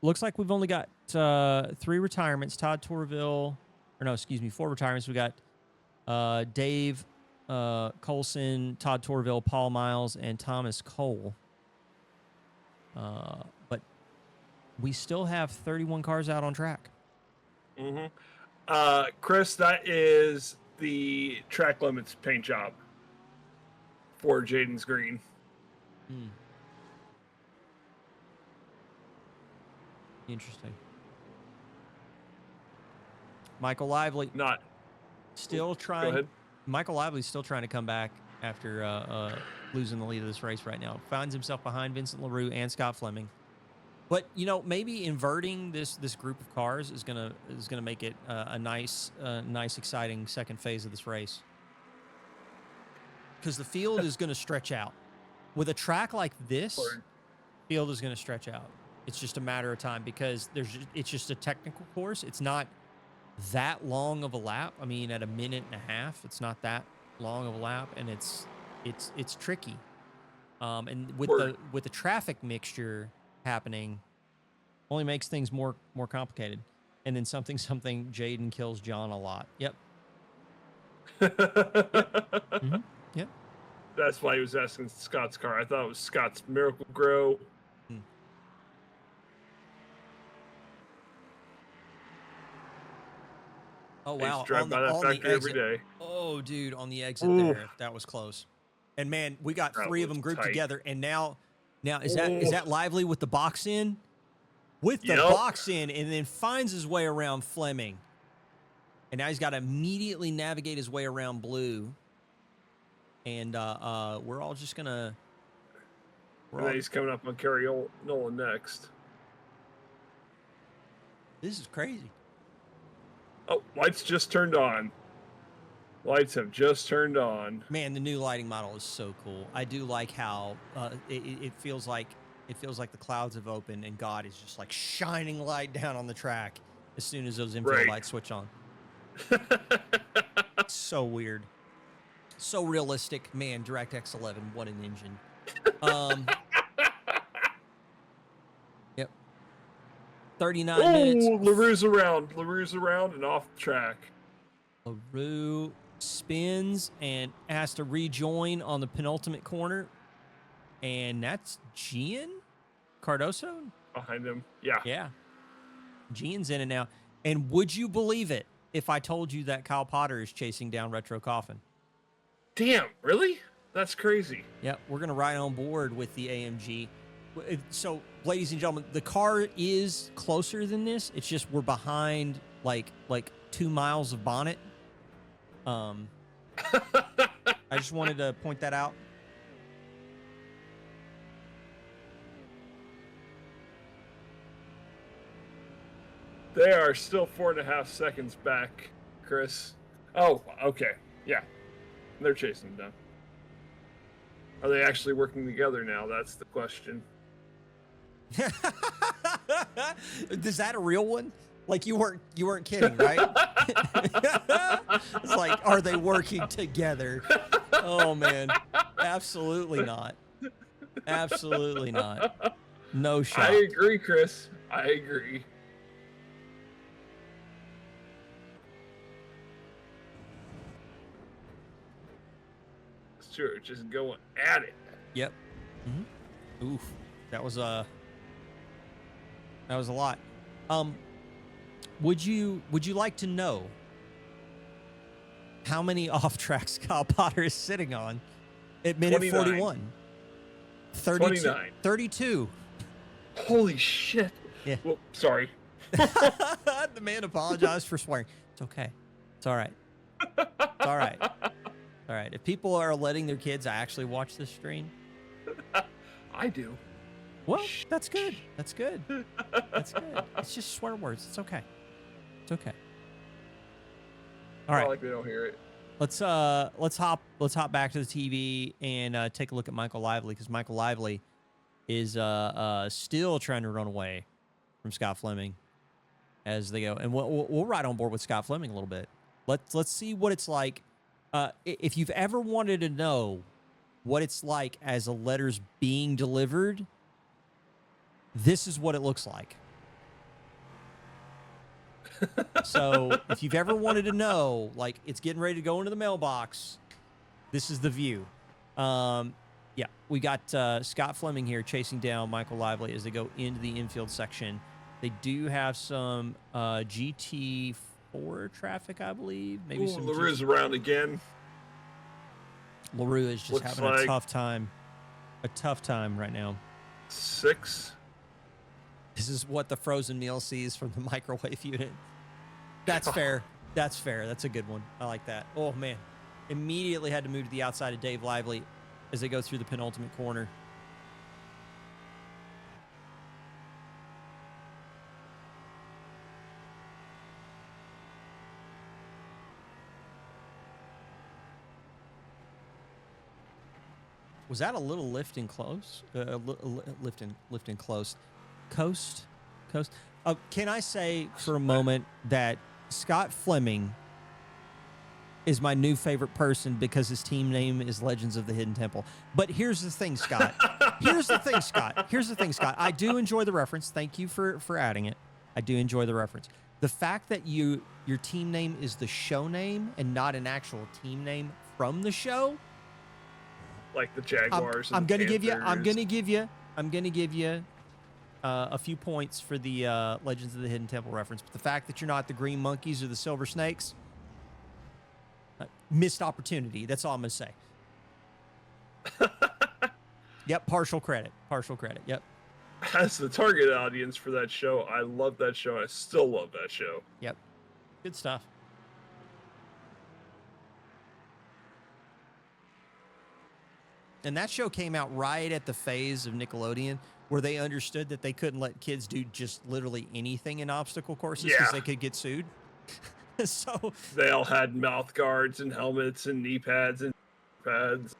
Looks like we've only got 3 retirements. Todd Torville, or no, excuse me, 4 retirements. We got Dave Colson, Todd Torville, Paul Miles, and Thomas Cole. But we still have 31 cars out on track. Chris, that is the track limits paint job for Jaden's Green. Interesting. Michael Lively still trying. Michael Lively's still trying to come back after losing the lead of this race right now. Finds himself behind Vincent LaRue and Scott Fleming. But you know, maybe inverting this group of cars is gonna make it a nice, exciting second phase of this race. Because the field is going to stretch out with a track like this. Field is going to stretch out. It's just a matter of time because it's just a technical course. It's not that long of a lap. I mean, at a minute and a half, it's not that long of a lap, and it's tricky. And with the traffic mixture happening, only makes things more complicated. And then something Jaden kills John a lot. Yep. Yep. That's why he was asking Scott's car. I thought it was Scott's Miracle Grow. Oh, I used wow. to drive by that factory every day. Oh, dude, on the exit there. That was close. And, man, we got That 3 of was them grouped tight. together. And now is that Lively with the box in? With the Yep. box in, and then finds his way around Fleming. And now he's got to immediately navigate his way around Blue. And we're all just going to... And then he's coming up on Kerry Nolan next. This is crazy. Oh, lights just turned on. Lights have just turned on. Man, the new lighting model is so cool. I do like how it feels like the clouds have opened and God is just like shining light down on the track as soon as those infield lights switch on. So weird. So realistic. Man, DirectX 11, what an engine. Yep. 39 minutes. LaRue's around. LaRue's around and off track. LaRue spins and has to rejoin on the penultimate corner. And that's Gian Cardoso? Behind him. Yeah. Yeah. Gian's in it now. And would you believe it if I told you that Kyle Potter is chasing down Retro Coffin? Damn, really? That's crazy. Yep, we're going to ride on board with the AMG. So, ladies and gentlemen, the car is closer than this. It's just we're behind like 2 miles of bonnet. I just wanted to point that out. They are still 4.5 seconds back, Chris. Oh, okay. Yeah. They're chasing him down. Are they actually working together now? That's the question. Is that a real one? Like you weren't kidding, right? It's like, are they working together? Oh man, absolutely not. Absolutely not. No shot. I agree, Chris. I agree. Stuart just going at it. Yep. Oof. That was a lot. Would you like to know how many off tracks Kyle Potter is sitting on at minute 29. 41? 32. 29. 32. Holy shit. Yeah. Well, sorry. The man apologized for swearing. It's okay. It's all right. It's all right. All right. If people are letting their kids actually watch this stream, I do. well, that's good. That's good. That's good. It's just swear words. It's okay. It's okay. All right. Like they don't hear it. Let's hop back to the TV and take a look at Michael Lively, because Michael Lively is still trying to run away from Scott Fleming as they go, and we'll ride on board with Scott Fleming a little bit. Let's see what it's like. If you've ever wanted to know what it's like as a letter's being delivered, this is what it looks like. So if you've ever wanted to know, like, it's getting ready to go into the mailbox, this is the view. Yeah, we got Scott Fleming here chasing down Michael Lively as they go into the infield section. They do have some GT4 traffic, I believe. Maybe some LaRue's around again. LaRue is just Looks having like a tough time. A tough time right now. 6. This is what the frozen meal sees from the microwave unit. That's fair. That's fair. That's a good one. I like that. Oh, man. Immediately had to move to the outside of Dave Lively as they go through the penultimate corner. Was that a little lift in close? Lift in close. Coast? Can I say for a moment that Scott Fleming is my new favorite person because his team name is Legends of the Hidden Temple? But here's the thing, Scott. Here's the thing, Scott. I do enjoy the reference. Thank you for adding it. I do enjoy the reference. The fact that your team name is the show name and not an actual team name from the show, like the Jaguars. I'm and gonna the give you. Panthers. I'm gonna give you a few points for the Legends of the Hidden Temple reference. But the fact that you're not the Green Monkeys or the Silver Snakes, missed opportunity. That's all I'm gonna say. Yep, partial credit. Partial credit. Yep. As the target audience for that show, I love that show. I still love that show. Yep. Good stuff. And that show came out right at the phase of Nickelodeon where they understood that they couldn't let kids do just literally anything in obstacle courses because Yeah. they could get sued. So They all had mouth guards and helmets and knee pads and pads.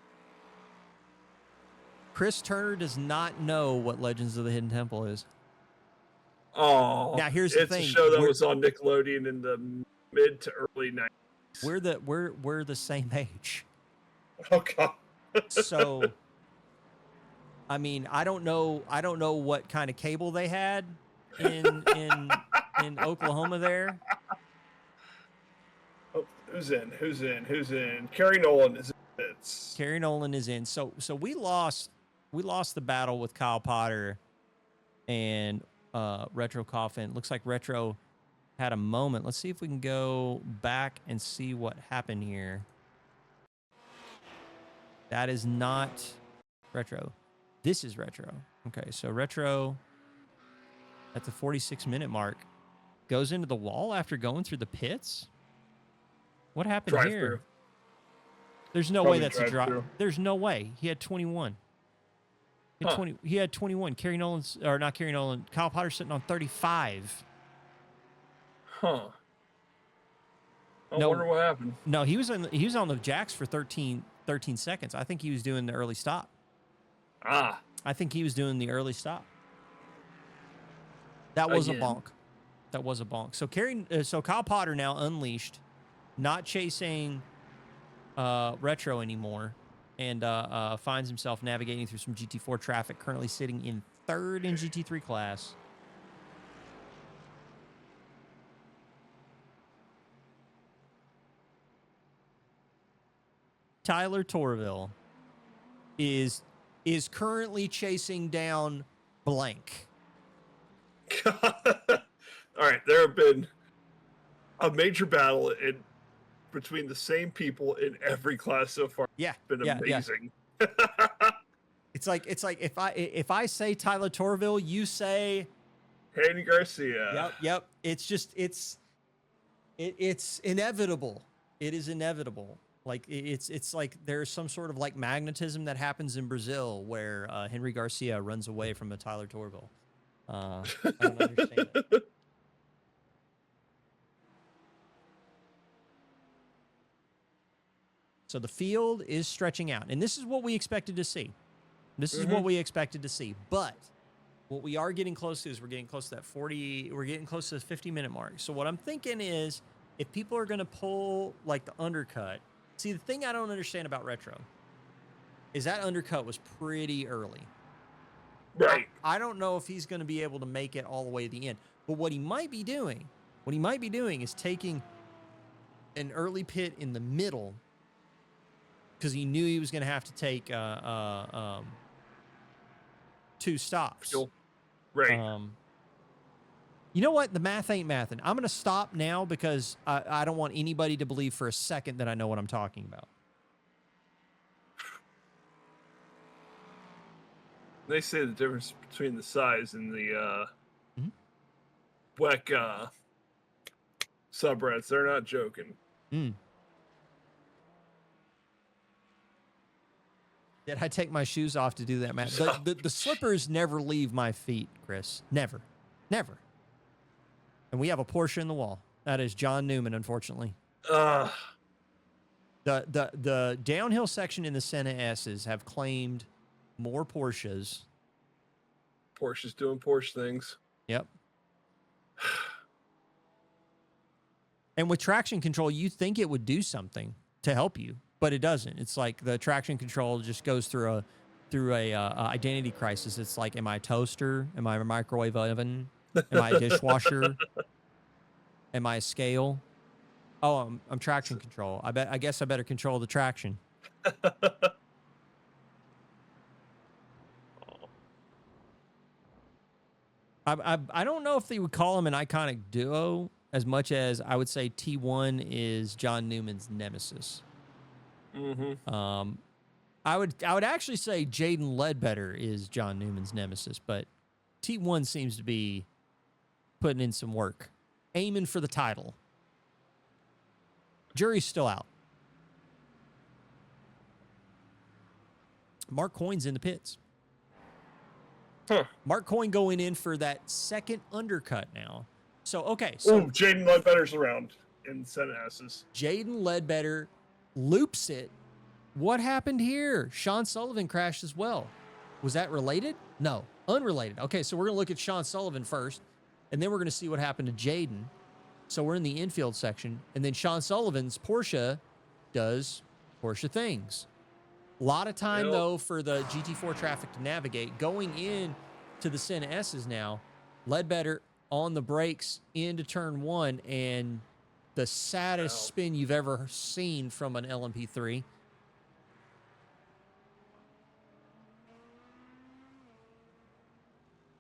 Chris Turner does not know what Legends of the Hidden Temple is. Oh, Now here's the it's thing. a show that was on Nickelodeon in the mid to early 90s. We're the same age. Oh God. So I mean, I don't know what kind of cable they had in Oklahoma there. Oh, who's in? Kerry Nolan is in it. Kerry Nolan is in. So we lost the battle with Kyle Potter and Retro Coffin. Looks like Retro had a moment. Let's see if we can go back and see what happened here. That is not Retro. This is Retro. Okay, so Retro at the 46-minute mark goes into the wall after going through the pits. What happened Drive here? through. There's no Probably way that's a drive drop. through. There's no way. He had 21. He had 21. Kerry Nolan's, or not Kerry Nolan, Kyle Potter sitting on 35. Huh. I No. wonder what happened. No, he was on the jacks for 13 seconds. I think he was doing the early stop. Ah. I think he was doing the early stop. That was Again. a bonk. That was a bonk. So Kyle Potter now unleashed, not chasing Retro anymore, and finds himself navigating through some GT4 traffic, currently sitting in third in GT3 class. Tyler Torville is currently chasing down blank. All right, there have been a major battle between the same people in every class so far. Yeah, It's been amazing. It's like if I say Tyler Torville, you say Hayden Garcia. Yep. It's just it's inevitable. It is inevitable. Like it's like there's some sort of like magnetism that happens in Brazil where Henry Garcia runs away from a Tyler Torville. I don't understand it. So the field is stretching out, and this is what we expected to see. This is what we expected to see. But what we are getting close to is we're getting close to that 40. We're getting close to the 50-minute mark. So what I'm thinking is, if people are going to pull like the undercut, see the thing I don't understand about Retro is that undercut was pretty early. Right. I don't know if he's going to be able to make it all the way to the end. But what he might be doing is taking an early pit in the middle because he knew he was going to have to take 2 stops. Fuel. Right. You know what? The math ain't mathin'. I'm going to stop now because I don't want anybody to believe for a second that I know what I'm talking about. They say the difference between the size and the WEC subrats. They're not joking. Did I take my shoes off to do that, Matt? The slippers never leave my feet, Chris. Never. Never. And we have a Porsche in the wall. That is John Newman, unfortunately. The downhill section in the Senna S's have claimed more Porsches. Porsche's doing Porsche things. Yep. And with traction control, you think it would do something to help you, but it doesn't. It's like the traction control just goes through a identity crisis. It's like, am I a toaster? Am I a microwave oven? Am I a dishwasher? Am I a scale? Oh, I'm traction control. I guess I better control the traction. I don't know if they would call him an iconic duo as much as I would say T1 is John Newman's nemesis. Mm-hmm. I would actually say Jaden Ledbetter is John Newman's nemesis, but T1 seems to be putting in some work, aiming for the title. Jury's still out. Mark Coyne's in the pits. Huh. Mark Coyne going in for that second undercut now. So, okay. So Jaden Ledbetter's around in Senate S's. Jaden Ledbetter loops it. What happened here? Sean Sullivan crashed as well. Was that related? No, unrelated. Okay, so we're going to look at Sean Sullivan first, and then we're going to see what happened to Jaden. So we're in the infield section, and then Sean Sullivan's Porsche does Porsche things. A lot of time, though, for the GT4 traffic to navigate. Going in to the Senna S's now, Ledbetter on the brakes into turn one, and the saddest spin you've ever seen from an LMP3.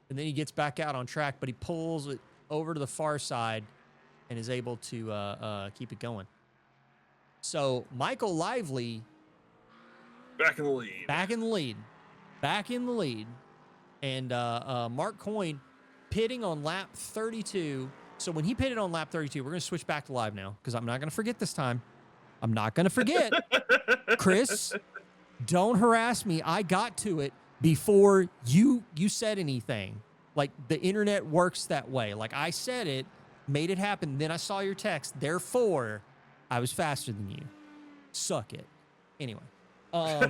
And then he gets back out on track, but he pulls it over to the far side and is able to keep it going. So Michael Lively back in the lead. Back in the lead. And Mark Coyne pitting on lap 32. So when he pitted on lap 32, we're going to switch back to live now because I'm not going to forget this time. I'm not going to forget. Chris, don't harass me. I got to it before you said anything. Like, the internet works that way. Like, I said it, made it happen, then I saw your text. Therefore, I was faster than you. Suck it. Anyway. All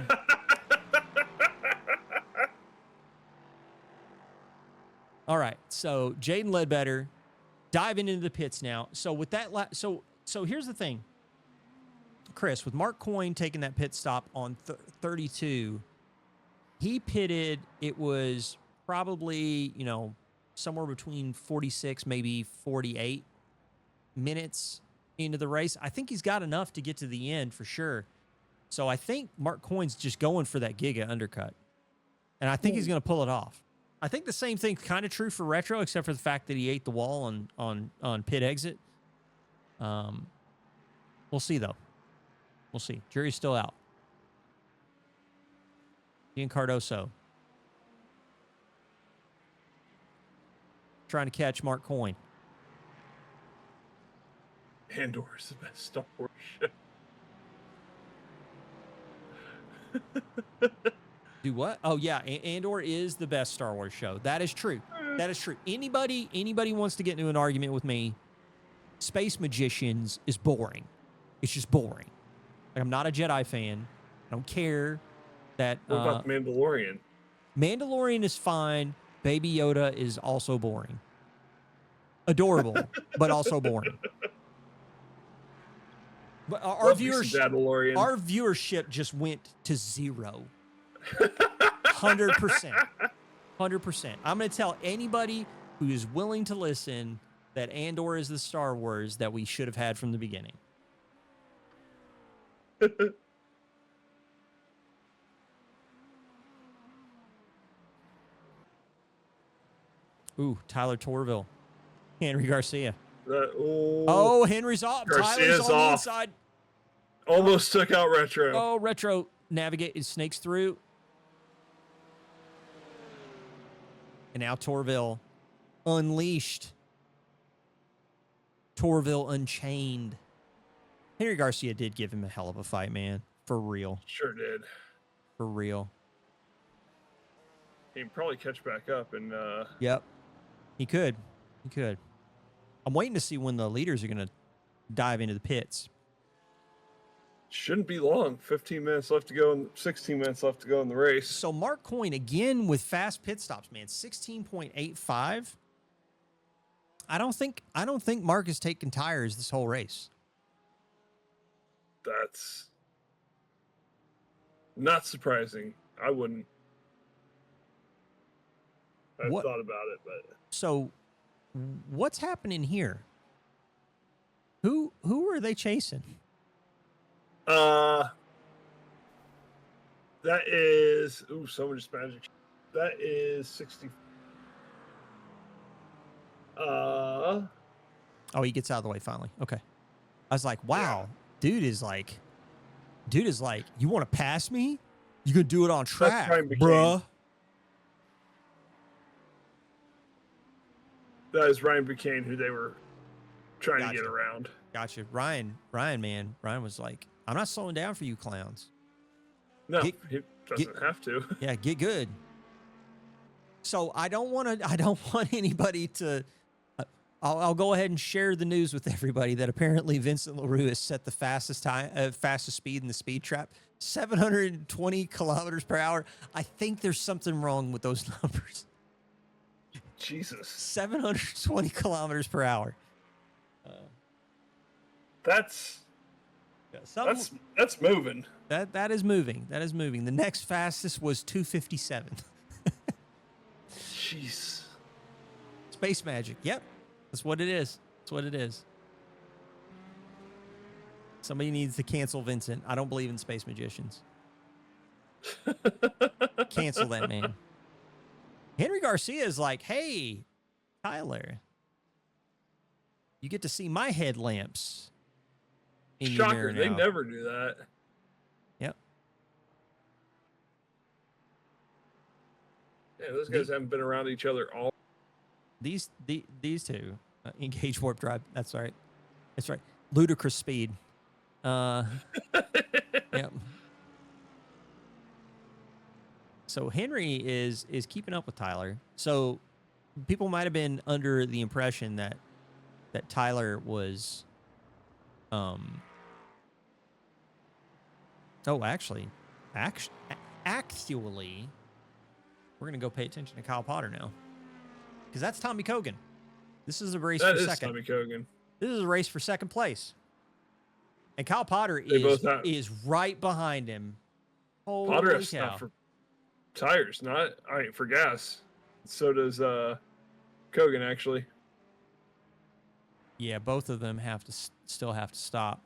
right. So, Jaden Ledbetter diving into the pits now. So, with that, so here's the thing. Chris, with Mark Coyne taking that pit stop on 32, he pitted, it was probably, somewhere between 46, maybe 48 minutes into the race. I think he's got enough to get to the end for sure. So I think Mark Coyne's just going for that Giga undercut. And I think he's going to pull it off. I think the same thing's kind of true for Retro, except for the fact that he ate the wall on pit exit. We'll see, though. We'll see. Jury's still out. Ian Cardoso trying to catch Mark Coyne. Andor is the best Star Wars show. Do what? Oh, yeah. Andor is the best Star Wars show. That is true. That is true. Anybody wants to get into an argument with me, Space Magicians is boring. It's just boring. Like, I'm not a Jedi fan. I don't care that... What about Mandalorian? Mandalorian is fine. Baby Yoda is also boring. Adorable, but also boring. But our viewership just went to 0. 100%. 100%. I'm going to tell anybody who is willing to listen that Andor is the Star Wars that we should have had from the beginning. Ooh, Tyler Torville. Henry Garcia. Henry's off. Garcia's Tyler's on the off. inside. Almost took out Retro. Oh, Retro snakes through. And now Torville unleashed. Torville unchained. Henry Garcia did give him a hell of a fight, man. For real. Sure did. For real. He can probably catch back up and Yep. He could. I'm waiting to see when the leaders are going to dive into the pits. Shouldn't be long. 15 minutes left to go and 16 minutes left to go in the race. So Mark Coyne again with fast pit stops, man. 16.85. I don't think Mark has taken tires this whole race. That's not surprising. I wouldn't. I've thought about it, but so what's happening here? Who were they chasing? That is someone just magic. That is 60. Oh, he gets out of the way finally. Okay. I was like, wow, dude is like, you want to pass me? You gonna do it on track, Ryan McCain. bruh. That is Ryan McCain, who they were trying to get around. Gotcha. Ryan, man. Ryan was like, I'm not slowing down for you clowns. No, he doesn't have to. Yeah, get good. So I don't want anybody to. I'll go ahead and share the news with everybody that apparently Vincent LaRue has set the fastest speed in the speed trap, 720 kilometers per hour. I think there's something wrong with those numbers. Jesus. 720 kilometers per hour. That's moving. That is moving. That is moving. The next fastest was 257. Jeez. Space magic. Yep. That's what it is. That's what it is. Somebody needs to cancel Vincent. I don't believe in space magicians. Cancel that man. Henry Garcia is like, hey, Tyler, you get to see my headlamps. Shocker, they never do that. Yep. Yeah, those guys haven't been around each other all. These two engage warp drive. That's right. That's right. Ludicrous speed. Yep. So Henry is keeping up with Tyler. So people might have been under the impression that Tyler was actually we're going to go pay attention to Kyle Potter now. Because that's Tommy Kogan. This is a race for second. Tommy Kogan. This is a race for second place. And Kyle Potter is right behind him. Holy Potter has cow. stuff for tires, for gas. So does Kogan, actually. Yeah, both of them still have to stop.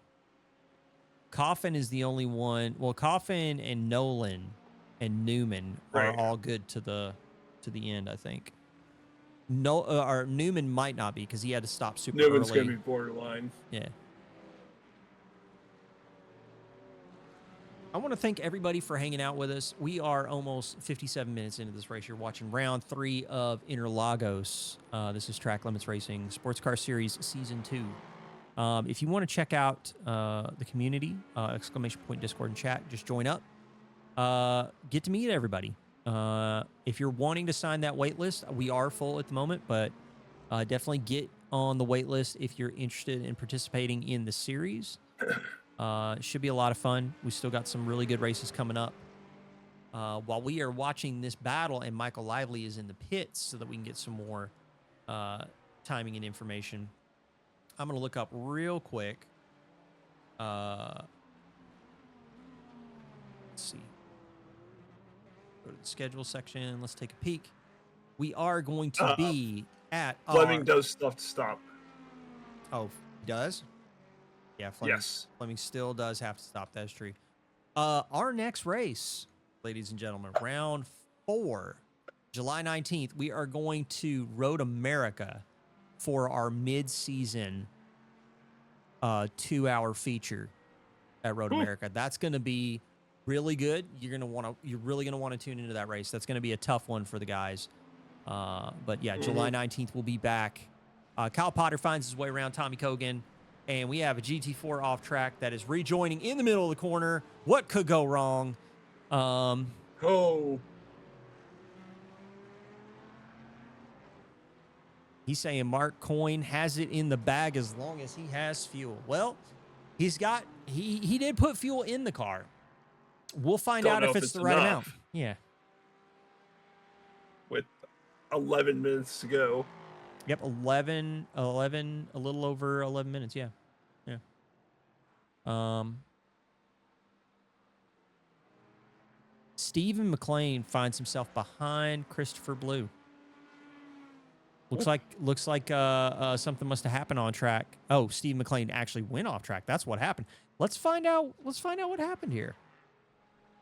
Coffin is the only one. Well, Coffin and Nolan and Newman are all good to the end, I think. No, or Newman might not be because he had to stop super early. Newman's going to be borderline. Yeah. I want to thank everybody for hanging out with us. We are almost 57 minutes into this race. You're watching round 3 of Interlagos. This is Track Limits Racing Sports Car Series Season 2. If you want to check out the community, exclamation point Discord and chat, just join up. Get to meet everybody. If you're wanting to sign that wait list, we are full at the moment, but definitely get on the wait list if you're interested in participating in the series. It should be a lot of fun. We still got some really good races coming up. While we are watching this battle and Michael Lively is in the pits so that we can get some more timing and information, I'm going to look up real quick. Let's see. Go to the schedule section. Let's take a peek. We are going to be at Fleming does stuff to stop. Oh, he does? Yeah, Fleming still does have to stop. That's true. Our next race, ladies and gentlemen, round 4, July 19th, we are going to Road America for our mid-season 2-hour feature at Road America. That's going to be really good. You're really gonna want to tune into that race. That's going to be a tough one for the guys. But yeah, July 19th we'll be back. Kyle Potter finds his way around Tommy Kogan, and we have a GT4 off track that is rejoining in the middle of the corner. What could go wrong? He's saying Mark Coyne has it in the bag as long as he has fuel. Well, he did put fuel in the car. We'll find out if it's the right amount. Yeah. With 11 minutes to go. Yep, 11, a little over 11 minutes, yeah. Stephen McLean finds himself behind Christopher Blue. Looks like something must have happened on track. Oh, Steve McLean actually went off track. That's what happened. Let's find out what happened here.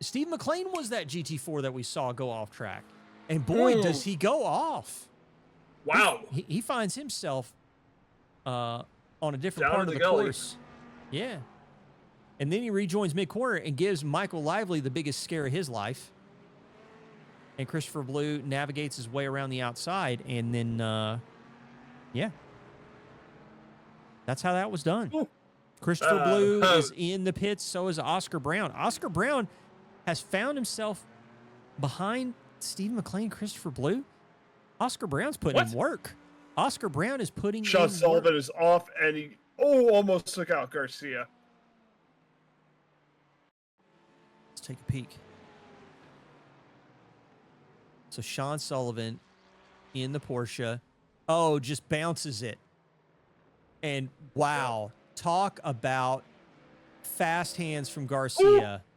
Steve McLean was that GT4 that we saw go off track. And boy, does he go off. Wow. He finds himself on a different Down part in of the the gully. course. Yeah. And then he rejoins mid-corner and gives Michael Lively the biggest scare of his life. And Christopher Blue navigates his way around the outside. And then, yeah. That's how that was done. Ooh. Christopher Blue is in the pits. So is Oscar Brown. Oscar Brown has found himself behind Steve McLean, Christopher Blue. Oscar Brown's putting in work. Oscar Brown is putting Sean in Sullivan work. is off, and he almost took out Garcia. Let's take a peek. So Sean Sullivan in the Porsche. Oh, just bounces it. And wow, talk about fast hands from Garcia. Ooh.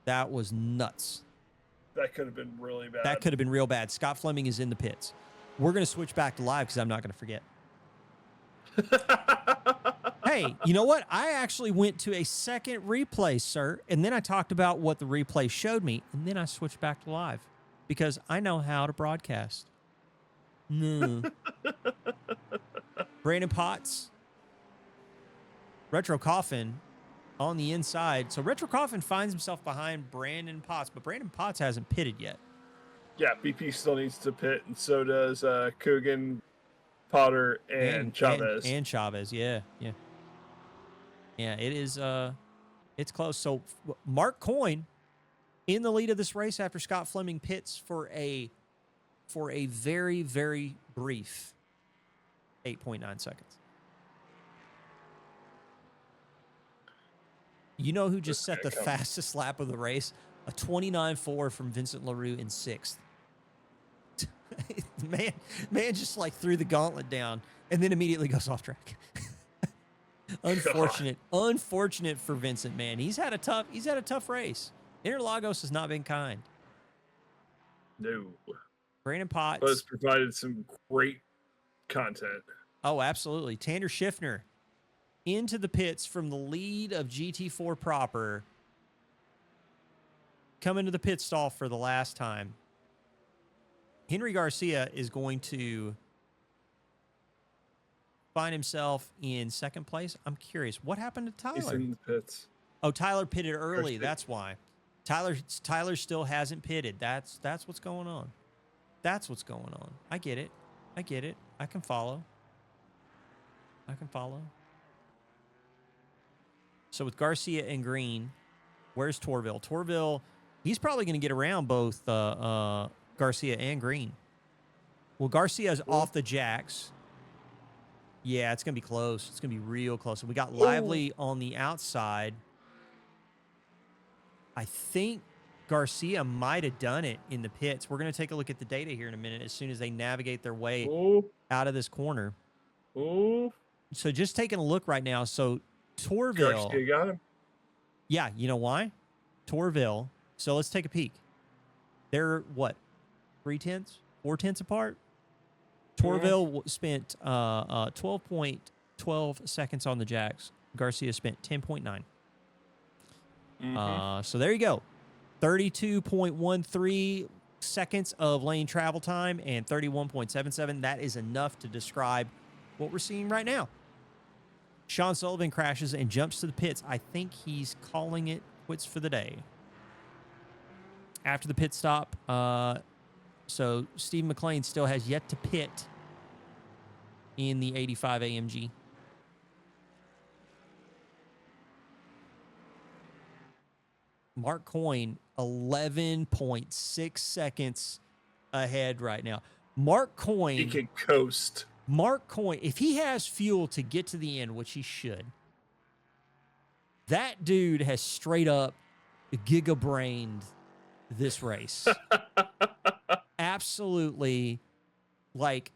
That was nuts. That could have been really bad. That could have been real bad. Scott Fleming is in the pits. We're going to switch back to live because I'm not going to forget. Hey, you know what? I actually went to a second replay, sir, and then I talked about what the replay showed me, and then I switched back to live because I know how to broadcast. No. Brandon Potts. Retro Coffin on the inside. So Retro Coffin finds himself behind Brandon Potts, but Brandon Potts hasn't pitted yet. Yeah, BP still needs to pit, and so does Coogan, Potter, and Chavez. And Chavez, yeah. Yeah, it is, it's close. So Mark Coyne in the lead of this race after Scott Fleming pits for a very, very brief 8.9 seconds. You know who just set the fastest lap of the race? A 29.4 from Vincent LaRue in 6th. man just like threw the gauntlet down and then immediately goes off track. Unfortunate for Vincent, man. He's had a tough race. Interlagos has not been kind. No. Brandon Potts. But it's provided some great content. Oh, absolutely. Tanner Schiffner into the pits from the lead of GT4 proper. Coming to the pit stall for the last time. Henry Garcia is going to find himself in second place. I'm curious, what happened to Tyler? He's in the pits. Oh, Tyler pitted early. That's why. Tyler still hasn't pitted. That's what's going on. That's what's going on. I get it. I can follow. So with Garcia and Green, where's Torville? Torville, he's probably going to get around both Garcia and Green. Well, Garcia's off the jacks. Yeah, it's going to be close. It's going to be real close. And we got Lively on the outside. I think Garcia might have done it in the pits. We're going to take a look at the data here in a minute as soon as they navigate their way out of this corner. So just taking a look right now. So Torville. Garcia got him. Yeah, you know why? Torville. So let's take a peek. They're what? 4/10 apart? Torville spent 12.12 seconds on the jacks. Garcia spent 10.9. So there you go. 32.13 seconds of lane travel time and 31.77. That is enough to describe what we're seeing right now. Sean Sullivan crashes and jumps to the pits. I think he's calling it quits for the day. After the pit stop, so Steve McLean still has yet to pit in the 85 AMG. Mark Coyne, 11.6 seconds ahead right now. Mark Coyne. He can coast. Mark Coyne, if he has fuel to get to the end, which he should, that dude has straight up giga-brained this race. Absolutely, like,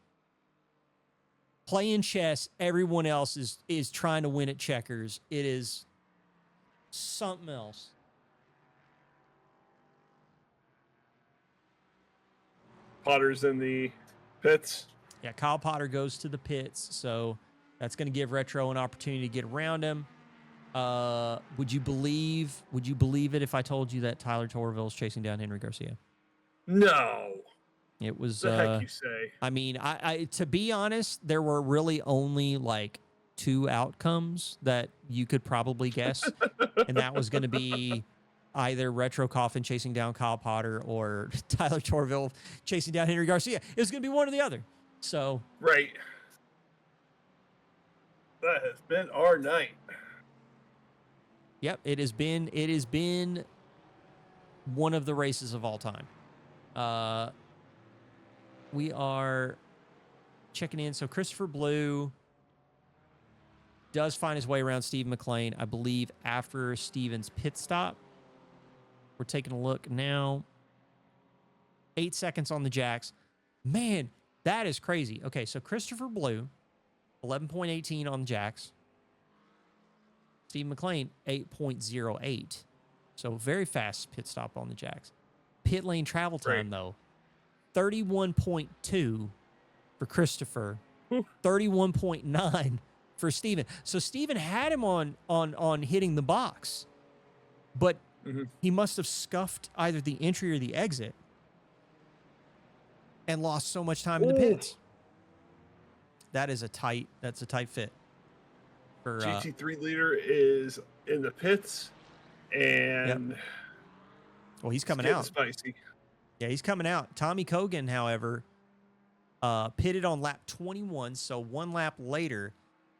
playing chess, everyone else is trying to win at checkers. It is something else. Potter's in the Pits. Yeah, Kyle Potter goes to the pits, so that's going to give Retro an opportunity to get around him. Would you believe it if I told you that Tyler Torville's chasing down Henry Garcia? No. It was The heck you say? I mean, I to be honest, there were really only like 2 outcomes that you could probably guess, and that was going to be either Retro Coffin chasing down Kyle Potter or Tyler Torville chasing down Henry Garcia. It was going to be one or the other. So Right. That has been our night. yep, it has been one of the races of all time. We are checking in. So Christopher Blue does find his way around Steve McLean, I believe, after Steven's pit stop. We're taking a look now. 8 seconds on the jacks. Man, that is crazy. Okay, so Christopher Blue, 11.18 on the jacks. Steve McLean, 8.08. So very fast pit stop on the jacks. Pit lane travel time, though, 31.2 for Christopher, 31.9 for Steven. So Steven had him on hitting the box, but he must have scuffed either the entry or the exit and lost so much time in the pits. That's a tight fit. For, GT3 leader is in the pits, and well, he's coming getting out. Spicy. Yeah, he's coming out. Tommy Kogan, however, pitted on lap 21, so 1 lap later,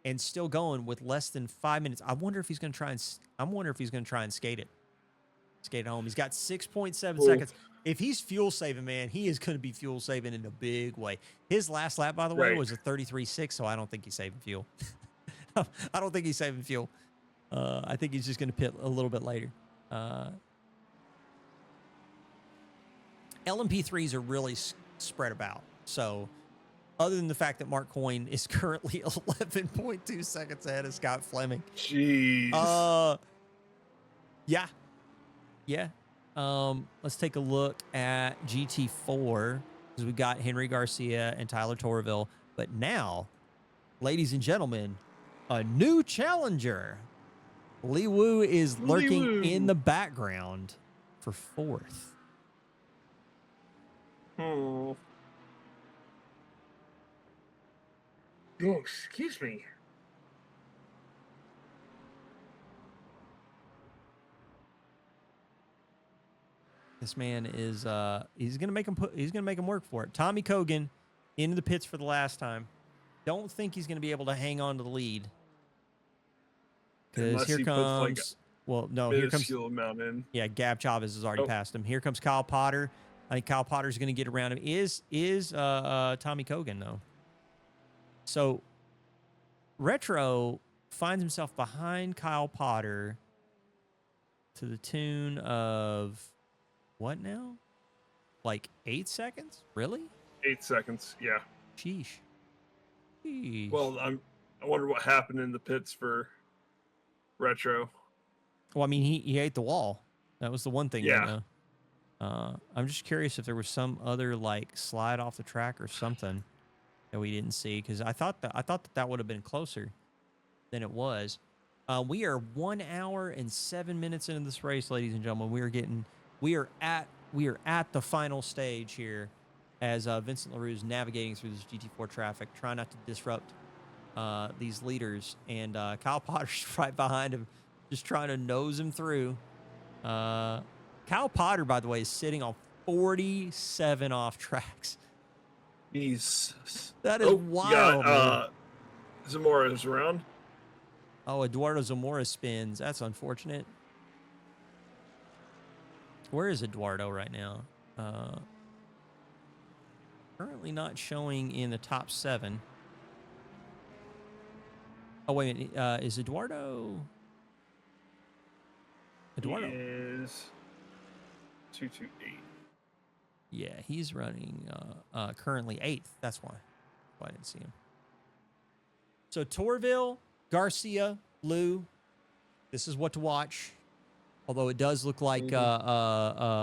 and still going with less than 5 minutes. I wonder if he's going to try and skate it. Skate home. He's got 6.7 seconds. If he's fuel saving, man, he is going to be fuel saving in a big way. His last lap, by the way, was a 33.6, so I don't think he's saving fuel. I don't think he's saving fuel. I think he's just going to pit a little bit later. LMP3s are really spread about. So other than the fact that Mark Coyne is currently 11.2 seconds ahead of Scott Fleming. Jeez. Yeah. Let's take a look at GT4 because we got Henry Garcia and Tyler Torville. But now, ladies and gentlemen, a new challenger. Lee Woo is lurking in the background for 4th. Oh, excuse me. This man is he's gonna make him work for it. Tommy Kogan into the pits for the last time. Don't think he's gonna be able to hang on to the lead. Because here comes here comes fuel amount in. Yeah, Gab Chavez has already passed him. Here comes Kyle Potter. I think Kyle Potter's gonna get around him. Is Tommy Kogan though. So Retro finds himself behind Kyle Potter to the tune of what now? Like 8 seconds? Really? 8 seconds, yeah. Sheesh. Well, I wonder what happened in the pits for Retro. Well, I mean, he ate the wall. That was the one thing. Yeah. I'm just curious if there was some other like slide off the track or something that we didn't see, because I thought that would have been closer than it was. We are 1 hour and 7 minutes into this race, ladies and gentlemen. We are at the final stage here as Vincent LaRue is navigating through this GT4 traffic, trying not to disrupt these leaders. And Kyle Potter's right behind him, just trying to nose him through. Kyle Potter, by the way, is sitting on 47 off tracks. That is wild. Zamora's around. Oh, Eduardo Zamora spins. That's unfortunate. Where is Eduardo right now? Currently not showing in the top 7. Oh, wait a minute. Is Eduardo... Eduardo He is 228. Yeah, he's running currently 8th. That's why I didn't see him. So Torville, Garcia, Lou. This is what to watch. Although it does look like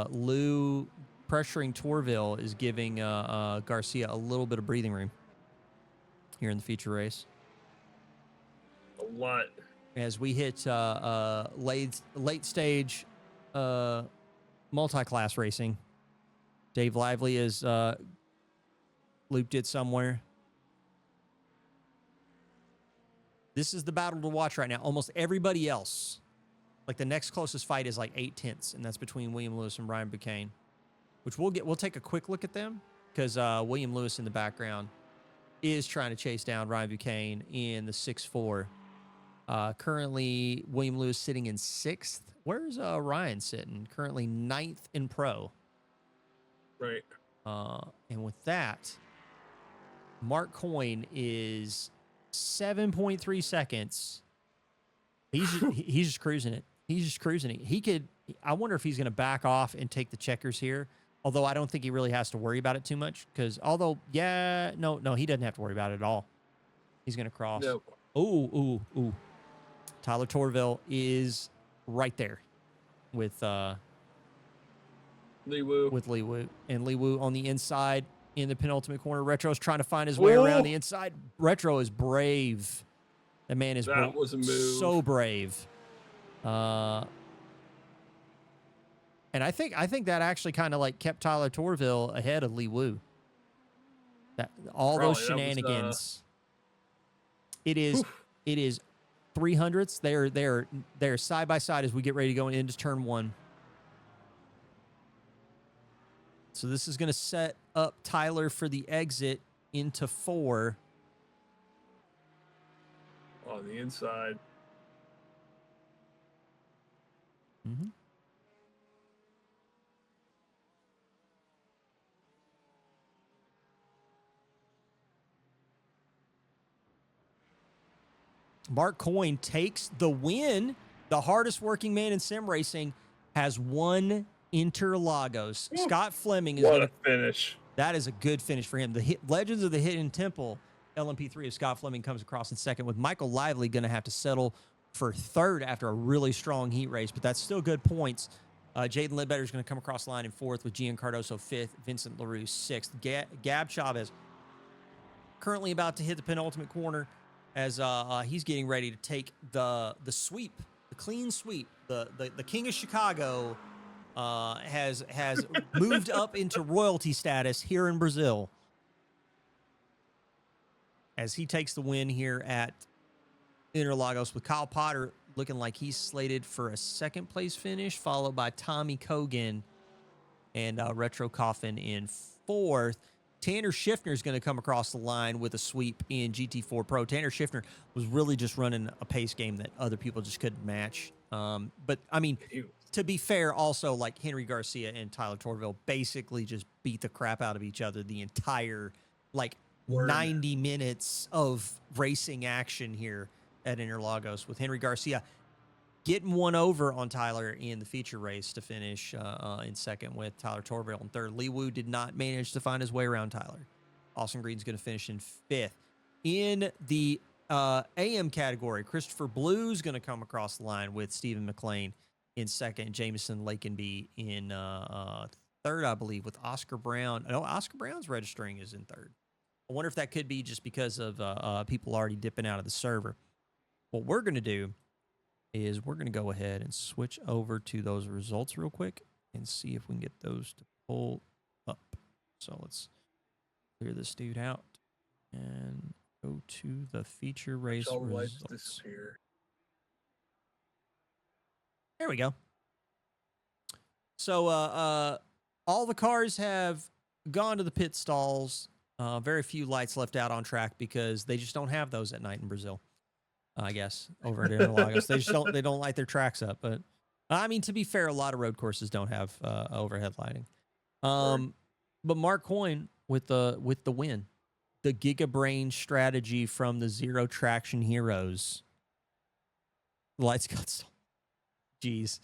Lou pressuring Torville is giving Garcia a little bit of breathing room here in the feature race. A lot. As we hit late stage multi-class racing. Dave Lively is looped it somewhere. This is the battle to watch right now. Almost everybody else, like the next closest fight is like 8/10, and that's between William Lewis and Ryan Buchanan, which we'll take a quick look at them because William Lewis in the background is trying to chase down Ryan Buchanan in the 6-4. Currently, William Lewis sitting in 6th. Where's Ryan sitting? Currently 9th in pro. Right. And with that, Mark Coyne is 7.3 seconds. He's just cruising it. He's just cruising it. He could. I wonder if he's going to back off and take the checkers here. Although I don't think he really has to worry about it too much. Because no, he doesn't have to worry about it at all. He's going to cross. Nope. Ooh. Tyler Torville is right there with Lee Woo. With Lee Woo. And Lee Woo on the inside in the penultimate corner. Retro's trying to find his way around the inside. Retro is brave. That man is That was a move. So brave. And I think that actually kind of like kept Tyler Torville ahead of Lee Woo. Those Probably, shenanigans. It is 300ths. They're side by side as we get ready to go into turn 1. So this is going to set up Tyler for the exit into 4. On the inside. Mm-hmm. Mark Coyne takes the win. The hardest working man in sim racing has won Interlagos. Scott Fleming is What a finish. That is a good finish for him. The Legends of the Hidden Temple, LMP3 of Scott Fleming comes across in second, with Michael Lively going to have to settle for third after a really strong heat race, but that's still good points. Jaden Ledbetter is going to come across the line in fourth, with Gian Cardoso fifth, Vincent LaRue sixth. Gab Chavez currently about to hit the penultimate corner as he's getting ready to take the sweep, the clean sweep. The King of Chicago has moved up into royalty status here in Brazil as he takes the win here at Interlagos, with Kyle Potter looking like he's slated for a second place finish, followed by Tommy Kogan and Retro Coffin in fourth. Tanner Schiffner is going to come across the line with a sweep in GT4 Pro. Tanner Schiffner was really just running a pace game that other people just couldn't match. But, I mean, to be fair, also, like Henry Garcia and Tyler Torville basically just beat the crap out of each other the entire, 90 minutes of racing action here at Interlagos, with Henry Garcia getting one over on Tyler in the feature race to finish in second, with Tyler Torville in third. Lee Woo did not manage to find his way around Tyler. Austin Green's going to finish in fifth. In the AM category, Christopher Blue's going to come across the line with Stephen McLean in second, Jameson Lakenby in third, I believe, with Oscar Brown. No, Oscar Brown's registering is in third. I wonder if that could be just because of people already dipping out of the server. What we're going to do is we're going to go ahead and switch over to those results real quick and see if we can get those to pull up. So let's clear this dude out and go to the feature race results. Disappear. There we go. So all the cars have gone to the pit stalls. Very few lights left out on track because they just don't have those at night in Brazil. I guess over at Interlagos, they don't light their tracks up. But I mean, to be fair, a lot of road courses don't have overhead lighting. But Mark Coyne with the win, the GigaBrain strategy from the Zero Traction Heroes. The lights got stolen. Jeez,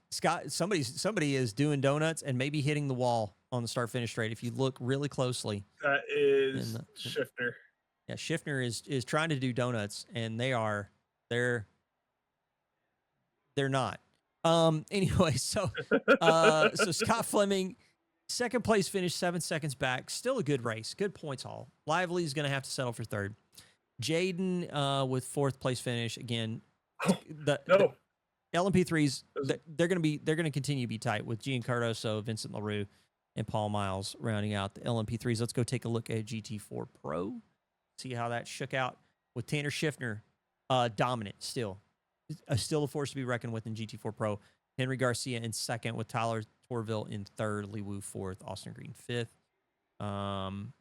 Scott, somebody is doing donuts and maybe hitting the wall on the start finish straight. If you look really closely, that is Schiffner. Yeah, Schiffner is trying to do donuts, and they're not. Anyway, so Scott Fleming Second place finish, 7 seconds back. Still a good race. Good points haul. Lively is going to have to settle for third. Jaden with fourth place finish. Again, the LMP3s, they're going to continue to be tight with Gian Cardoso, Vincent LaRue, and Paul Miles rounding out the LMP3s. Let's go take a look at GT4 Pro. See how that shook out with Tanner Schiffner dominant still. Still a force to be reckoned with in GT4 Pro. Henry Garcia in second with Tyler Torville in third. Lee Wu fourth. Austin Green fifth. Tyler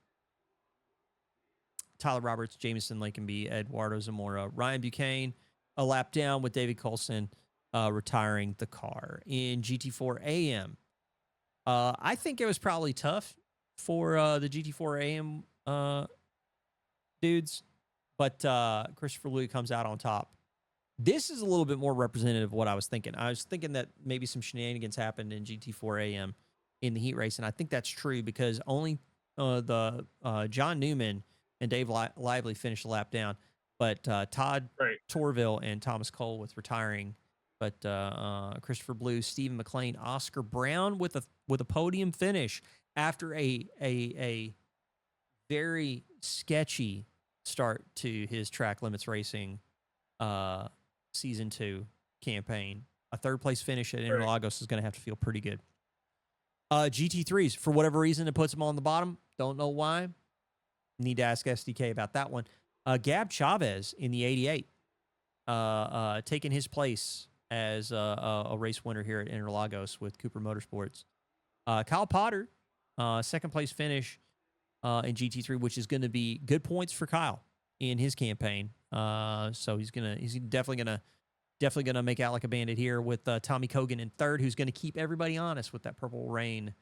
Roberts, Jameson Lakenby, Eduardo Zamora, Ryan Buchanan, a lap down with David Coulson retiring the car. In GT4 AM, I think it was probably tough for the GT4 AM dudes, but Christopher Louis comes out on top. This is a little bit more representative of what I was thinking. I was thinking that maybe some shenanigans happened in GT4 AM in the heat race, and I think that's true because only the John Newman and Dave Lively finished the lap down, but Todd Torville and Thomas Cole with retiring, but Christopher Blue, Stephen McLean, Oscar Brown with a podium finish after a very sketchy start to his track limits racing season 2 campaign. A third place finish at Interlagos is going to have to feel pretty good. GT3s, for whatever reason, it puts them on the bottom. Don't know why. Need to ask SDK about that one. Gab Chavez in the 88, taking his place as a race winner here at Interlagos with Cooper Motorsports. Kyle Potter, second place finish in GT3, which is going to be good points for Kyle in his campaign. So he's definitely gonna make out like a bandit here with Tommy Cogan in third, who's going to keep everybody honest with that Purple Rain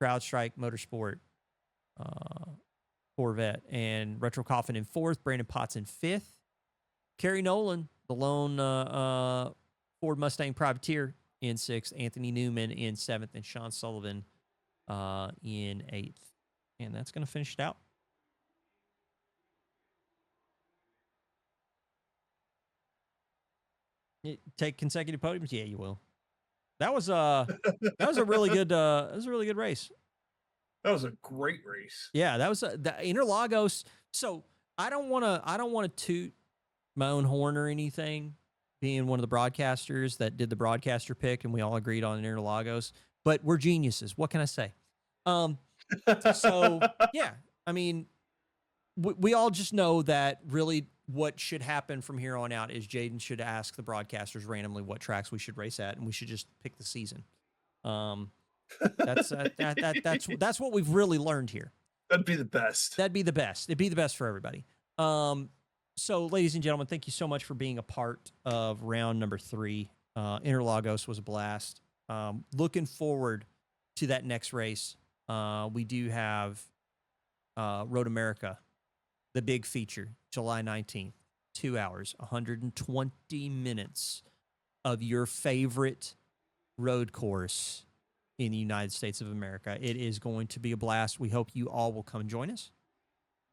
CrowdStrike Motorsport Corvette, and Retro Coffin in fourth, Brandon Potts in fifth, Kerry Nolan, the lone Ford Mustang privateer, in sixth, Anthony Newman in seventh, and Sean Sullivan in eighth. And that's going to finish it out. Take consecutive podiums? Yeah, you will. That was a really good race. That was a great race. Yeah, that was the Interlagos. So I don't want to toot my own horn or anything, being one of the broadcasters that did the broadcaster pick, and we all agreed on Interlagos. But we're geniuses. What can I say? So yeah, I mean, we all just know that really what should happen from here on out is Jaden should ask the broadcasters randomly what tracks we should race at, and we should just pick the season. That's what we've really learned here. That'd be the best. It'd be the best for everybody. So, ladies and gentlemen, thank you so much for being a part of round number 3. Interlagos was a blast. Looking forward to that next race. We do have Road America, the big feature, July 19th, 2 hours, 120 minutes of your favorite road course in the United States of America. It is going to be a blast. We hope you all will come join us.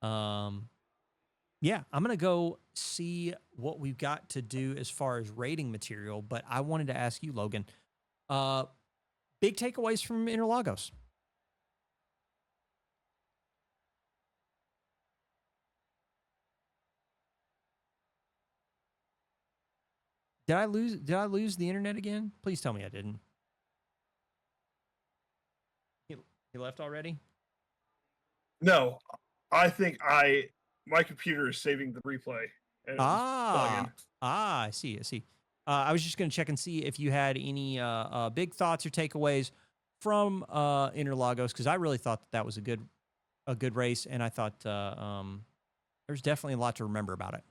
Yeah, I'm going to go see what we've got to do as far as rating material, but I wanted to ask you, Logan, big takeaways from Interlagos. Did I lose the internet again? Please tell me I didn't. He left already? No, I think my computer is saving the replay. And I see. I was just going to check and see if you had any big thoughts or takeaways from Interlagos, because I really thought that was a good race, and I thought there's definitely a lot to remember about it.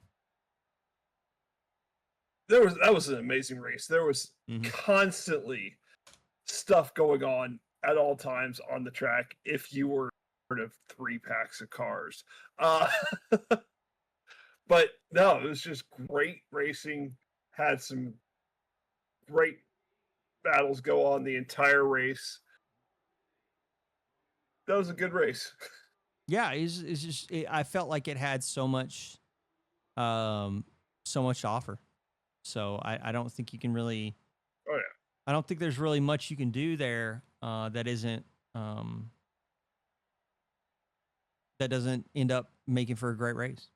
That was an amazing race. There was constantly stuff going on at all times on the track if you were part of 3 packs of cars. But no, it was just great racing. Had some great battles go on the entire race. That was a good race. Yeah, I felt like it had so much to offer. So I don't think you can really. Oh yeah. I don't think there's really much you can do there that isn't that doesn't end up making for a great race.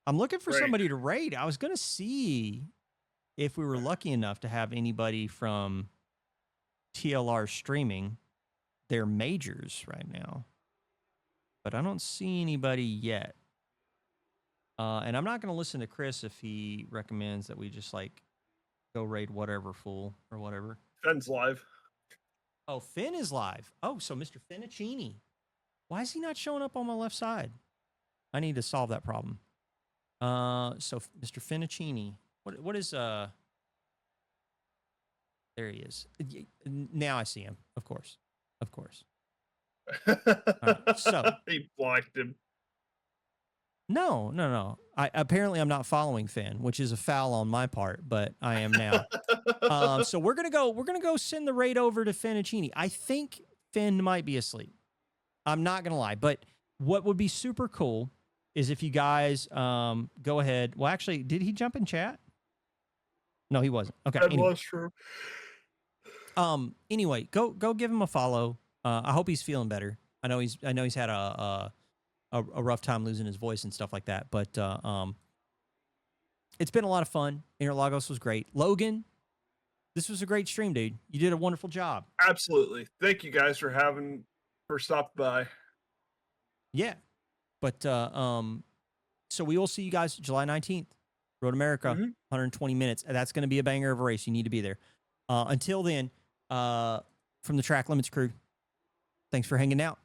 I'm looking for Right. somebody to raid. I was going to see if we were lucky enough to have anybody from TLR streaming their majors right now, but I don't see anybody yet. And I'm not going to listen to Chris if he recommends that we just like go raid whatever fool or whatever. Fenn's live. Oh, Finn is live. Oh, so Mr. Finicini. Why is he not showing up on my left side? I need to solve that problem. So Mr. Finicini, what is there he is. Now I see him. Of course. Right, so he blocked him. No. Apparently I'm not following Finn, which is a foul on my part, but I am now. So we're gonna go send the raid over to Finicini. I think Finn might be asleep. I'm not gonna lie, but what would be super cool is if you guys go ahead. Well, actually, did he jump in chat? No, he wasn't. Okay. That Anyway. was true. Anyway, go give him a follow. I hope he's feeling better. I know he's had a rough time losing his voice and stuff like that, but it's been a lot of fun. Interlagos was great. Logan, this was a great stream, dude. You did a wonderful job. Absolutely. Thank you guys for stopping by. Yeah. But so we will see you guys July 19th. Road America, 120 minutes. That's going to be a banger of a race. You need to be there. Until then, from the Track Limits crew, thanks for hanging out.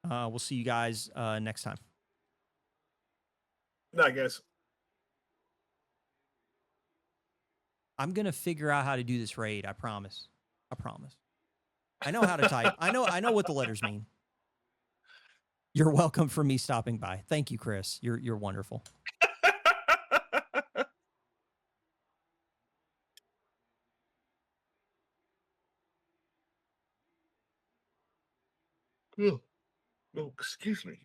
We'll see you guys next time. Night, guys. I'm going to figure out how to do this raid. I promise. I know how to type. I know what the letters mean. You're welcome for me stopping by. Thank you, Chris. You're wonderful. Oh, excuse me.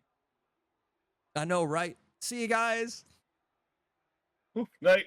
I know, right? See you guys. Night.